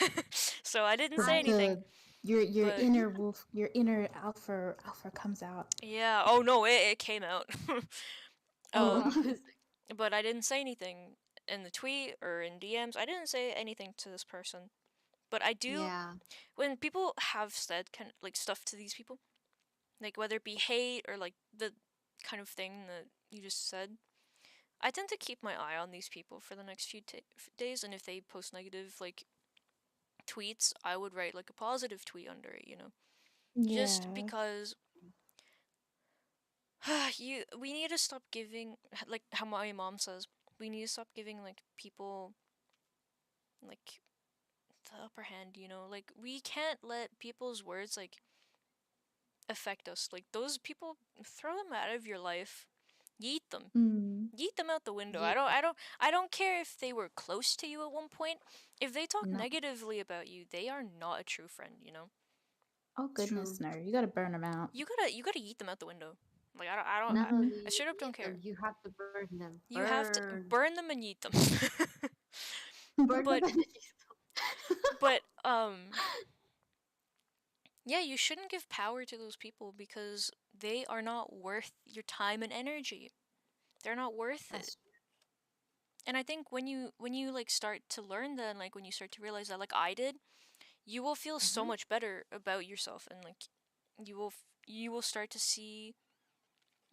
So I didn't The say I anything, the your but inner wolf, your inner alpha comes out. yeah, oh no, it came out. Oh. um, but I didn't say anything in the tweet or in DMs. I didn't say anything to this person, but I do yeah. when people have said kind of like stuff to these people, like whether it be hate or like the kind of thing that you just said. I tend to keep my eye on these people for the next few days, and if they post negative like tweets, I would write like a positive tweet under it, just Yeah. because. we need to stop giving, like how my mom says, we need to stop giving like people like the upper hand, you know? Like we can't let people's words like affect us. Like those people, throw them out of your life. Yeet them. Mm, Yeet them out the window. Yeah, I don't care if they were close to you at one point. If they talk no. negatively about you, they are not a true friend, you know? Oh true. goodness, no! You gotta burn them out. You gotta yeet them out the window. Like Not I only straight up don't eat them, care. you have to burn them. You have to Burn. burn them and yeet them. Burn them but and eat them. but yeah, you shouldn't give power to those people because they are not worth your time and energy. They're not worth it. That's And I think when you like start to learn that, and like when you start to realize that, like I did, you will feel so mm-hmm. much better about yourself, and like you will start to see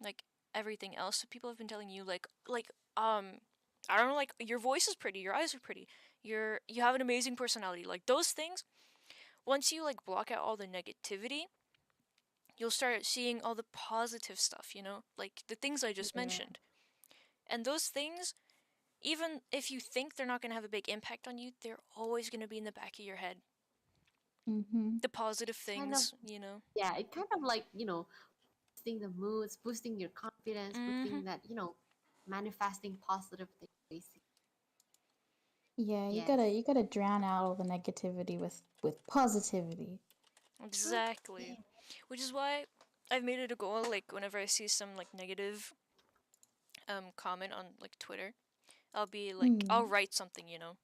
like everything else that people have been telling you, I don't know, like your voice is pretty, your eyes are pretty, you have an amazing personality, like those things. Once you like block out all the negativity, you'll start seeing all the positive stuff, you know, like the things I just Yeah. mentioned. And those things, even if you think they're not going to have a big impact on you, they're always going to be in the back of your head. Mm-hmm. The positive It's kind of, things, you know. yeah, it kind of like, boosting the moods, boosting your confidence, Mhm. boosting that, manifesting positive things, basically. Yeah, Yes. you gotta drown out all the negativity with positivity. True. Exactly. Yeah. Which is why I've made it a goal, like whenever I see some like negative comment on like Twitter, I'll be like I'll Mm. write something, you know.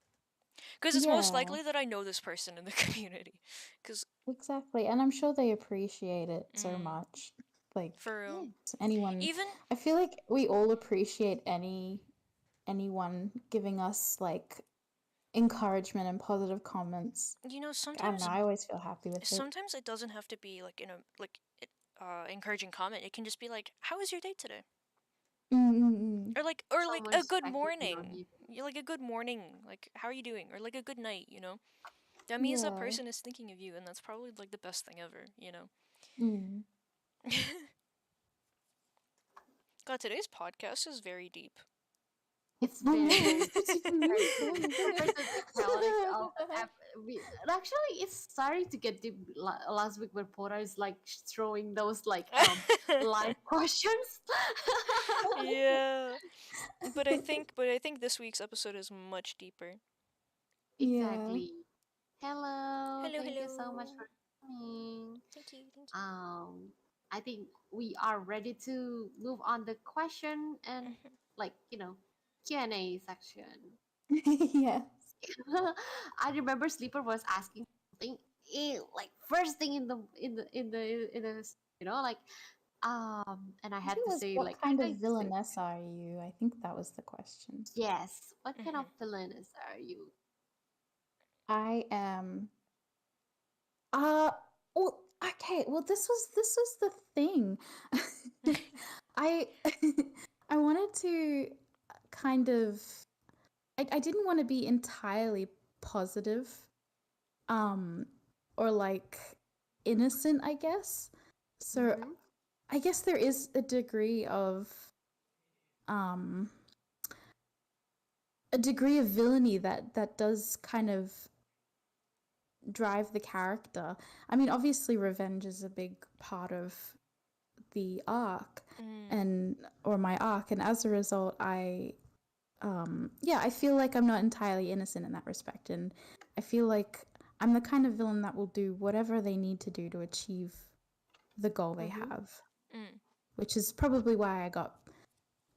Cuz it's most Yeah, likely that I know this person in the community. Cuz exactly. And I'm sure they appreciate it so mm, much. Like for real. Yeah. anyone, Even I feel like we all appreciate anyone giving us like encouragement and positive comments. you know, I don't know, I always feel happy with it. sometimes it doesn't have to be like in a encouraging comment. It can just be like, "How was your day today?" Mm-mm-mm. Or like a Someone's good checking in on morning. you. You're like a good morning. Like, how are you doing? Or like a good night, you know? That means that Yeah. person is thinking of you, and that's probably like the best thing ever, you know? Mm. God, today's podcast is very deep. It's I very, know, very it's deep pretty compared deep. to compared to the chaotic we actually it's starting to get deep. Last week where Pora is like throwing those like live questions. Yeah. But I think this week's episode is much deeper. Yeah. Exactly. Hello, Hello, thank you so much hello. for coming. Thank you, thank you. Um, I think we are ready to move on the question and Mhm. like Q&A section. Yes. I remember Sleeper was asking something like first thing in the like and I I had think it to was say what like how kind do of I say villainess are you? I think that was the question. yes, what kind of Mhm. villainess are you? I am uh well okay, well this was the thing. I I wanted to kind of I didn't want to be entirely positive um or like innocent, I guess. So Mm-hmm. I guess there is a degree of um villainy that does kind of drive the character. I mean, obviously revenge is a big part of the arc Mm. and or my arc, and as a result I feel like I'm not entirely innocent in that respect, and I feel like I'm the kind of villain that will do whatever they need to do to achieve the goal they Mm-hmm. have, Mm. which is probably why I got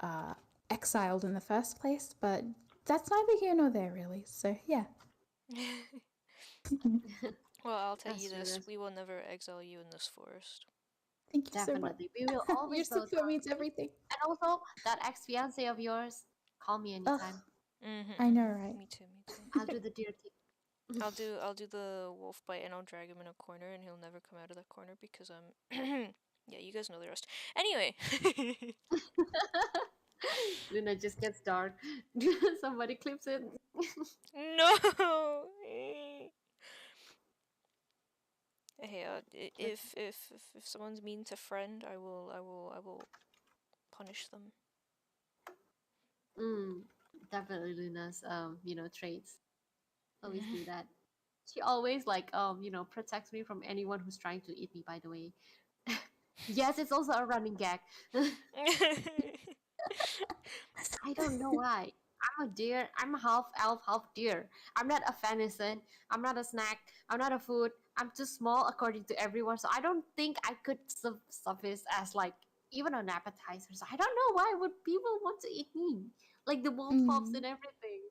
uh, exiled in the first place, but that's neither here nor there, really. So, yeah. Well, I'll tell you That's true. this: That's we will never exile you in this forest. Thank you so much. definitely we will Your always bow support down means to you. everything. And also that ex fiance of yours, call me Ugh, anytime. Mhm. I know, Mhm. right? Me too. Me too. I'll do the dirty. I'll do the wolf bite, and I'll drag him in a corner, and he'll never come out of that corner because I'm. Yeah, you guys know the rest. Anyway. Luna just gets dark. Somebody clips it. No. Hey, Just if someone's mean to friend, I will. punish them. Mm, definitely Luna's traits. Always do that. She always like protects me from anyone who's trying to eat me, by the way. Yes, it's also a running gag. I don't know why. I'm a deer. I'm a half elf, half deer. I'm not a venison. I'm not a snack. I'm not a food. I'm too small according to everyone. So I don't think I could suffice as like even an appetizer. So I don't know why would people want to eat me, like the wolf pups Mm. and everything.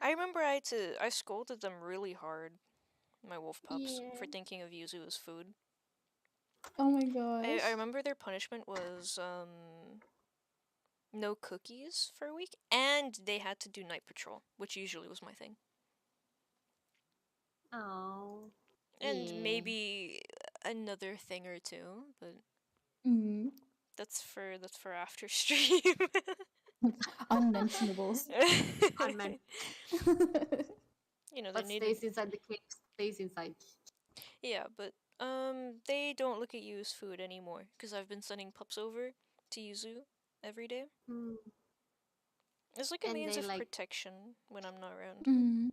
I remember I scolded them really hard, my wolf pups, Yeah. for thinking of yuzu as food. Oh my I gosh. remember their punishment was no cookies for a week, and they had to do night patrol, which usually was my thing. Oh. And Yeah. maybe another thing or two, but Mm. that's for after stream. Unmentionables. Unmeant. They What needed. stays inside the cave stays inside. Yeah, but they don't look at you as food anymore because I've been sending pups over to Yuzu every day. Hmm. It's like a And means they of like protection when I'm not around. Mm.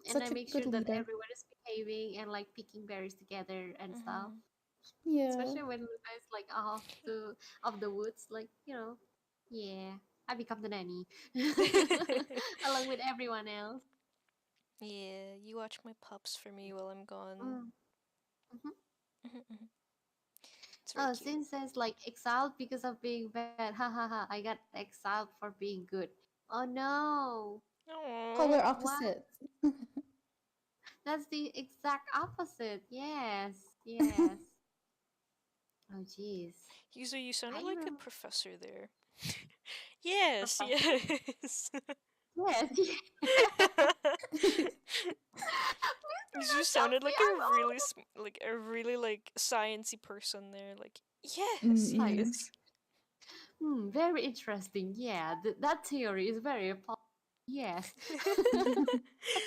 and I Such a make good sure that leader. everyone is behaving and like picking berries together and stuff. Mhm. Yeah. Especially when Luna is like of the woods, like yeah, I become the nanny along with everyone else. Yeah, you watch my pups for me while I'm gone. Mm. Mhm. It's very Oh, cute. Sin says like exiled because of being bad. Ha ha ha! I got exiled for being good. Oh no! Polar Aww. What? opposites. That's the exact opposite. Yes, yes. Oh jeez. Yuzu, you I sounded like a remember. professor there. Yes, Professor? yes. Yes, You Mr. sounded Jumpy, like I'm a really like sciencey person there. Like yes, Mm-mm. science. yes. Very interesting. Yeah, that theory is very yes.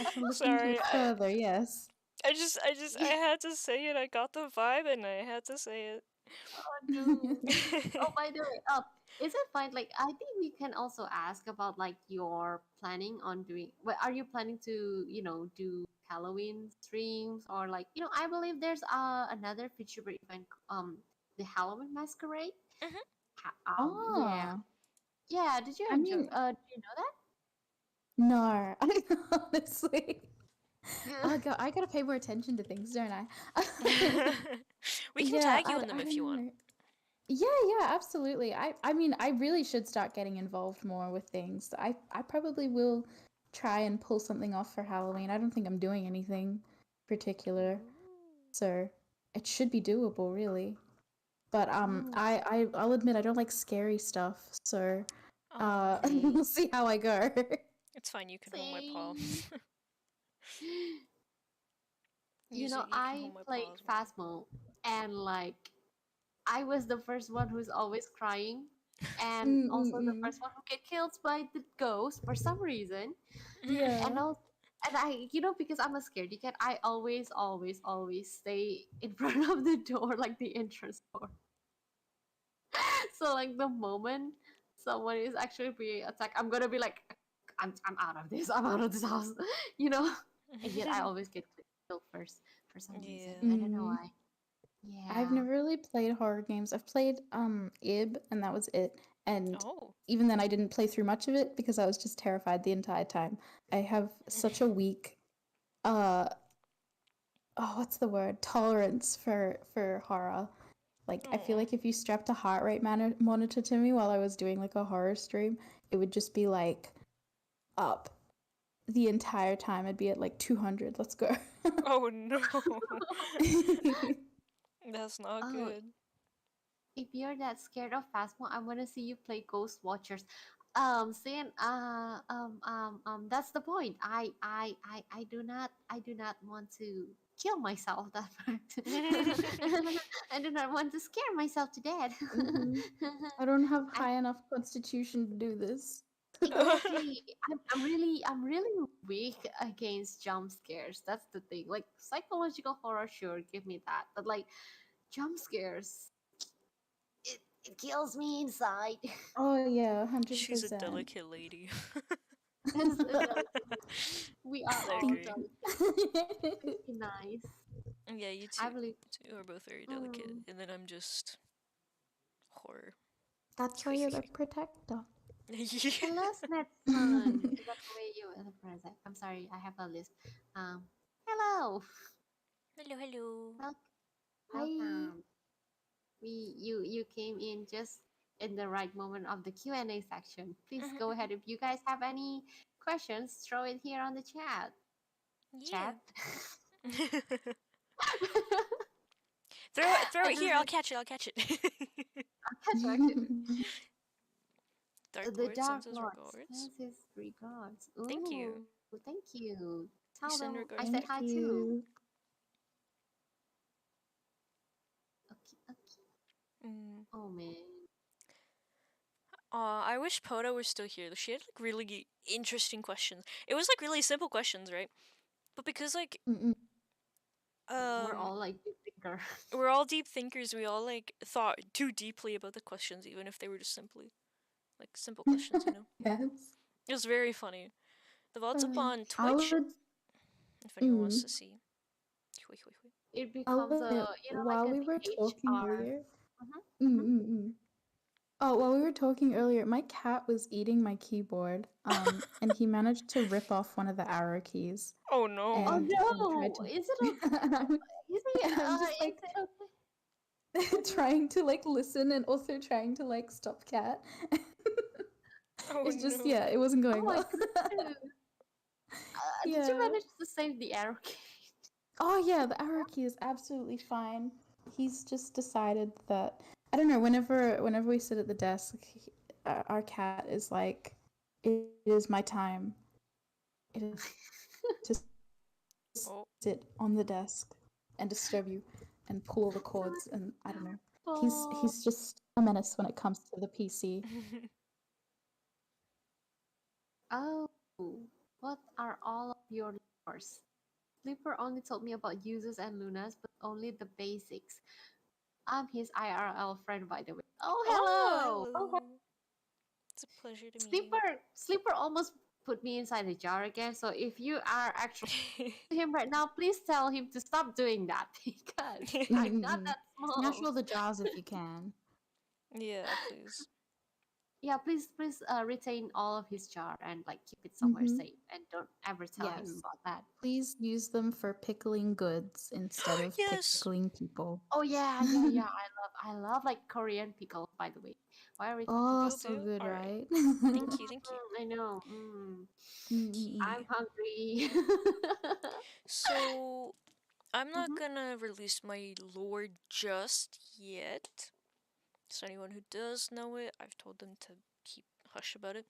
I shall look into Sorry, it further, yes. I had to say it. I got the vibe, and I had to say Oh no. it. Oh, by the way, is it fine? Like, I think we can also ask about like your planning on doing. What are you planning to, do Halloween streams or like, I believe there's another feature event, the Halloween Masquerade. Mhm. Yeah, Ah, yeah. Did you I enjoy? mean, Do you know no, honestly. that? Oh god, I gotta pay more attention to things, don't I? We can Yeah, tag you in I them if you don't want. know. Yeah, yeah, absolutely. I mean, I really should start getting involved more with things. I probably will try and pull something off for Halloween. I don't think I'm doing anything particular, so it should be doable, really. But Mm, I'll admit I don't like scary stuff, so Oh, same, we'll see how I go. it's fine. You can hold my paw. same. You can I hold my played paw as well. Phasmo, and like I was the first one who's always crying, and also the Mm-mm-mm. first one who get killed by the ghost for some reason. And Yeah. also, and I, because I'm a scaredy cat, I always, always, always stay in front of the door, like the entrance door. So like the moment someone is actually being attacked, I'm gonna be like, I'm out of this. I'm out of this house, you know. And yet I always get killed first for some reason. Yeah. I don't know Mm. why. I've Yeah. never really played horror games. I've played Ib and that was it. And Oh. even then I didn't play through much of it because I was just terrified the entire time. I have such a weak uh oh what's the word? Tolerance for horror. Like I feel Oh. like if you strapped a heart rate monitor to me while I was doing like a horror stream, it would just be like up the entire time. I'd be at like 200. Let's go. Oh no. That's not Oh, good. if you're that scared of Phasmo, I want to see you play Ghost Watchers. Saying, that's the point. I do not want to kill myself that part. I do not want to scare myself to death. hmm I don't have I high enough constitution to do this. exactly. I'm really weak against jump scares. That's the thing. Like psychological horror, sure, give me that. But like jump scares, It kills me inside. Oh yeah, She's a 100%. delicate lady. It's a delicate. We are I all agree. Thank delicate. Please be nice. Yeah, I believe. you two are both very delicate, Mm. and then I'm just horror. That's why you're the protector. Yeah. Hello, Snetson. Is that the way you present? I'm sorry, I have a list. Hello. Hello, hello. Wel- Hi. Welcome. You came in just in the right moment of the Q&A section. Please go ahead if you guys have any questions, throw it here on the chat. Yeah. Chat. Throw it And then here. I'll like catch it. I'll catch it. catch it. Dark The Lord Dark sends his Lord regards. sends his regards. Thank you. Ooh, thank you. You Tell send them I regards said Thank back. hi too. you. Okay, okay. Mm. Oh man. I wish Poda was still here. She had like really interesting questions. It was like really simple questions, right? But because like Mm-mm. We're um all like deep thinker. we're all deep thinkers, we all like thought too deeply about the questions, even if they were just simply like simple questions. Yes. It was very funny. The VOD's up on I Twitch would. if anyone wants Mm, to see. Hui, hui, hui. It I becomes would a admit, like while a we were talking HR. earlier. Mm-hmm, Mm-mm-mm. Oh, while we were talking earlier, my cat was eating my keyboard. And he managed to rip off one of the arrow keys, Oh no. oh and tried no! to. Is it okay? Is he? I'm just Is like it okay? Oh no! trying to like listen and also trying to like stop cat. Oh It's just, no. yeah, it wasn't Oh going my well. goodness! Did you Yeah. manage to save the arrow key? Oh yeah, the arrow key is absolutely fine. He's just decided that, I don't know. Whenever we sit at the desk, our cat is like, it is my time. It is to Oh. sit on the desk and disturb you and pull all the cords, and I don't know. He's Oh, he's just a menace when it comes to the PC. oh, what are all of your lures? Sleeper only told me about uses and lunas, but only the basics. I'm his IRL friend, by the way. Oh, Oh, hello! hello. It's a pleasure to meet you. Sleeper almost put me inside the jar again. So if you are actually him right now, please tell him to stop doing that because I'm not Mm-mm-mm. that Smash small. all the jars if you can. Yeah, please. Yeah, please retain all of his jar and like keep it somewhere Mm-hmm. safe and don't ever tell him Yes. about that. Please use them for pickling goods instead of Yes. pickling people. Oh yeah. I love like Korean pickles, by the way. Why are we talking Oh, Will about so do. good, All right. right? Thank you. Thank you. I know. I'm Mm-mm-mm. hungry. So I'm not Mhm, gonna release my lore just yet. So anyone who does know it, I've told them to keep hush about it.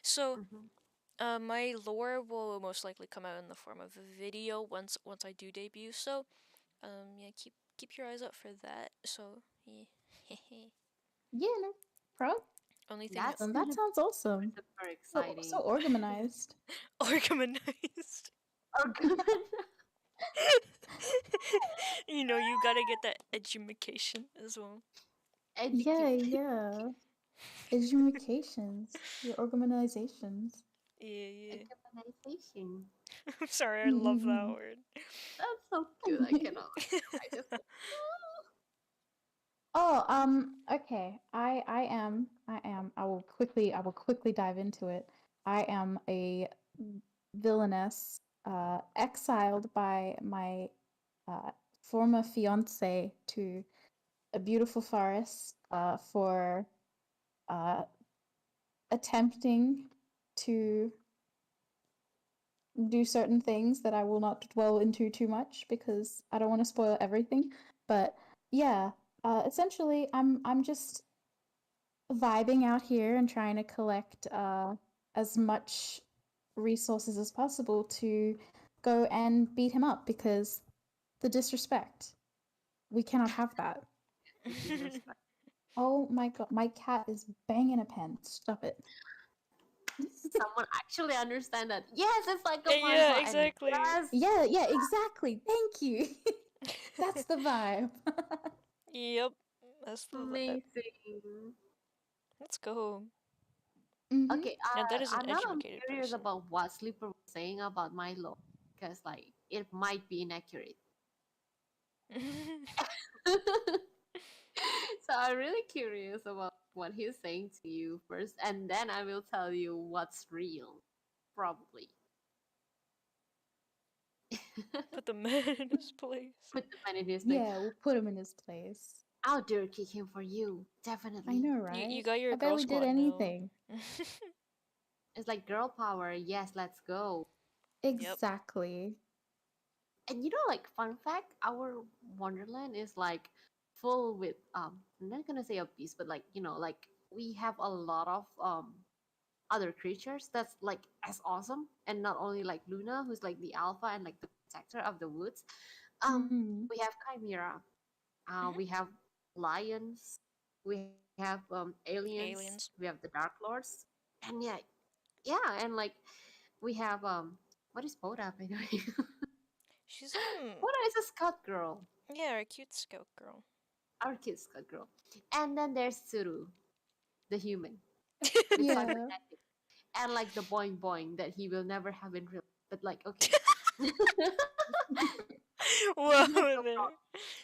So mhm. my lore will most likely come out in the form of a video once I do debut. So yeah, keep your eyes out for that. So yeah. Yeah, no, pro. Only thing That's That gonna be sounds awesome. super So exciting. organized. organized. Oh, good. You gotta get that education as well. Yeah, Educate. yeah. Educations, your organizations. Yeah, yeah. Organization. I'm sorry, I love that Mm-mm-mm. word. That's so cute. I cannot. I just. Oh, okay. I will quickly dive into it. I am a villainess, exiled by my former fiance to a beautiful forest for uh, attempting to do certain things that I will not dwell into too much because I don't want to spoil everything. But yeah, essentially, I'm just vibing out here and trying to collect as much resources as possible to go and beat him up because the disrespect. We cannot have that. The disrespect. Oh my god, my cat is banging a pen. Stop it. Someone actually understand that. Yes, it's like a Yeah, manhwa, and exactly. yes, Yeah, exactly. Thank you. That's the vibe. Yep. That's the vibe. Amazing. Let's go. Mm-hmm. Okay, Now that is an now I'm educated curious person. about what Sleeper was saying about my law because like it might be inaccurate. So I'm really curious about what he's saying to you first, and then I will tell you what's real, probably. Put the man in his place. Put the pen in his place. Yeah, we'll put him in his place. I'll dare kick him for you, I definitely. know, You right? got your I girl barely did squad now. anything. It's like girl power. Yes, let's go. Yep. Exactly. And like fun fact, our Wonderland is like full with I'm not gonna say a beast, but like like we have a lot of other creatures that's like as awesome, and not only like Luna, who's like the alpha and like the protector of the woods. Mm-hmm. We have Chimera, Hmm. we have lions, we have aliens, we Aliens. have the Dark Lords, and yeah, and like we have what is Poda by the way? She's Poda is a scout girl, yeah, a cute scout girl. our cute scout girl, and then there's Tsuru, the human with Yeah. cybernetic, and like the boing boing that he will never have in real, but like okay. Whoa He is so there. proud.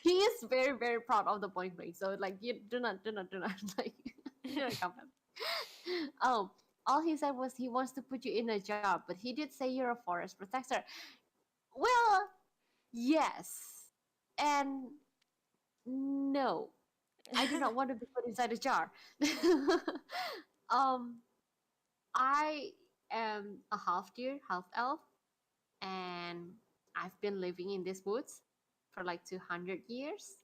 He is very, very proud of the boing boing. So like you do not like do not come. Oh, all he said was he wants to put you in a job, but he did say you're a forest protector. Well, yes, and no. I do not want to be put inside a jar. um, I am a half deer, half elf, and I've been living in these woods for like 200 years.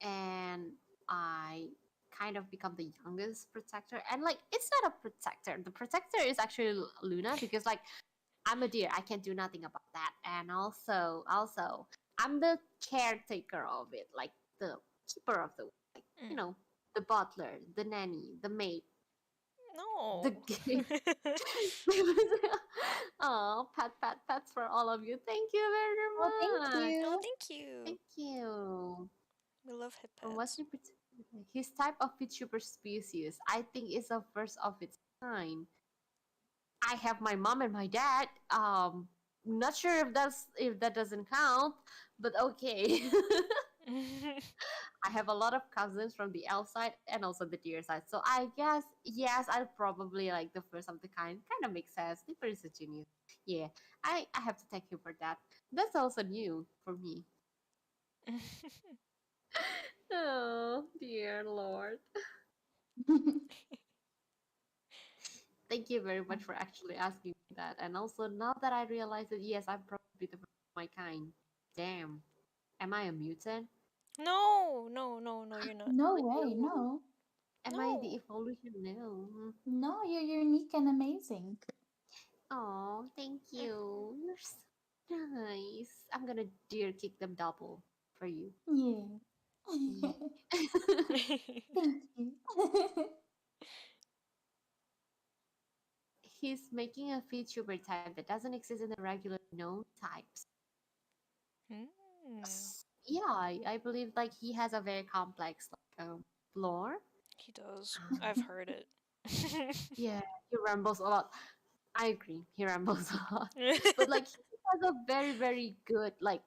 And I kind of become the youngest protector. And like, it's not a protector. The protector is actually Luna because like I'm a deer. I can do nothing about that. And also, I'm the caretaker of it, like the keeper of the, like Mm. the butler, the nanny, the maid, the No. gate. Oh, pats for all of you. Thank you Oh, thank very much. Oh, you. thank you. Thank you. We love hip What's pads. the his type of VTuber species? I think is a first of its kind. I have my mom and my dad. Not sure if that doesn't count, but okay. I have a lot of cousins from the elf side and also the deer side. So I guess yes, I'll probably like the first of the kind. Kind of makes sense. Dipper is a genius. Yeah, I have to thank you for that. That's also new for me. Oh dear Lord. Thank you very much for actually asking me that. And also, now that I realize that, yes, I'm probably the first of my kind. Damn. Am I a mutant? No, no, no, no, you're not. No way, No. no. Am I the No. evolution? No. No, you're unique and amazing. Oh, thank you. You're so nice. I'm gonna deer kick them double for you. Yeah. Yeah. Thank you. He's making a VTuber type that doesn't exist in the regular known types. Mm, Yeah, I believe like he has a very complex like lore. he does. Um, I've heard it. yeah, he rambles a lot. I agree, he rambles a lot. But like he has a very, very good like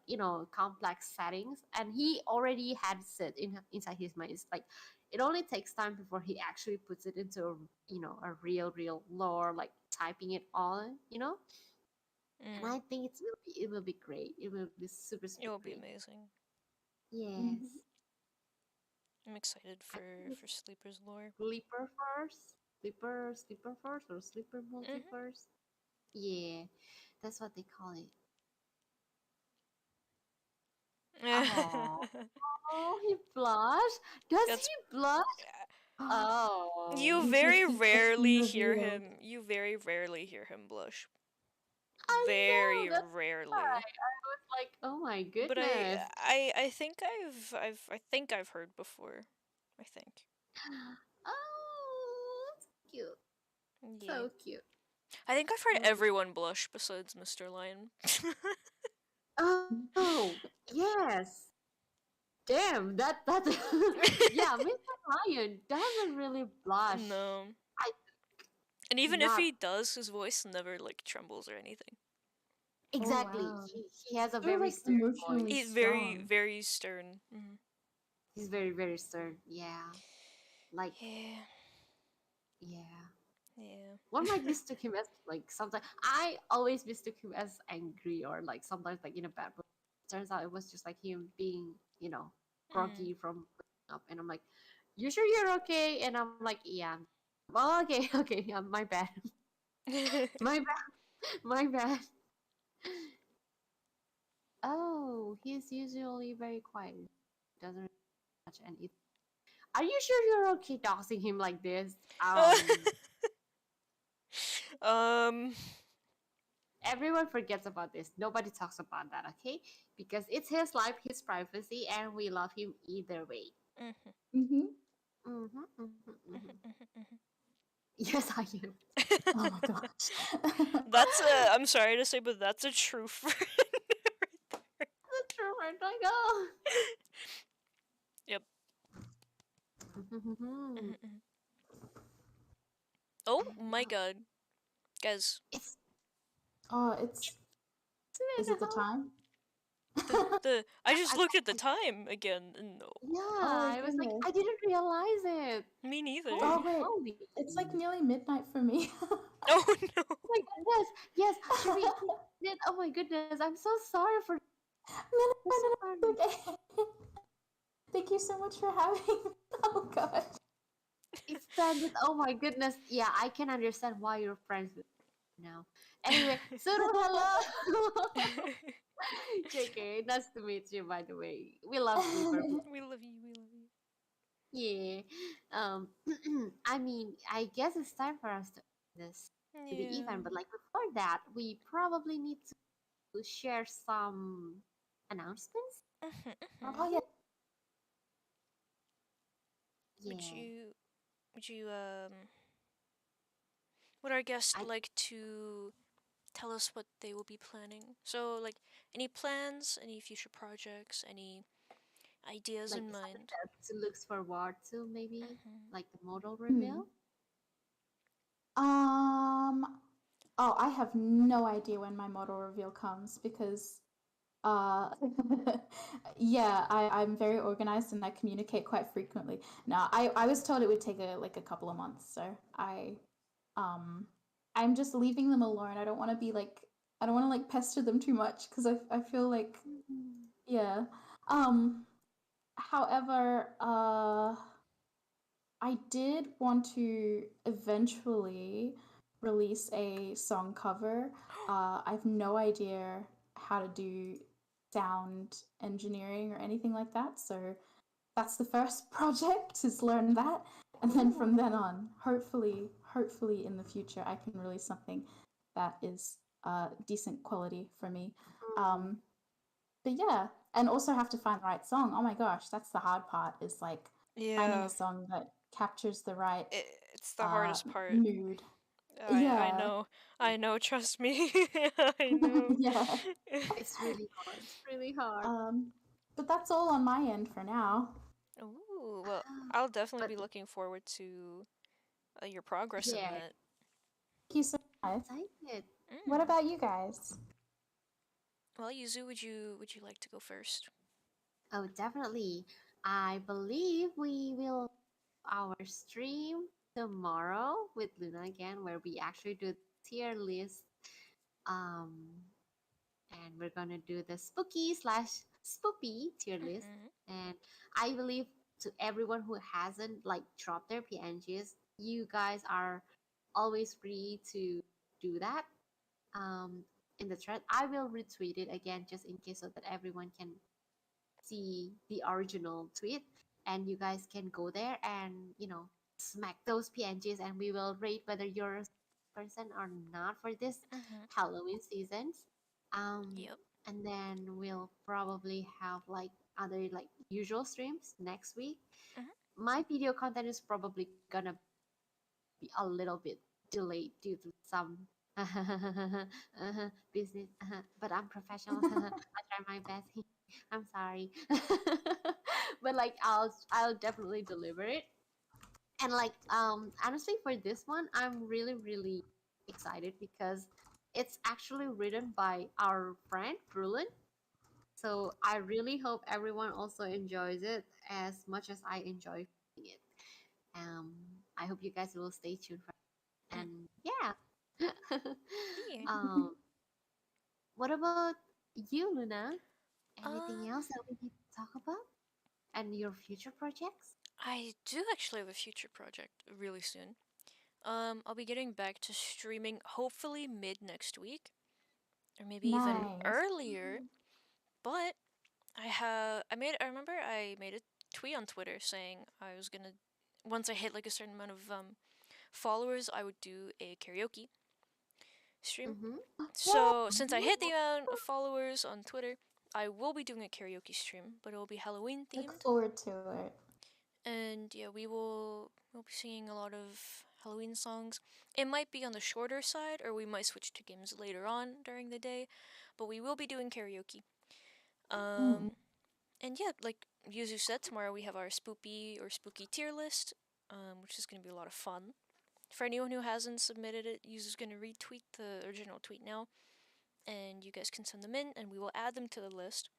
complex settings, and he already had it inside his mind. It's like it only takes time before he actually puts it into a real lore, like typing it all. And Mm, I think it will be great. It will be super super it will be great. amazing. Yes. Mhm. I'm excited I think for it's Sleeper's lore. sleeper first, sleeper first, or sleeper Hmm. multiverse. Yeah, that's what they call it. Oh, oh, he blushed. Does That's he blush? you Oh, very Interesting question rarely hear revealed. him. You very rarely hear him blush. I know. Very That's why rarely. I was like, oh my But goodness. I think I think I've heard before. I think. Oh, that's cute. Yeah. So cute. I think I've heard Mm. everyone blush besides Mr. Lion. Oh, yes. Damn, that yeah, Mr. Lion doesn't really blush. No. I And even if not he does, his voice never like trembles or anything. Oh exactly. wow. He has a They're very like stern emotionally He's voice. very, strong. very stern. Mm. He's very very stern. Yeah, like Yeah, yeah. yeah. One might mistook him as like sometimes I always mistook him as angry or like sometimes like in a bad mood. Turns out it was just like him being Mm. groggy from waking up, and I'm like, "You sure you're okay?" And I'm like, "Yeah." Oh, okay, okay, yeah, my bad, my bad, my bad. Oh, he's usually very quiet. Doesn't really much anything. Are you sure you're okay doxing him like this? um. Everyone forgets about this. Nobody talks about that, okay? Because it's his life, his privacy, and we love him either way. Mhm, Mm-hmm. Mm-hmm, mm-hmm, mhm, mm-hmm. mhm, mhm. Yes, I am. Oh my gosh. That's a. I'm sorry to say, but that's a true friend. That's true, where do I go? Yep. Mhm. Mhm, mhm. Oh my god, guys, It's Oh, it's is been it the time? the I just I, looked at the time again, and no, Oh yeah, my I was like, goodness. I didn't realize it. me neither. Oh Holy wait, moly. it's like nearly midnight for me. Oh no. Oh my goodness. Yes, should we? Oh my goodness. I'm so sorry for. No, I'm no, so no, sorry. no, it's okay. Thank you so much for having me. Oh gosh. Extended. Oh my goodness. Yeah, I can understand why you're friends with now. Anyway, Suru, hello. JK, nice to meet you. By the way, we love Liverpool. We love you. We love you. Yeah. Um. I mean, I guess it's time for us to end this to the Yeah. event. But like before that, we probably need to share some announcements. Mhm, Oh mhm. yeah. Would Yeah. you? Would you? Would our guest I like to tell us what they will be planning? So, like, any plans, any future projects, any ideas like in something mind? that to looks forward to maybe Mhm. like the model Hmm. reveal. Um. Oh, I have no idea when my model reveal comes because uh yeah, I'm very organized and I communicate quite frequently. Now, I was told it would take a couple of months, so um I'm just leaving them alone. I don't want to like pester them too much because I feel like Mhm. yeah. Um however, I did want to eventually release a song cover. I have no idea how to do sound engineering or anything like that, so that's the first project is learn that, and then from then Ooh. on, hopefully in the future, I can release something that is decent quality for me. Mm. Um, but yeah, and also have to find the right song. Oh my gosh, that's the hard part. Is like finding a Yeah. song that captures the right It's the hardest part. mood. I Yeah, know. I know. Trust me. I know. yeah. It's really hard. It's really hard. Um, but that's all on my end for now. Ooh. Well, Ah, I'll definitely but be looking forward to your progress in yeah, that. Thank you so much. excited. What Mm. about you guys? Well, Yuzu, would you like to go first? Oh, definitely. I believe we will our stream tomorrow with Luna again, where we actually do tier list. Um, and we're gonna do the spooky slash spoopy tier list. Mhm. And I believe to everyone who hasn't like dropped their PNGs, you guys are always free to do that. Um, in the thread, I will retweet it again just in case so that everyone can see the original tweet, and you guys can go there and smack those PNGs, and we will rate whether you're a person or not for this Mhm. Halloween seasons. Um, Yep. and then we'll probably have like other like usual streams next week. Mhm. My video content is probably gonna be a little bit delayed due to some business, but I'm professional. I try my best. I'm sorry. but like I'll definitely deliver it. And like honestly for this one I'm really excited because it's actually written by our friend Brulin. So I really hope everyone also enjoys it as much as I enjoy reading it. um I hope you guys will stay tuned for it. Mm. And yeah. Yeah. um what about you, Luna? Anything Um, else that we need to talk about and your future projects? I do actually have a future project really soon. I'll be getting back to streaming hopefully mid next week, or maybe even Nice. earlier. But I remember I made a tweet on Twitter saying I was gonna, once I hit like a certain amount of followers, I would do a karaoke stream. Mm-hmm. Yeah. So since I hit the amount of followers on Twitter, I will be doing a karaoke stream, but it will be Halloween Look themed. forward to it. And yeah, we'll be singing a lot of Halloween songs. It might be on the shorter side, or we might switch to games later on during the day, but we will be doing karaoke. Mm. Um, and yeah, like Yuzu said, tomorrow we have our spoopy or spooky tier list, which is gonna be a lot of fun. For anyone who hasn't submitted it, Yuzu's gonna retweet the original tweet now, and you guys can send them in, and we will add them to the list.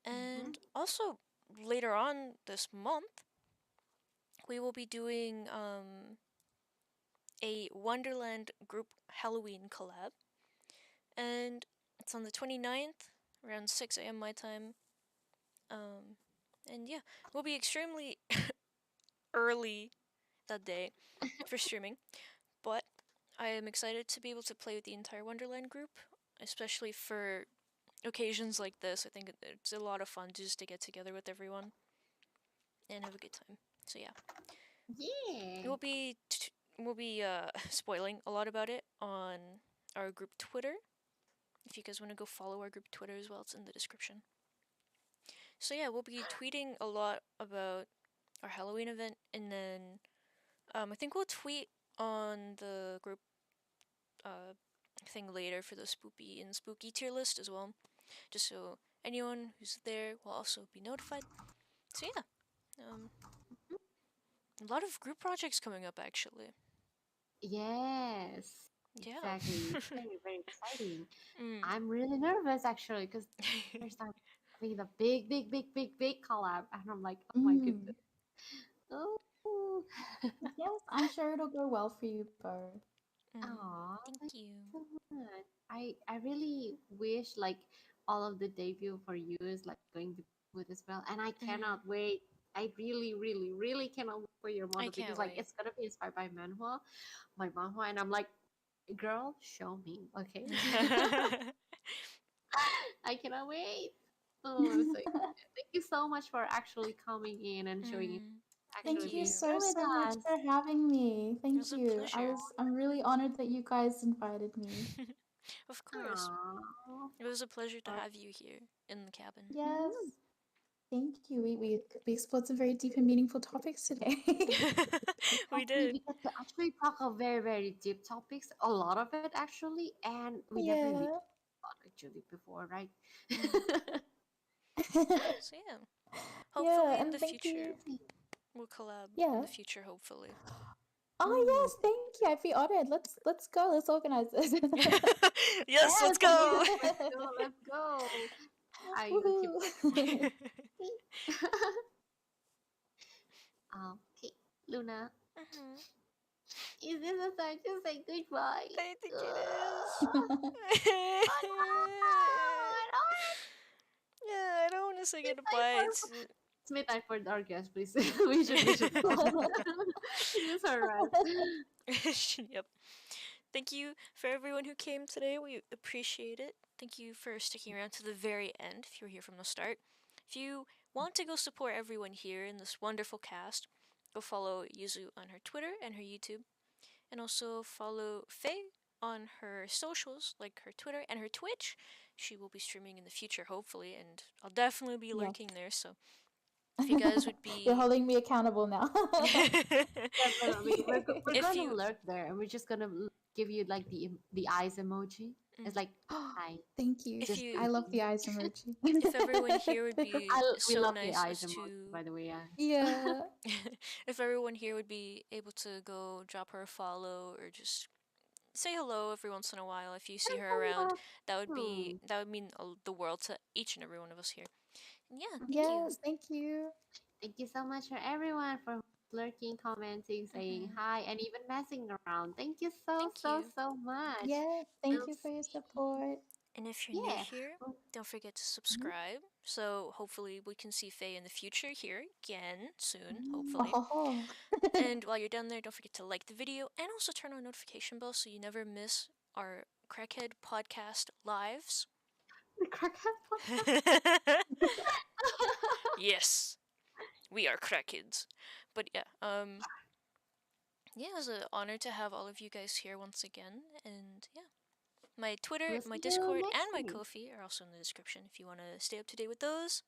Mm-hmm. And also later on this month, we will be doing a Wonderland group Halloween collab. And it's on the 29th, around 6 a.m. my time. Um, and yeah, we'll be extremely early that day for streaming. But I am excited to be able to play with the entire Wonderland group, especially for occasions like this. I think it's a lot of fun just to get together with everyone and have a good time. So yeah, Yeah. we'll be spoiling a lot about it on our group Twitter. If you guys want to go follow our group Twitter as well, it's in the description. So yeah, we'll be tweeting a lot about our Halloween event, and then I think we'll tweet on the group uh, thing later for the spoopy and spooky tier list as well, just so anyone who's there will also be notified. So yeah, a lot of group projects coming up actually. Yes, Yeah. exactly. It's very exciting. mm. I'm really nervous actually because first time having the big collab, and I'm like, oh my Mm. goodness. Oh, Yes, I'm sure it'll go well for you, Bird. aw, Thank thank you. you so much. I really wish like all of the debut for you is like going to be good as well, and I Mm. cannot wait. I really cannot wait for your I model because can't like wait. it's gonna be inspired by manhwa, my manhwa, and I'm like, girl, show me, okay? I cannot wait. Oh, I'm so excited. Thank you so much for actually coming in and showing it. Thank Actually Thank you being you. here so, with so much us. for having me. It Thank was a you. pleasure. I'm really honored that you guys invited me. Of course. Aww. It was a pleasure to have you here in the cabin. Yes. Mhm. Thank you. We explored some very deep and meaningful topics today. We Exactly, did. we get to actually talk of very deep topics, a lot of it actually, and we never really Yeah. thought actually before, right? Mm. So yeah, Yeah, hopefully in and the thank future you. Amazing. we'll collab in Yeah. the future. Hopefully. Oh Mm. yes, thank you. I'd be honored. Let's go. Let's organize this. Yes, let's Yes, yes, go. let's go. I keep Woohoo. okay, Luna, Mhm. is this a time to say goodbye? I think it is. Oh, no, Yeah, I don't want to say midnight goodbye. for it's midnight for our guest, please. We should stop. Use her rest. Yep. Thank you for everyone who came today. We appreciate it. Thank you for sticking around to the very end if you were here from the start. If you want to go support everyone here in this wonderful cast, go follow Yuzu on her Twitter and her YouTube, and also follow Faye on her socials, like her Twitter and her Twitch. She will be streaming in the future, hopefully, and I'll definitely be Yes. lurking there, so If you guys would You're be. holding me accountable now. Definitely, we're If gonna you. lurk there, and we're just gonna give you like the eyes emoji. It's Mm, like hi, Thank you. if just you. I love the thinking. eyes emoji. If everyone here would be We so love the nice eyes as emoji, to. by the way. Yeah. Yeah. If everyone here would be able to go drop her a follow or just say hello every once in a while if you see her around, Hmm. that would mean the world to each and every one of us here. And yeah, thank you. Yes, thank you. Thank you so much for everyone for lurking, commenting, saying Hmm. hi, and even messing around. Thank you so Thank so you. so much. Yes, We'll thank you for your support. And if you're new yeah. here, don't forget to Mhm. subscribe. So hopefully we can see Faye in the future here again soon, Mm. hopefully. Oh, And while you're down there, don't forget to like the video and also turn on notification bell so you never miss our Crackhead podcast lives. The Crackhead podcast. Yes, we are crackheads. But yeah, yeah, it was an honor to have all of you guys here once again. And yeah, my Twitter, We'll my see you Discord, next and my week. Ko-fi are also in the description if you want to stay up to date with those.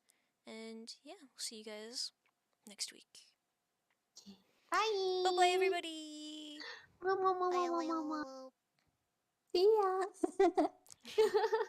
And yeah, we'll see you guys next week. Okay. Bye bye, Bye. everybody. Mwah, mwah, mwah, Bye, mwah, mwah, bye, mwah, see ya. mwah.